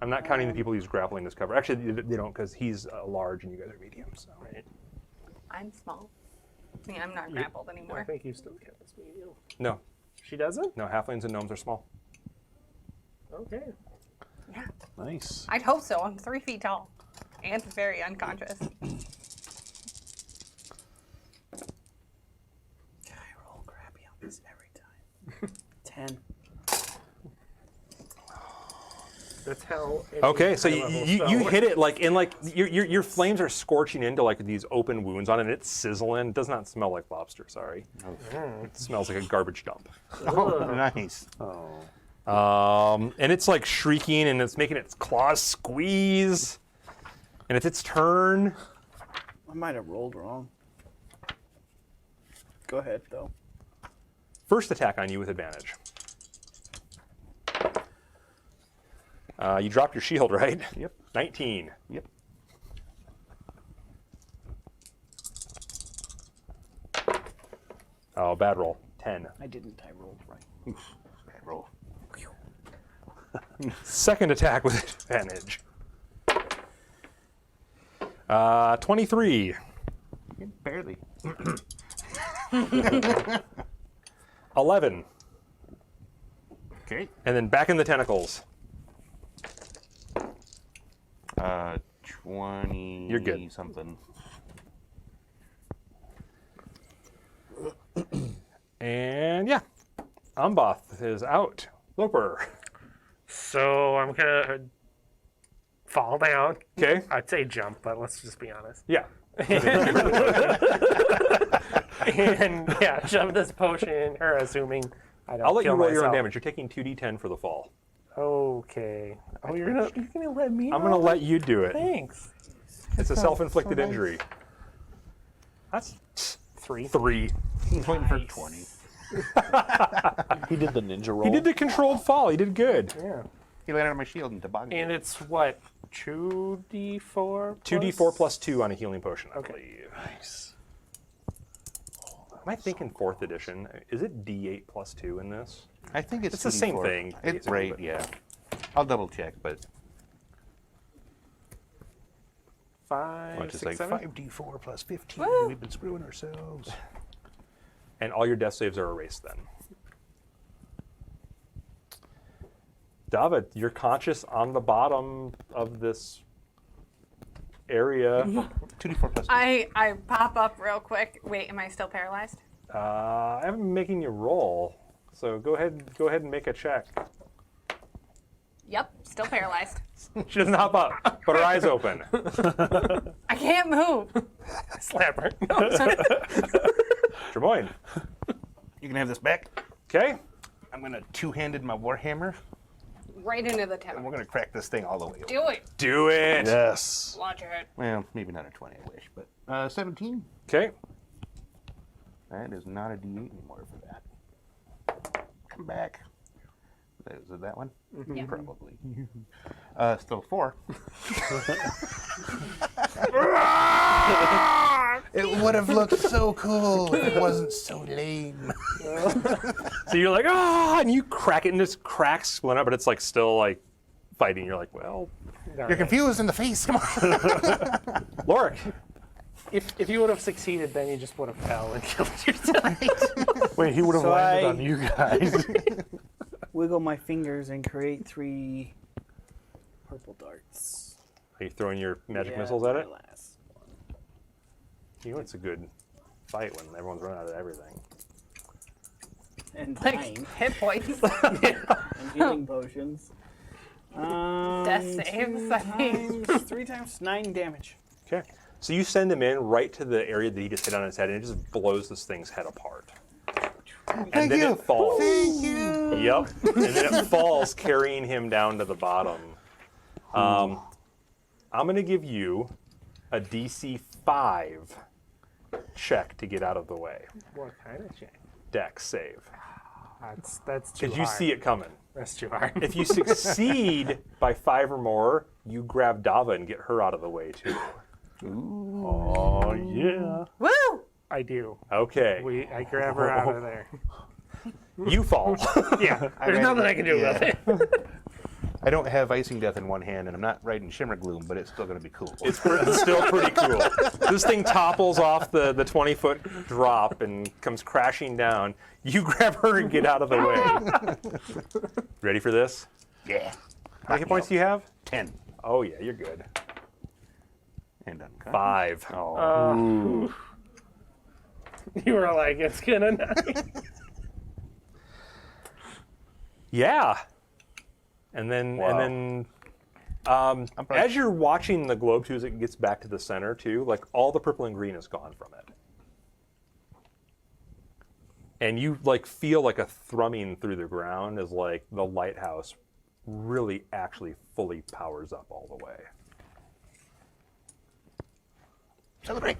I'm not counting the people who's grappling this cover. Actually, they don't because he's large and you guys are medium. So. Right. I'm small. I mean, I'm not grappled I anymore. think you still count as medium. No, She doesn't? no. Halflings and gnomes are small. Okay. Yeah, Nice. I'd hope so. I'm 3 feet tall and very unconscious. I roll crappy on this every time. 10. That's how. Okay, so you you hit it like in like your flames are scorching into like these open wounds on it. And it's sizzling. It does not smell like lobster. Sorry, it smells like a garbage dump. Oh, nice. Oh. And it's like shrieking and it's making its claws squeeze. And it's its turn. I might have rolled wrong. Go ahead, though. First attack on you with advantage. You dropped your shield, right? Yep. 19. Yep. Oh, bad roll. 10. I didn't. I rolled right. Bad roll. Second attack with advantage. 23. Barely. 11. Okay. And then back in the tentacles. 20. You're good. Something. And yeah, Amboth is out. Loper. So I'm gonna fall down. Okay. I'd say jump, but let's just be honest. Yeah. And yeah, shove this potion, or assuming I don't I'll let you kill roll your own myself. damage. You're taking 2d10 for the fall. Okay. Oh, you're gonna let me? I'm going to roll? let you do it. Thanks. It's a self-inflicted injury. That's 3. 3. He's waiting for 20. He did the ninja roll. He did the controlled fall. He did good. Yeah. He landed on my shield and toboggan. And it's what? 2d4? 2d4 plus 2 on a healing potion, I Okay. believe. Nice. Am I thinking 4th edition? Is it d8 plus 2 in this? I think it's It's the same 2d4. thing, It's basically, right, but- yeah. I'll double check, but 5, it's 6, like 7? 5d4 plus 15. Woo! We've been screwing ourselves. And all your death saves are erased then. David, you're conscious on the bottom of this area. 2d4 plus 2. I pop up real quick. Wait, am I still paralyzed? I'm making you roll. So go ahead and make a check. Yep, still paralyzed. She doesn't hop up, but her eyes open. I can't move. Slap her. Tremoyne. You can have this back. Okay. I'm going to two-handed my warhammer, Right into the and tower. we're going to crack this thing all the way over. Do it. Do it. Yes. Launch your head. Well, maybe not a 20, I wish, but 17. Okay. That is not a d8 anymore for that. Come back. Is it that one? Yeah. Probably. Still 4. It would have looked so cool if it wasn't so lame. So you're like, ah, and you crack it and just cracks split up, but it's like still like fighting. You're like, well, You're confused in the face. Come on. Lorik. If you would have succeeded, then you just would have fell and killed yourself. Wait, he would have So landed I- on you guys. Wiggle my fingers and create 3 purple darts. Are you throwing your magic Yeah, missiles at my it? last one. You know it's a good fight when everyone's running out of everything. And Like dying. hit points. And healing potions. Death saves, I think. 3 times 9 damage. Okay. So you send him in right to the area that he just hit on his head, and it just blows this thing's head apart. And then it falls. Thank you. Yep. And then it falls, carrying him down to the bottom. I'm going to give you a DC 5 check to get out of the way. What kind of check? Dex save. That's too Because hard. you see it coming. That's too hard. If you succeed by 5 or more, you grab Dava and get her out of the way too. Oh yeah. Woo! I do. Okay. I grab her out of there. You fall. Yeah. There's nothing I can do about it. I don't have icing death in one hand, and I'm not riding shimmer gloom, but it's still going to be cool. It's still pretty cool. This thing topples off the 20-foot drop and comes crashing down. You grab her and get out of the way. Ready for this? Yeah. How many hit points do you have? 10. Oh, yeah, you're good. And unconscious. 5. Oh. You were like, it's gonna die. Yeah. And then as you're watching the globe too, as it gets back to the center too, like all the purple and green is gone from it. And you like feel like a thrumming through the ground as like the lighthouse really actually fully powers up all the way. Celebrate.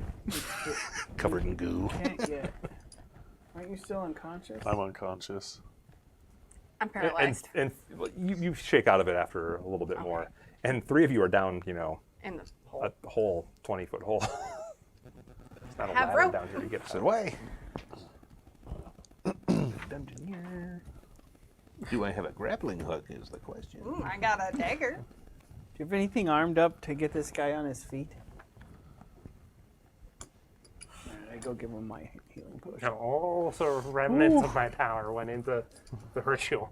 Covered in goo. Can't yet. Aren't you still unconscious? I'm unconscious. I'm paralyzed. And you shake out of it after a little bit more. And 3 of you are down, In the hole. a whole 20-foot hole. It's not a Have ladder rope. down here to get So do I. Dungeoneer. Do I have a grappling hook is the question. Ooh, I got a dagger. Do you have anything armed up to get this guy on his feet? Alright, I go give him my healing potion. All sort of remnants of my power went into the ritual.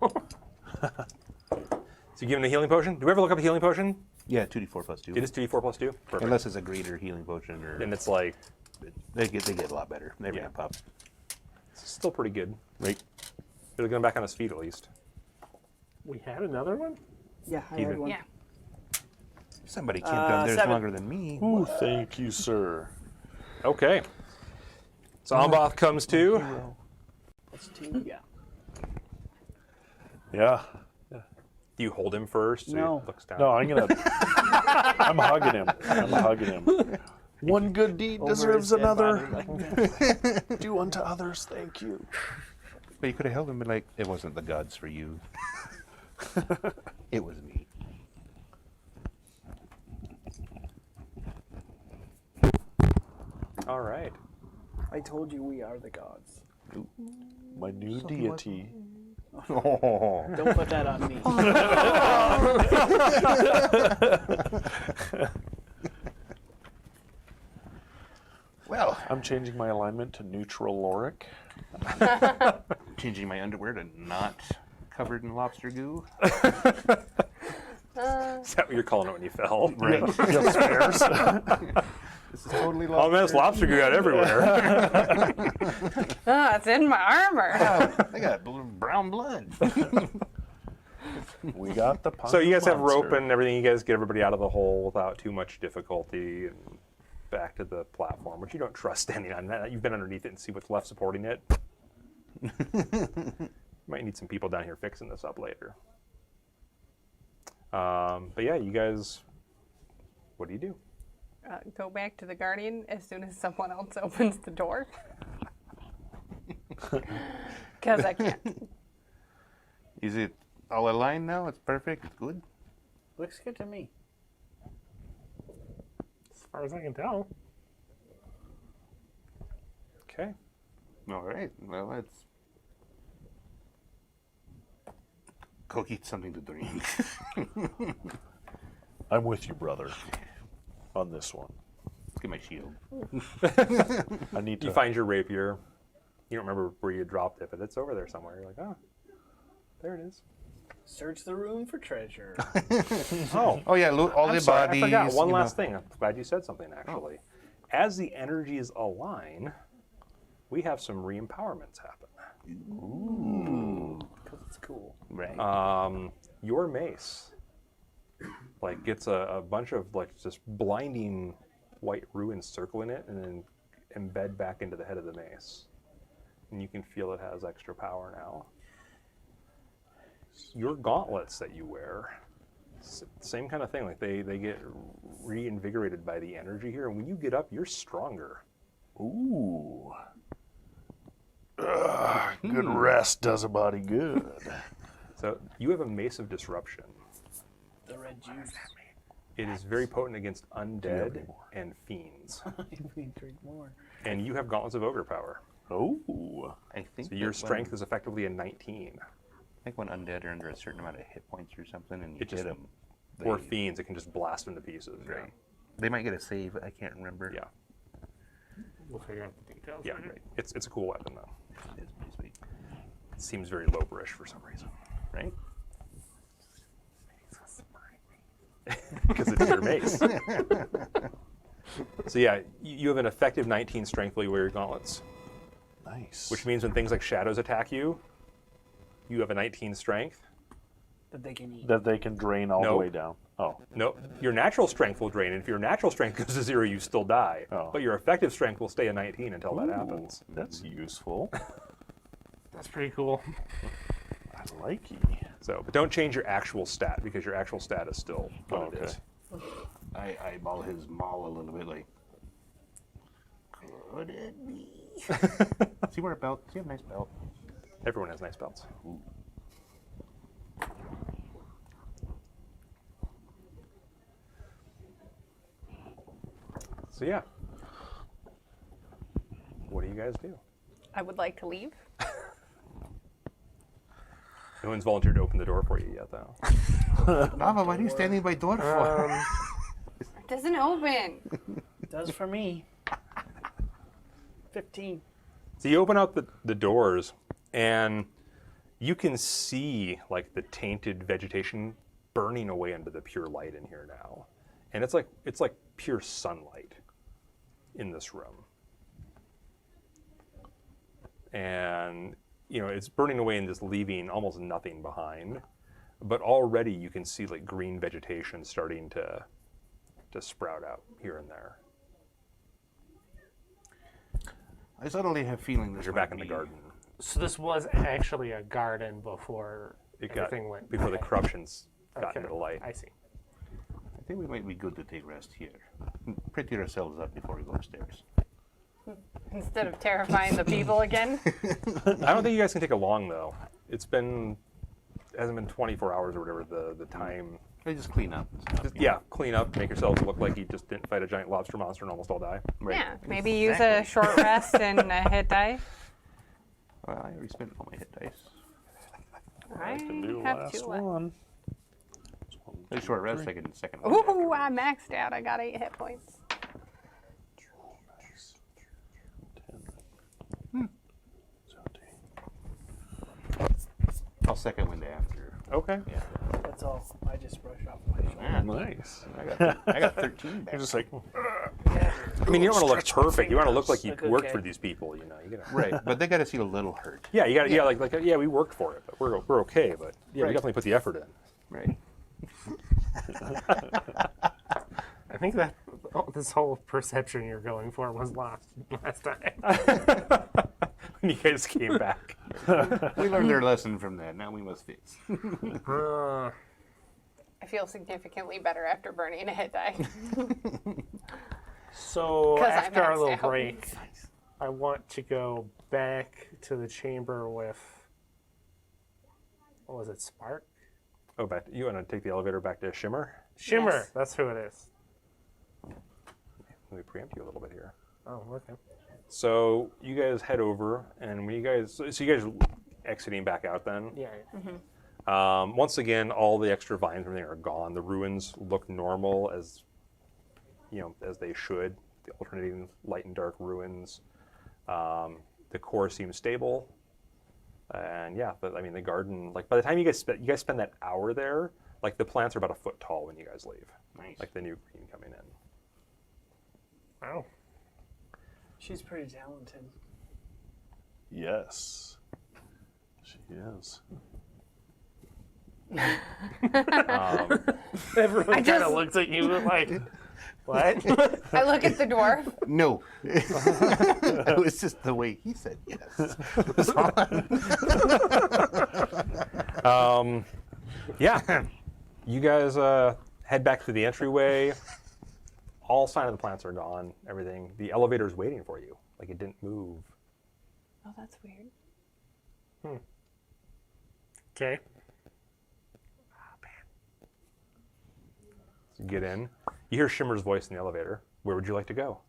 So you give him a healing potion? Do we ever look up a healing potion? Yeah, 2d4 plus 2. It is 2d4 plus 2? Perfect. Unless it's a greater healing potion, or And it's like, they get a lot better. They ramp up. it's still pretty good. Right. It'll get him back on his feet at least. We had another one? Yeah, I Even. had one. Yeah. Somebody camped on theirs 7. longer than me. Ooh, thank you, sir. Okay. So Amboth comes to. That's 2, yeah. Yeah. Do you hold him first? So No. he looks down. No, I'm gonna. I'm hugging him. I'm hugging him. One good deed Over deserves his dead another. body, like, Do unto others. Thank you. But you could have held him and been like, it wasn't the gods for you. It was me. All right. I told you we are the gods. My new deity. Oh. Don't put that on me. Well, I'm changing my alignment to neutral Loric. changing my underwear to not covered in lobster goo. Is that what you're calling it when you fell? Right. You have spares? This is totally Oh man, this lobster goo got everywhere. Oh, it's in my armor. I got brown blood. We got the punk So you guys have rope monster. and everything. You guys get everybody out of the hole without too much difficulty and back to the platform, which you don't trust standing on. That you've been underneath it and see what's left supporting it. Might need some people down here fixing this up later. But yeah, you guys, what do you do? Go back to the Guardian as soon as someone else opens the door. Because I can't. Is it all aligned now? It's perfect. It's good. Looks good to me. As far as I can tell. Okay. All right. Well, let's go get something to drink. I'm with you, brother. On this one. Let's get my shield. I need to. You find your rapier. You don't remember where you dropped it, but it's over there somewhere. You're like, oh, there it is. Search the room for treasure. Oh, Oh yeah, loot all I'm the sorry, bodies. I forgot one you last know. thing. I'm glad you said something, actually. As the energies align, we have some re-empowerments happen. Because it's cool. Right. Your mace like gets a bunch of like just blinding white ruins circling it, and then embed back into the head of the mace. And you can feel it has extra power now. Your gauntlets that you wear, same kind of thing. Like they get reinvigorated by the energy here, and when you get up, you're stronger. Ooh. Good rest does a body good. So you have a mace of disruption. The red juice. It is very potent against have undead any more? and fiends. We drink more. And you have gauntlets of ogre power. Oh. I think So your that strength when, is effectively a 19. I think when undead are under a certain amount of hit points or something, and you It just- hit them, Or fiends, it can just blast them to pieces. right. They might get a save. I can't remember. Yeah. We'll figure out the details. Yeah, later. right. It's a cool weapon though. It's pretty sweet, It seems very low-brish for some reason. right? Because it's your mace. So yeah, you have an effective 19 strength while you wear your gauntlets, Nice. which means when things like shadows attack you, you have a 19 strength. That they can eat. that they can drain all the Nope. way down. Oh. No, your natural strength will drain, and if your natural strength goes to 0, you still die. Oh. But your effective strength will stay at 19 until that happens. Ooh, that's useful. That's pretty cool. I like ye. So, but don't change your actual stat, because your actual stat is still what it Okay. is. I eyeball his maul a little bit, like. Could it be? See where a belt? See a nice belt. Everyone has nice belts. So yeah. What do you guys do? I would like to leave. No one's volunteered to open the door for you yet, though. Lava, what are you standing by door for? It doesn't open. Does for me. 15. So you open up the doors, and you can see like the tainted vegetation burning away into the pure light in here now, and it's like pure sunlight in this room, and it's burning away and just leaving almost nothing behind. But already you can see like green vegetation starting to sprout out here and there. I suddenly have feeling this You're might back in the be- garden. So this was actually a garden before It got everything went before the okay. corruptions got Okay, into the light. I see. I think we might be good to take rest here. Pretty ourselves up before we go upstairs. Instead of terrifying the people again. I don't think you guys can take it long though. Hasn't been 24 hours or whatever the time. I just clean up. Just, Yeah, clean up, make yourself look like you just didn't fight a giant lobster monster and almost all die. Right. Yeah, maybe use a short rest and a hit die. Well, I already spent all my hit dice. I can do have last two left. one. A short rest, second one. Ooh, I maxed out. I got 8 hit points. 10. 17. I'll second wind after. Okay. Yeah. That's all. I just brush off my shoulder. Ah, Nice. I got 13 back. You're just like, I mean, you don't want to look Stretch my perfect. You want to look like you Look worked okay. for these people. You gotta. Right, but they got to see a little hurt. Yeah, you got. Yeah, yeah, we worked for it, but we're okay. But yeah, we Right. definitely put the effort in. Right. I think that this whole perception you're going for was lost last time. When you guys came back. We learned our lesson from that. Now we must fix. I feel significantly better after burning a hit die. So 'Cause I after our maxed little out. break, I want to go back to the chamber with, what was it, Spark? Oh, you want to take the elevator back to Shimmer? Shimmer, Yes. that's who it is. Let me preempt you a little bit here. Oh, okay. So you guys head over, and when you guys, so you guys are exiting back out then. Yeah. Once again, all the extra vines and everything are gone. The ruins look normal as they should. The alternating light and dark ruins. The core seems stable, and yeah, but I mean the garden. Like by the time you guys spend that hour there, like the plants are about a foot tall when you guys leave. Nice. Like the new green coming in. Wow. She's pretty talented. yes. She is. Everyone kind just- of looks at you like, what? I look at the dwarf. No. It was just the way he said yes. Yeah. You guys head back to the entryway. All sign of the plants are gone. Everything. The elevator's waiting for you. Like it didn't move. Oh, that's weird. Okay. So you get in. You hear Shimmer's voice in the elevator. Where would you like to go?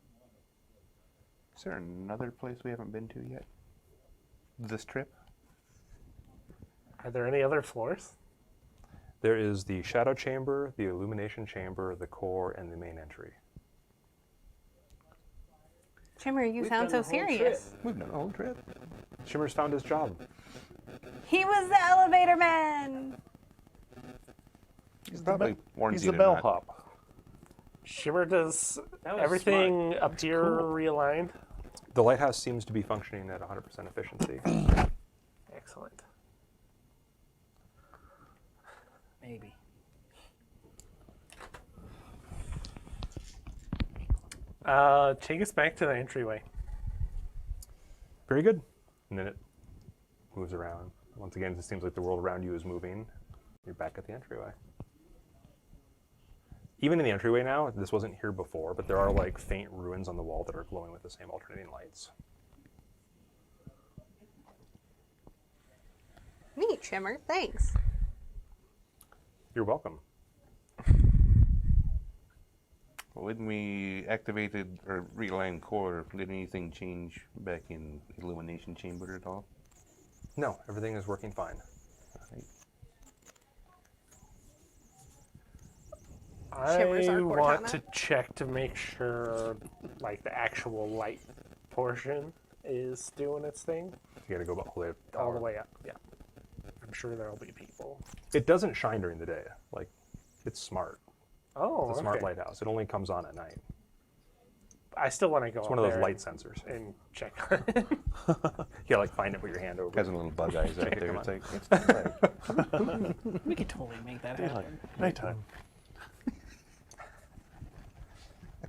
Is there another place we haven't been to yet? This trip? Are there any other floors? There is the shadow chamber, the illumination chamber, the core, and the main entry. Shimmer, you We've sound so done the whole serious. We've done a whole trip. Shimmer's found his job. He was the elevator man. He's probably warns He's you the to not- bellhop. Shimmer, does That was everything appear realigned? The lighthouse seems to be functioning at 100% efficiency. Excellent. Maybe. Take us back to the entryway. Very good. And then it moves around. Once again, it seems like the world around you is moving. You're back at the entryway. Even in the entryway now, this wasn't here before, but there are like faint ruins on the wall that are glowing with the same alternating lights. Neat, Shimmer. Thanks. You're welcome. When we activated or realigned core, did anything change back in illumination chamber at all? No, everything is working fine. Shivers I our want Cortana. to check to make sure, like, the actual light portion is doing its thing You gotta go all the way up. all the way up. Yeah. I'm sure there'll be people. It doesn't shine during the day. Like, it's smart. Oh, It's a smart okay. lighthouse. It only comes on at night. I still want to go It's up one of those there light sensors. and check on it. You gotta like find it, put your hand over Has it. a little bug eyes out there. Come It's on. like, it's not right. We could totally make that happen. Nighttime.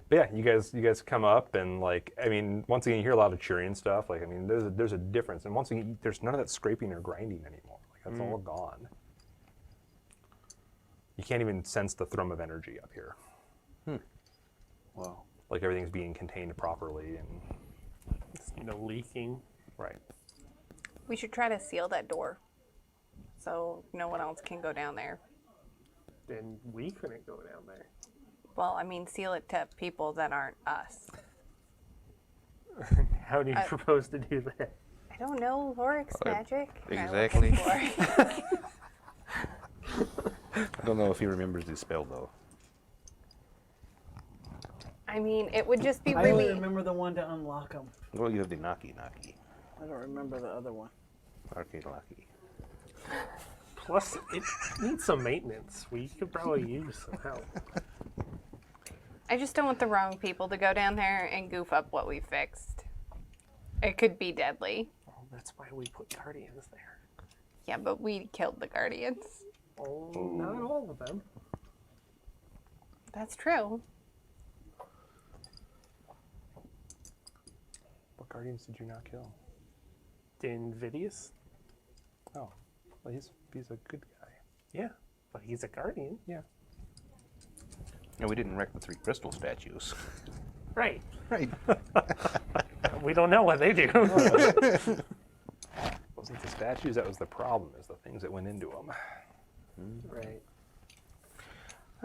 But yeah, you guys come up and like, I mean, once again, you hear a lot of cheering and stuff. Like, I mean, there's a difference. And once again, there's none of that scraping or grinding anymore. Like, that's all gone. You can't even sense the thrum of energy up here. Wow. Like everything's being contained properly and No leaking. right. We should try to seal that door so no one else can go down there. Then we couldn't go down there. Well, I mean, seal it to people that aren't us. How do you propose to do that? I don't know, Lorix magic. exactly. I I don't know if he remembers his spell though. mean, it would just be I only really. remember the one to unlock them. Well, you have the Naki Naki. I don't remember the other one. Arcade Lucky. Plus, it needs some maintenance. We could probably use some help. I just don't want the wrong people to go down there and goof up what we fixed. It could be deadly. Well, that's why we put guardians there. Yeah, but we killed the guardians. Oh, not all of them. That's true. What guardians did you not kill? Invidious? Oh, well, he's a good guy. Yeah, but he's a guardian. Yeah. No, we didn't wreck the 3 crystal statues. Right. Right. We don't know what they do. Wasn't the statues that was the problem? Is the things that went into them. Right.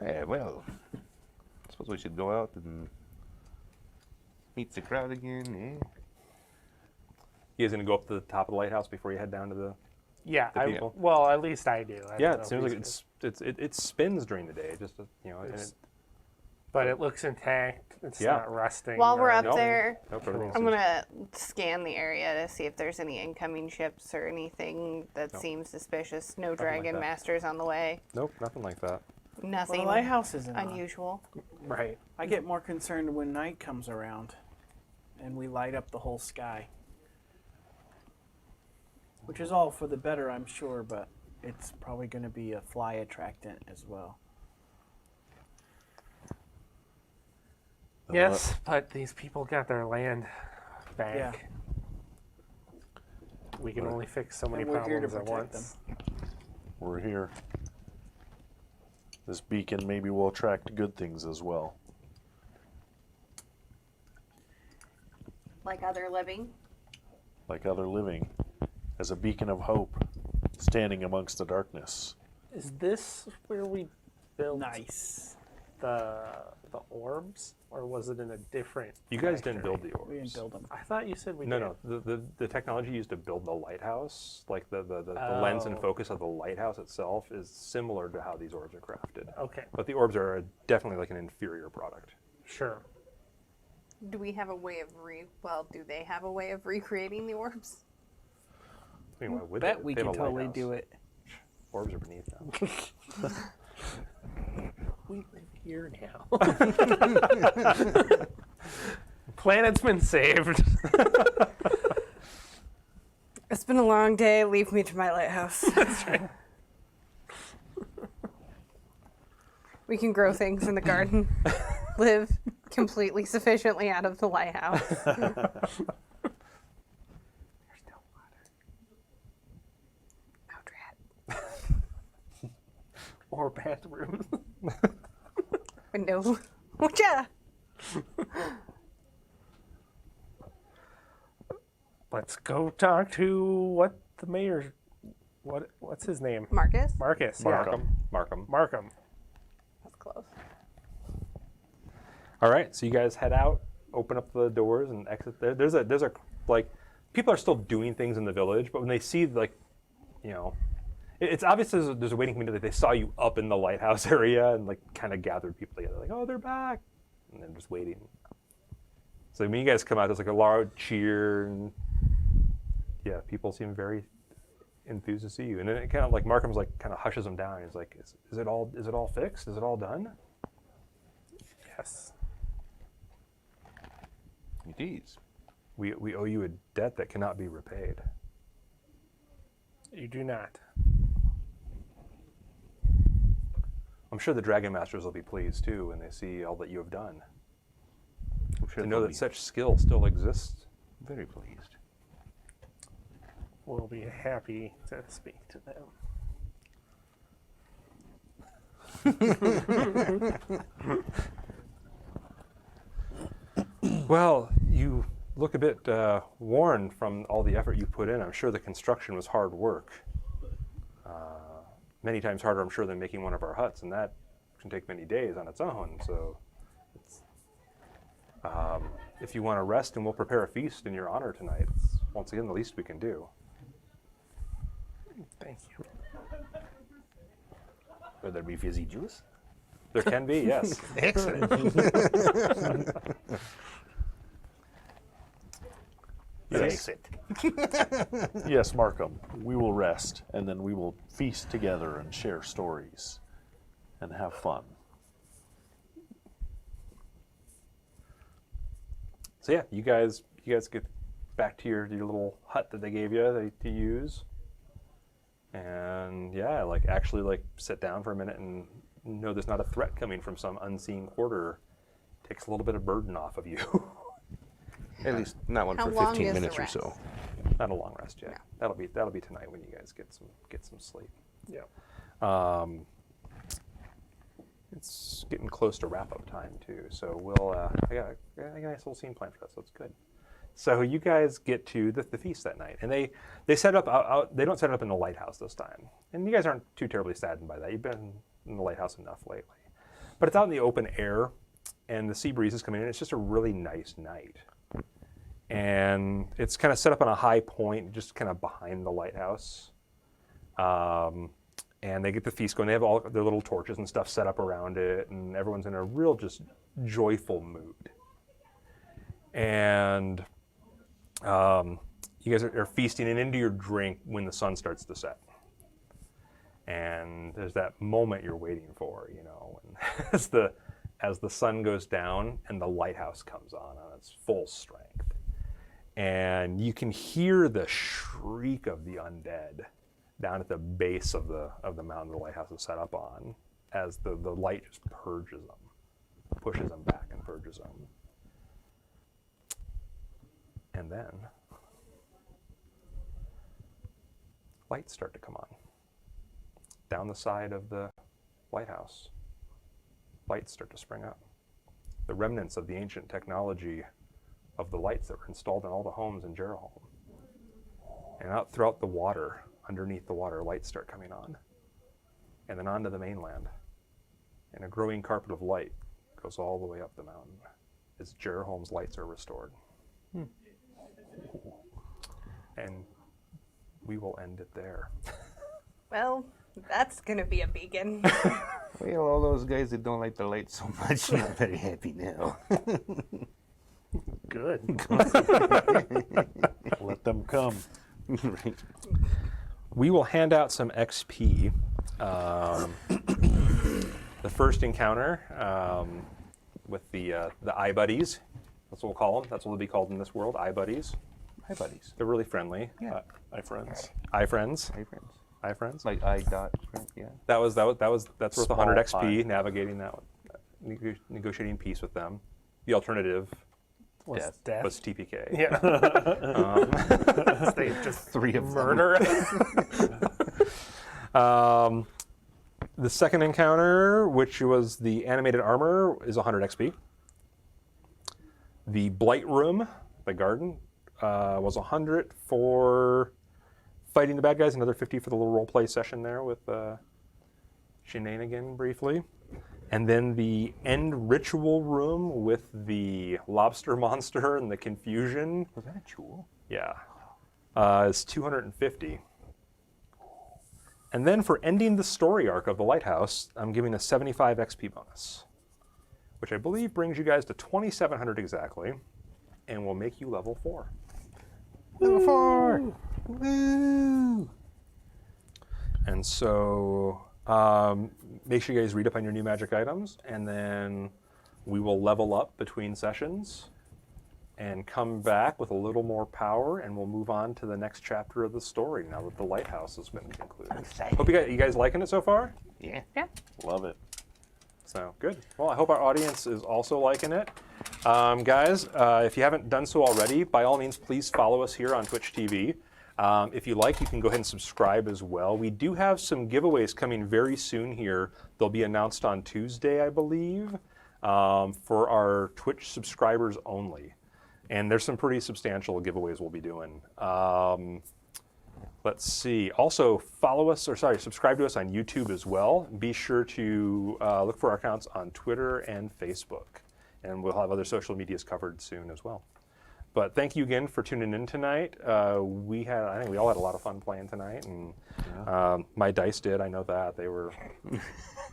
Yeah, well, I suppose we should go out and meet the crowd again, eh? You guys gonna go up to the top of the lighthouse before you head down to the? Yeah. The people? Well, at least I do. I Yeah, don't know it if seems like these it spins during the day. Just you know, and It's- it, But it looks intact. It's Yeah. not rusting. While we're or- up no, there, nope, everything's I'm gonna scan the area to see if there's any incoming ships or anything that Nope. seems suspicious. No like dragon that. masters on the way. Nope, nothing like that. Well, Nothing the lighthouse isn't on. unusual. Right. I get more concerned when night comes around and we light up the whole sky. Which is all for the better, I'm sure, but it's probably going to be a fly attractant as well. Yes, but these people got their land back. Yeah. We can only fix so many And we're here to problems at protect once. We're here. This beacon maybe will attract good things as well. Like other living. Like other living, as a beacon of hope, standing amongst the darkness. Is this where we built Nice. the orbs, or was it in a different? You guys didn't factory? build the orbs. We didn't build them. I thought you said we No, did. no. The technology used to build the lighthouse, like the lens and Oh. focus of the lighthouse itself, is similar to how these orbs are crafted. Okay, But the orbs are definitely like an inferior product. sure. Do we have a way of do they have a way of recreating the orbs? I mean, why would Bet they? we They have can a totally lighthouse. do it. Orbs are beneath them. We live here now. Planet's been saved. It's been a long day. Leave me to my lighthouse. That's right. We can grow things in the garden. Live completely sufficiently out of the lighthouse. There's no water. Oh, drat. Or bathrooms. Window. Whatcha? Let's go talk to what's his name? Marcus? Marcus. Markham. Markham. Yeah. Markham. That's close. All right, so you guys head out, open up the doors, and exit there. There's a like, people are still doing things in the village, but when they see it's obvious there's a waiting community that they saw you up in the lighthouse area and like kind of gathered people together, like, oh, they're back, and then just waiting. So when you guys come out, there's like a loud cheer, and yeah, people seem very enthused to see you. And then it kind of like Markham's like kind of hushes them down. He's like, is it all fixed? Is it all done? Yes. It is. We owe you a debt that cannot be repaid. You do not. I'm sure the Dragon Masters will be pleased too when they see all that you have done. I'm sure To know they'll that be such skill still exists. very pleased. We'll be happy to speak to them. Well, you look a bit worn from all the effort you put in. I'm sure the construction was hard work. Many times harder, I'm sure, than making one of our huts, and that can take many days on its own. So, if you want to rest, and we'll prepare a feast in your honor tonight. It's, once again, the least we can do. Thank you. Will there be fizzy juice? There can be, yes. Excellent. Yes. Exit. Yes, Markham, we will rest, and then we will feast together and share stories and have fun. So yeah, you guys get back to your little hut that they gave you to use, and yeah, like actually like sit down for a minute and know there's not a threat coming from some unseen quarter. Takes a little bit of burden off of you. At least not one How for long 15 is the minutes or rest? so. Not a long rest yet. No. That'll be tonight when you guys get some sleep. Yeah. It's getting close to wrap up time too, so we'll I got a nice little scene planned for that, so it's good. So you guys get to the feast that night, and they set up out. They don't set it up in the lighthouse this time, and you guys aren't too terribly saddened by that. You've been in the lighthouse enough lately, but it's out in the open air, and the sea breeze is coming in. It's just a really nice night, and it's kind of set up on a high point, just kind of behind the lighthouse. And they get the feast going. They have all their little torches and stuff set up around it, and everyone's in a real just joyful mood. And you guys are feasting and into your drink when the sun starts to set. And there's that moment you're waiting for, when as the sun goes down and the lighthouse comes on its full strength. And you can hear the shriek of the undead down at the base of the mountain the lighthouse is set up on, as the light just purges them, pushes them back and purges them. And then lights start to come on. Down the side of the lighthouse, lights start to spring up. The remnants of the ancient technology of the lights that were installed in all the homes in Jerholm. And out throughout the water, underneath the water, lights start coming on. And then onto the mainland. And a growing carpet of light goes all the way up the mountain as Jerholm's lights are restored. And we will end it there. Well, that's gonna be a beacon. Well, all those guys that don't like the light so much, I'm very happy now. Good. Let them come. Right. We will hand out some XP. The first encounter with the iBuddies, that's what we'll call them. That's what they'll be called in this world, iBuddies. Hi, buddies. They're really friendly. Yeah. Hi, friends. iFriends. Hi, friends. iFriends. Like I dot, yeah. That's worth Small 100 XP. I. Navigating that, negotiating peace with them. The alternative Was Death. death. was TPK. Yeah. They just 3 of them. Murder. The second encounter, which was the animated armor, is 100 XP. The Blight Room, the garden, was 100 for fighting the bad guys, another 50 for the little roleplay session there with Shenanigan briefly. And then the End Ritual Room with the lobster monster and the confusion. Was that a jewel? Yeah. Is 250. And then for ending the story arc of the lighthouse, I'm giving a 75 XP bonus, which I believe brings you guys to 2,700 exactly, and will make you level 4. Level 4! Woo! And so make sure you guys read up on your new magic items, and then we will level up between sessions and come back with a little more power, and we'll move on to the next chapter of the story now that the lighthouse has been concluded. excited. Hope you guys liking it so far? Yeah. Love it. So good. Well, I hope our audience is also liking it. Guys, if you haven't done so already, by all means, please follow us here on Twitch TV. If you like, you can go ahead and subscribe as well. We do have some giveaways coming very soon here. They'll be announced on Tuesday, I believe, for our Twitch subscribers only. And there's some pretty substantial giveaways we'll be doing. Let's see. Also, subscribe to us on YouTube as well. Be sure to look for our accounts on Twitter and Facebook. And we'll have other social medias covered soon as well. But thank you again for tuning in tonight. I think we all had a lot of fun playing tonight, and my dice did. I know that they were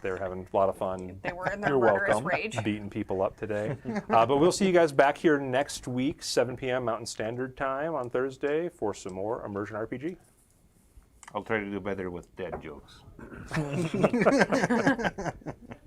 having a lot of fun. They were in their You're murderous welcome. rage. Beating people up today. But we'll see you guys back here next week, 7 p.m. Mountain Standard Time on Thursday for some more Immersion RPG. I'll try to do better with dad jokes.